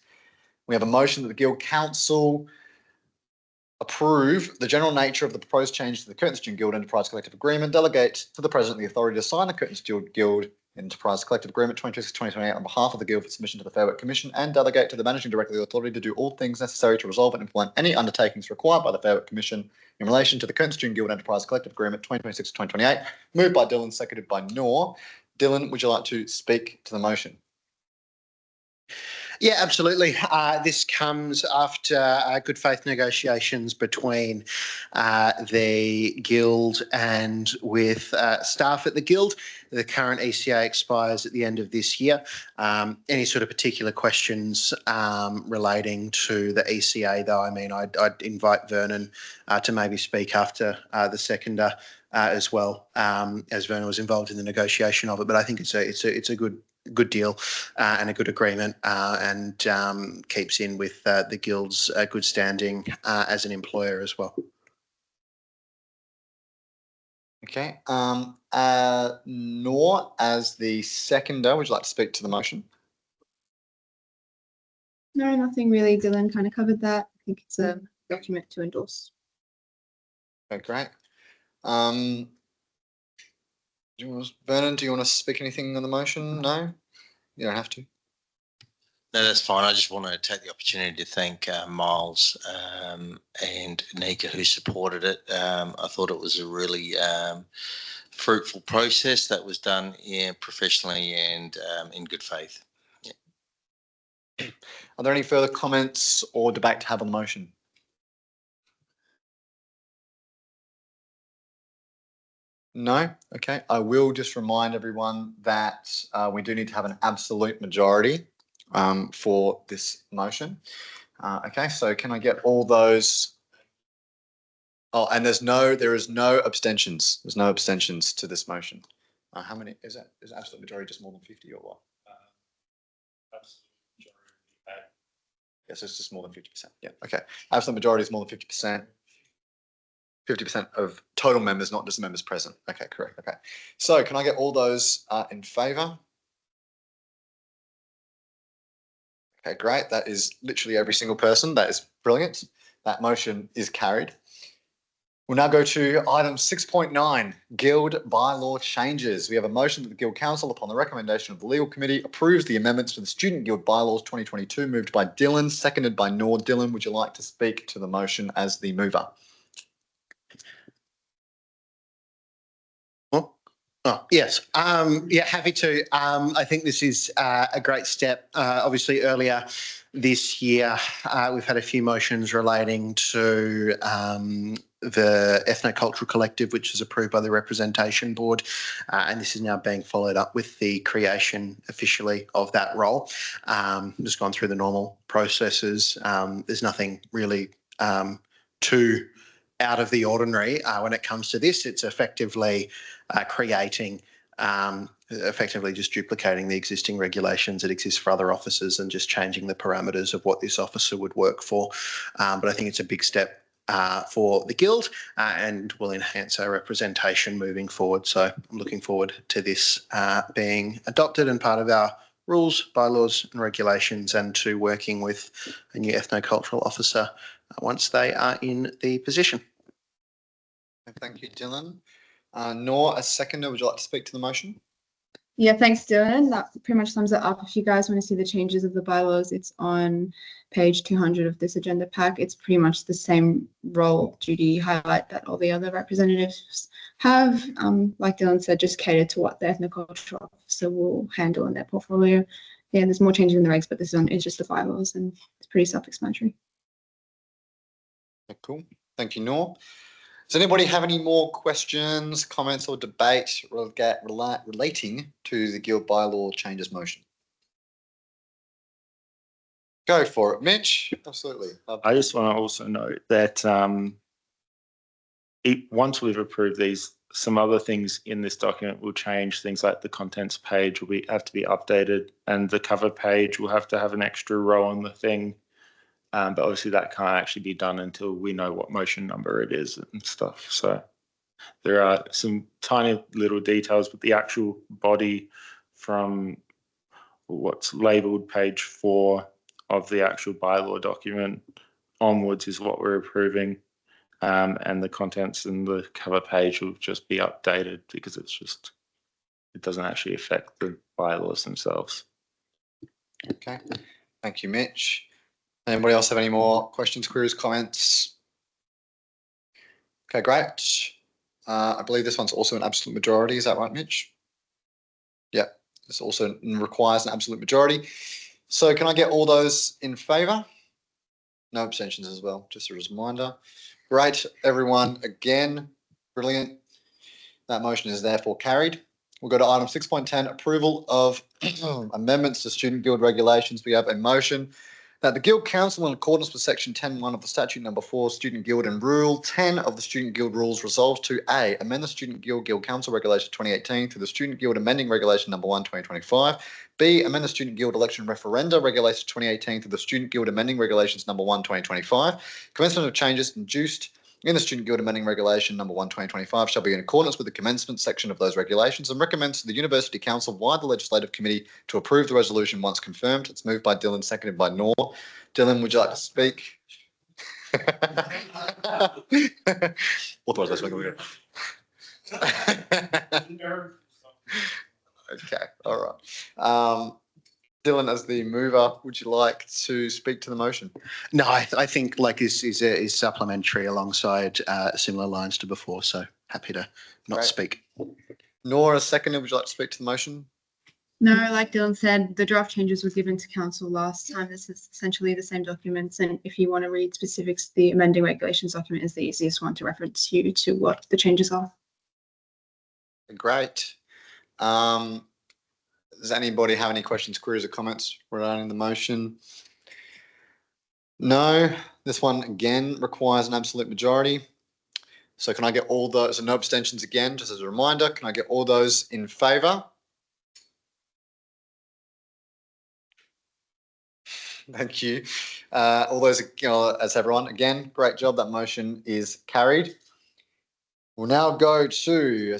We have a motion that the Guild Council approve the general nature of the proposed change to the Curtin Student Guild Enterprise Collective Agreement, delegate to the President the authority to sign the Curtin Student Guild Enterprise Collective Agreement 2026-2028 on behalf of the Guild for submission to the Fair Work Commission, and delegate to the Managing Director the authority to do all things necessary to resolve and implement any undertakings required by the Fair Work Commission in relation to the Curtin Student Guild Enterprise Collective Agreement 2026-2028. Moved by Dylan, seconded by Noor. Dylan, would you like to speak to the motion? Yeah, absolutely. This comes after good faith negotiations between the Guild and with staff at the Guild. The current ECA expires at the end of this year. Any sort of particular questions relating to the ECA, though, I mean, I'd invite Vernon to maybe speak after the seconder as well, as Vernon was involved in the negotiation of it. But I think it's a good deal and a good agreement, and keeps in with the Guild's good standing as an employer as well. Okay. Noor, as the seconder, would you like to speak to the motion? No, nothing really. Dylan kind of covered that. I think it's a document to endorse. Okay, great. Vernon, do you want to speak anything on the motion? No? You don't have to. No, that's fine. I just want to take the opportunity to thank Miles and Nika who supported it. I thought it was a really fruitful process that was done professionally and in good faith. Yeah. Are there any further comments or debate to have on the motion? No? Okay. I will just remind everyone that we do need to have an absolute majority for this motion. Okay, so can I get all those? Oh, and there is no abstentions. There's no abstentions to this motion. How many is that? Is absolute majority just more than 50 or what? Yes, it's just more than 50%. Yeah, okay. Absolute majority is more than 50%. 50% of total members, not just the members present. Okay, correct. Okay. So can I get all those in favour? Okay, great. That is literally every single person. That is brilliant. That motion is carried. We'll now go to item 6.9, Guild bylaw changes. We have a motion that the Guild Council, upon the recommendation of the Legal Committee, approves the amendments to the Student Guild Bylaws 2022, moved by Dylan, seconded by Noor. Dylan, would you like to speak to the motion as the mover? Oh, yes. Yeah, happy to. I think this is a great step. Obviously, earlier this year, we've had a few motions relating to the Ethnocultural Collective, which is approved by the Representation Board, and this is now being followed up with the creation officially of that role. Just gone through the normal processes. There's nothing really too out of the ordinary when it comes to this. It's effectively creating, effectively just duplicating the existing regulations that exist for other officers and just changing the parameters of what this officer would work for. But I think it's a big step for the Guild and will enhance our representation moving forward. So I'm looking forward to this being adopted and part of our rules, bylaws and regulations, and to working with a new ethnocultural officer once they are in the position. Thank you, Dylan. Noor, as seconder, would you like to speak to the motion? Yeah, thanks, Dylan. That pretty much sums it up. If you guys want to see the changes of the bylaws, it's on page 200 of this agenda pack. It's pretty much the same role, duty, highlight that all the other representatives have. Like Dylan said, just cater to what the ethnocultural officer will handle in their portfolio. Yeah, there's more changes in the regs, but this one is just the bylaws and it's pretty self-explanatory. Cool. Thank you, Noor. Does anybody have any more questions, comments, or debate relating to the Guild bylaw changes motion? Go for it, Mitch. Absolutely. I just want to also note that once we've approved these, some other things in this document will change. Things like the contents page will have to be updated, and the cover page will have to have an extra row on the thing. But obviously that can't actually be done until we know what motion number it is and stuff. So there are some tiny little details, but the actual body from what's labelled page 4 of the actual bylaw document onwards is what we're approving. and the contents and the cover page will just be updated because it doesn't actually affect the bylaws themselves. Okay, thank you, Mitch. Anybody else have any more questions, queries, comments? Okay, great. I believe this one's also an absolute majority. Is that right, Mitch? Yeah, this also requires an absolute majority. So can I get all those in favour? No abstentions as well, just a reminder. Great, everyone, again, brilliant. That motion is therefore carried. We'll go to item 6.10, approval of amendments to Student Guild regulations. We have a motion that the Guild Council, in accordance with section 10.1 of the statute number 4, Student Guild, and rule 10 of the Student Guild rules, resolves to A, amend the Student Guild Council Regulation 2018 through the Student Guild amending Regulation number 1, 2025. B, amend the Student Guild election referenda Regulation 2018 through the Student Guild amending Regulations number 1, 2025. Commencement of changes induced in the Student Guild amending Regulation number 1, 2025 shall be in accordance with the commencement section of those regulations, and recommends to the University Council via the Legislative Committee to approve the resolution once confirmed. It's moved by Dylan, seconded by Noor. Dylan, would you like to speak? Authorised. Okay, all right. Dylan, as the mover, would you like to speak to the motion? No, I think like is supplementary alongside similar lines to before. So happy to not Great. speak. Nora, seconded, would you like to speak to the motion? No, like Dylan said, the draft changes were given to council last time. This is essentially the same documents, and if you want to read specifics, the amending regulations document is the easiest one to reference you to what the changes are. Great. Does anybody have any questions, queries, or comments regarding the motion? No. This one again requires an absolute majority. So can I get all those, so no abstentions again, just as a reminder, can I get all those in favour? Thank you. All those, as everyone, again, great job. That motion is carried. We'll now go to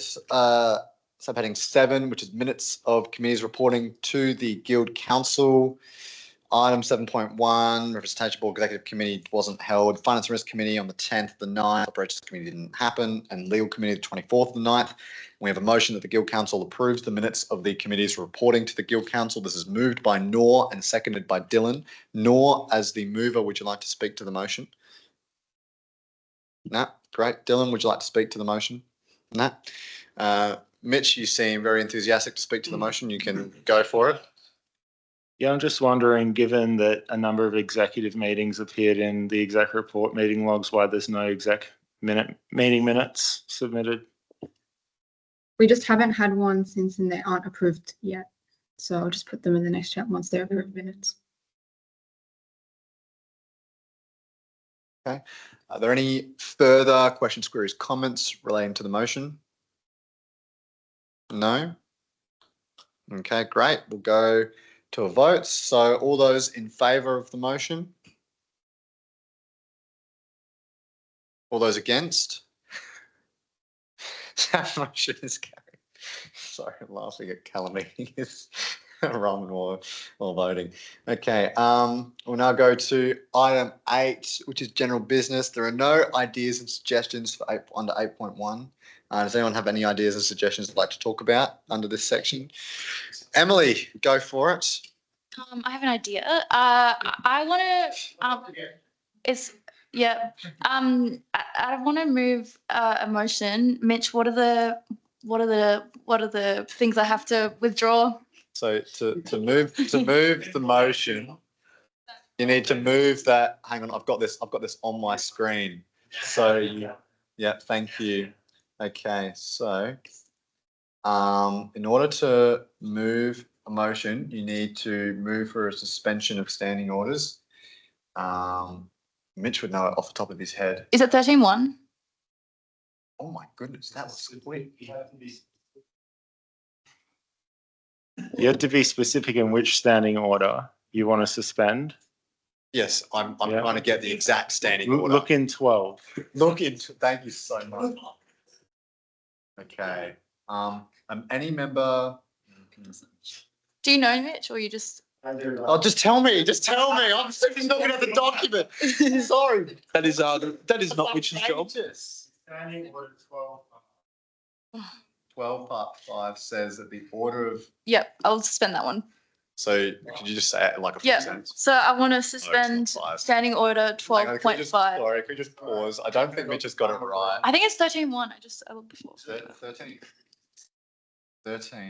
subheading 7, which is minutes of committees reporting to the Guild Council. Item 7.1, Representation Board Executive Committee wasn't held. Finance and Risk Committee on the 10th of the 9th. Operations Committee didn't happen. And Legal Committee the 24th of the 9th. We have a motion that the Guild Council approves the minutes of the committees reporting to the Guild Council. This is moved by Noor and seconded by Dylan. Noor, as the mover, would you like to speak to the motion? No? Great. Dylan, would you like to speak to the motion? No? Mitch, you seem very enthusiastic to speak to the motion. You can go for it. Yeah, I'm just wondering, given that a number of executive meetings appeared in the exec report meeting logs, why there's no exec meeting minutes submitted? We just haven't had one since, and they aren't approved yet. So I'll just put them in the next chat once they're approved minutes. Okay. Are there any further questions, queries, comments relating to the motion? No? Okay, great. We'll go to a vote. So all those in favour of the motion? All those against? That motion is carried. Sorry, I'm laughing at Calamity. Wrong while voting. Okay, we'll now go to item 8, which is general business. There are no ideas and suggestions for under 8.1. Does anyone have any ideas and suggestions they'd like to talk about under this section? Emily, go for it. I have an idea. I want to move a motion. Mitch, what are the things I have to withdraw? So to move the motion, you need to move that. Hang on, I've got this on my screen. So yeah, thank you. Okay, so in order to move a motion, you need to move for a suspension of standing orders. Mitch would know it off the top of his head. Is it 13.1? Oh my goodness, that was quick. You have to be specific in which standing order you want to suspend. Yes, I'm trying to get the exact standing order. Look in 12. Look into. Thank you so much. Okay. Any member. Do you know, Mitch, or you just? Oh, just tell me. Just tell me. I'm simply looking at the document. Sorry. That is not Mitch's job. Standing order 12. 12 part 5 says that the order of. Yep, I'll suspend that one. So could you just say it like a full Yeah, sentence? so I want to suspend standing order Hang on, could we 12.5. just- Sorry, could we just pause? I don't think Mitch has got it right. I think it's 13.1. I looked before. 13. 13. There's chair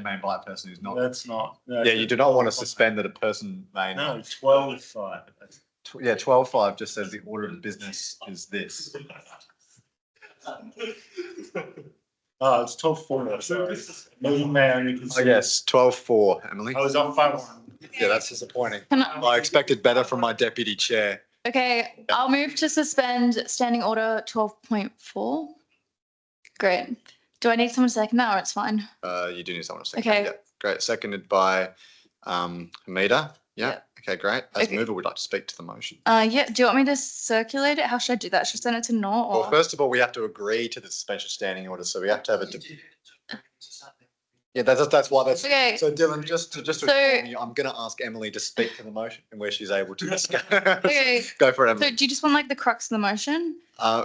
may invite a person who's not. That's not. No, Yeah, you do not want to suspend that a person may No, not. 12.5. Yeah, 12.5 just says the order of business is this. Oh, it's 12.4. Sorry. Meeting may only I consider. guess 12.4, Emily. I was off by one. Yeah, that's disappointing. Can I expected better from my deputy chair. Okay, I'll move to suspend standing order 12.4. Great. Do I need someone to second that or it's fine? You do need someone to second. Okay. Yeah, great. Seconded by Hamida. Yeah. Okay, great. As Okay. mover, we'd like to speak to the motion. Yeah, do you want me to circulate it? How should I do that? Should I send it to Nor Well, or? first of all, we have to agree to the suspension standing order, so we have to have a. Yeah, that's why that's. Okay. So Dylan, just to So- inform you, I'm going to ask Emily to speak to the motion and where she's able to discuss. Okay. Go for it, So Emily. do you just want like the crux of the motion?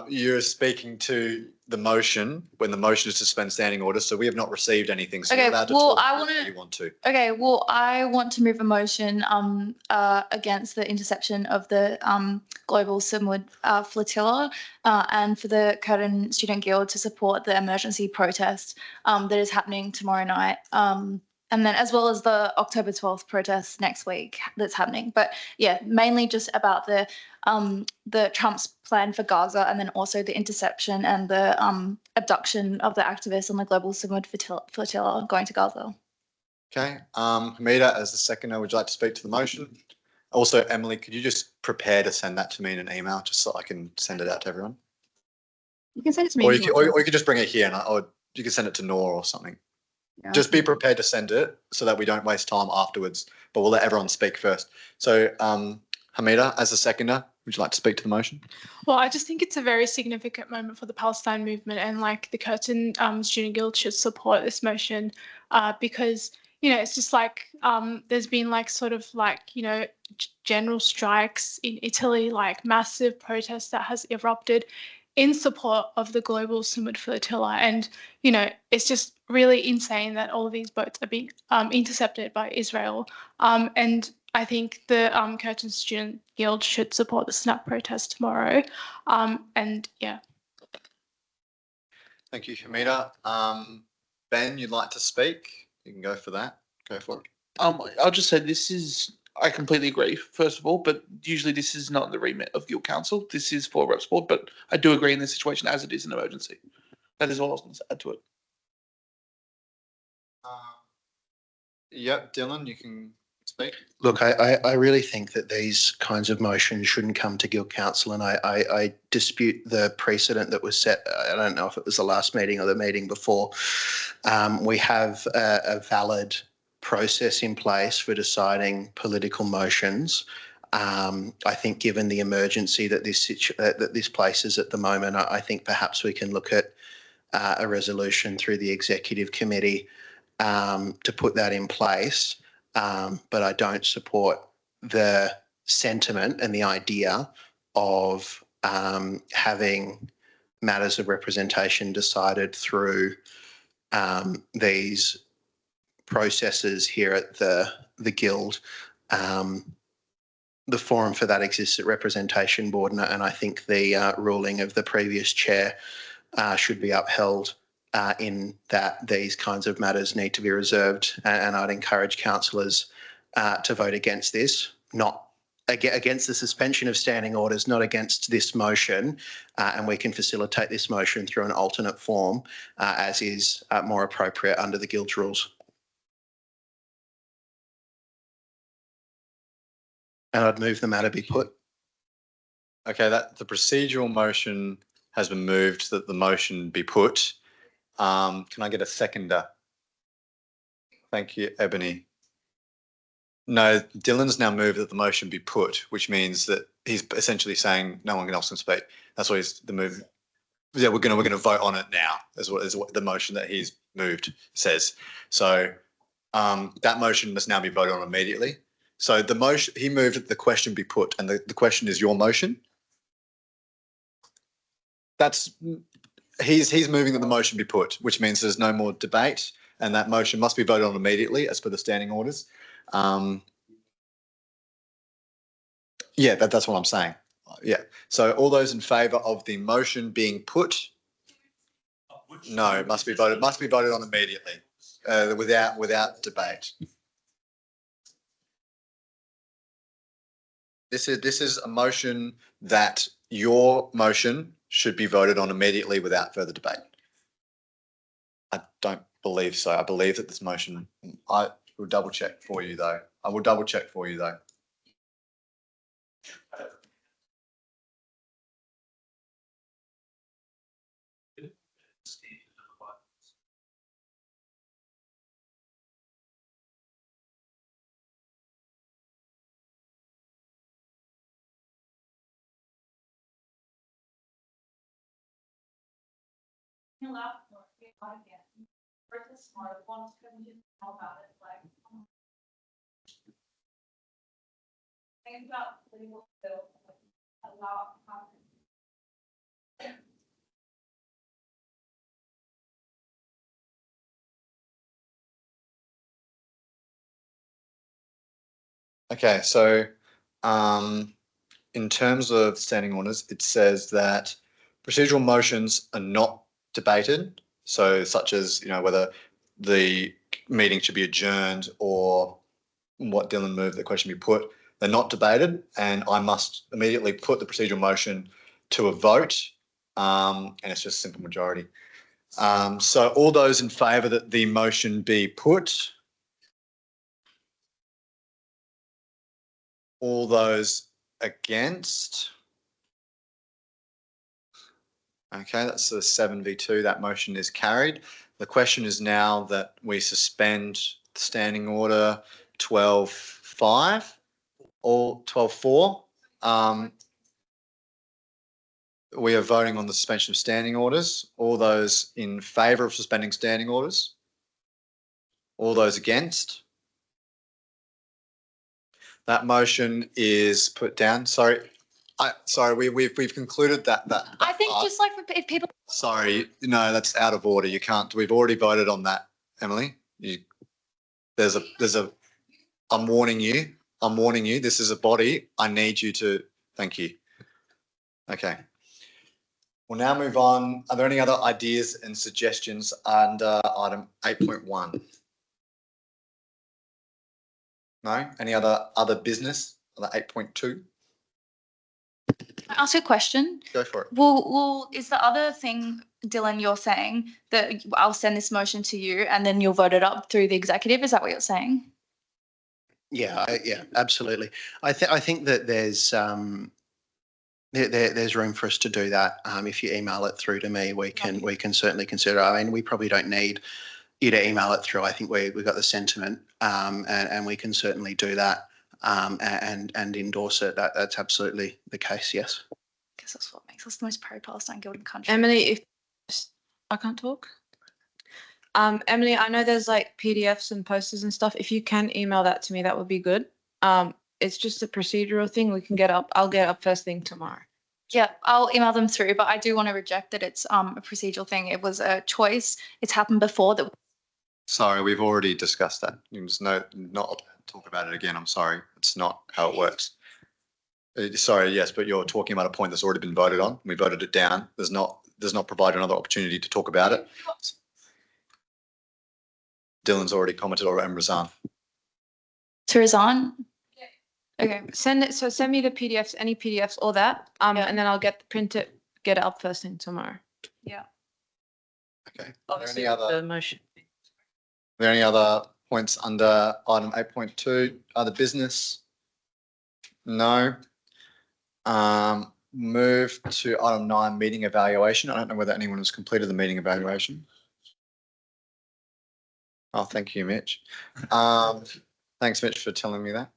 You're speaking to the motion when the motion is to suspend standing order, so we have not received anything. So Okay, you're allowed to well, talk I about what wanna- you want to. Okay, well, I want to move a motion against the interception of the Global Simwood Flotilla and for the Curtin Student Guild to support the emergency protest that is happening tomorrow night. And then as well as the October 12th protest next week that's happening. But yeah, mainly just about the Trump's plan for Gaza and then also the interception and the abduction of the activists on the Global Simwood Flotilla going to Gaza. Okay, Hamida, as the seconder, would you like to speak to the motion? Also, Emily, could you just prepare to send that to me in an email, just so I can send it out to everyone? You can send it to me. Or if you you can, want or you could just bring it here, or you can send it to Nor or something. to. Yeah. Just be prepared to send it so that we don't waste time afterwards, but we'll let everyone speak first. So, Hamida, as the seconder, would you like to speak to the motion? Well, I just think it's a very significant moment for the Palestine movement, and like the Curtin Student Guild should support this motion because it's just like there's been like sort of like general strikes in Italy, like massive protests that has erupted in support of the Global Simwood Flotilla, and it's just really insane that all of these boats are being intercepted by Israel, and I think the Curtin Student Guild should support the SNAP protest tomorrow. And yeah. Thank you, Hamida. Ben, you'd like to speak? You can go for that. Go for it. I'll just say I completely agree, first of all, but usually this is not the remit of Guild Council. This is for Reps Board, but I do agree in this situation as it is an emergency. That is all I was going to add to it. Yep, Dylan, you can speak. Look, I really think that these kinds of motions shouldn't come to Guild Council, and I dispute the precedent that was set. I don't know if it was the last meeting or the meeting before. We have a valid process in place for deciding political motions. I think given the emergency that this places at the moment, I think perhaps we can look at a resolution through the executive committee to put that in place. But I don't support the sentiment and the idea of having matters of representation decided through these processes here at the Guild. The forum for that exists at Representation Board, and I think the ruling of the previous chair should be upheld in that these kinds of matters need to be reserved, and I'd encourage councillors to vote against this, not against the suspension of standing orders, not against this motion, and we can facilitate this motion through an alternate form as is more appropriate under the Guild's rules. And I'd move the matter be put. Okay, that the procedural motion has been moved that the motion be put. Can I get a seconder? Thank you, Ebony. No, Dylan's now moved that the motion be put, which means that he's essentially saying no one else can speak. That's what he's the move. Yeah, we're gonna vote on it now. Is what the motion that he's moved says. So that motion must now be voted on immediately. So the motion, he moved that the question be put, and the question is your motion. He's moving that the motion be put, which means there's no more debate, and that motion must be voted on immediately as per the standing orders. Yeah, that's what I'm saying. Yeah. So all those in favour of the motion being put? No, it must be voted. Must be voted on immediately, without debate. This is a motion that your motion should be voted on immediately without further debate. I don't believe so. I believe that this motion. I will double check for you though. Okay, so in terms of standing orders, it says that procedural motions are not debated. So such as, whether the meeting should be adjourned or what Dylan moved, the question be put, they're not debated, and I must immediately put the procedural motion to a vote, and it's just simple majority. So all those in favour that the motion be put? All those against? Okay, that's the 7v2. That motion is carried. The question is now that we suspend the standing order 12.5 or 12.4. We are voting on the suspension of standing orders. All those in favour of suspending standing orders? All those against? That motion is put down. Sorry, we've concluded that. I think just like if people. Sorry, no, that's out of order. You can't. We've already voted on that, Emily. There's a. I'm warning you. This is a body. I need you to. Thank you. Okay. We'll now move on. Are there any other ideas and suggestions under item 8.1? No? Any other business? Other 8.2? I ask a question? Go for it. Well, is the other thing, Dylan, you're saying that I'll send this motion to you and then you'll vote it up through the executive? Is that what you're saying? Yeah, absolutely. I think that there's room for us to do that. If you email it through to me, we can certainly consider it. I mean, we probably don't need you to email it through. I think we've got the sentiment, and we can certainly do that and endorse it. That's absolutely the case. Yes. I guess that's what makes us the most pro-Palestine guild in the country. Emily, if I can't talk. Emily, I know there's like PDFs and posters and stuff. If you can email that to me, that would be good. It's just a procedural thing. We can get up. I'll get up first thing tomorrow. Yeah, I'll email them through, but I do want to reject that it's a procedural thing. It was a choice. It's happened before that. Sorry, we've already discussed that. There's not talk about it again. I'm sorry. It's not how it works. Sorry, yes, but you're talking about a point that's already been voted on. We voted it down. Does not provide another opportunity to talk about it. Dylan's already commented on resign. To resign? Okay. Send me the PDFs, any PDFs or that, and then I'll get it up first thing tomorrow. Yeah. Okay. Obviously, the motion. Are there any other points under item 8.2? Other business? No. Move to item 9, meeting evaluation. I don't know whether anyone has completed the meeting evaluation. Oh, thank you, Mitch. Thanks, Mitch, for telling me that.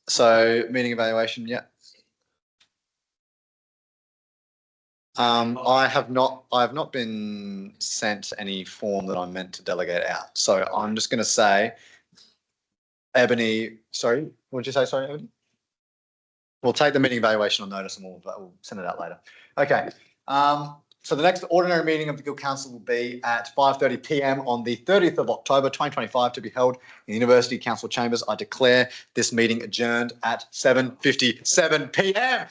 So meeting evaluation, yeah. I have not been sent any form that I'm meant to delegate out. So I'm just going to say, Ebony, sorry, what did you say? Sorry, Ebony? We'll take the meeting evaluation on notice and we'll send it out later. Okay. So the next ordinary meeting of the Guild Council will be at 5:30 p.m. on the 30th of October 2025 to be held in the University Council Chambers. I declare this meeting adjourned at 7:57 p.m.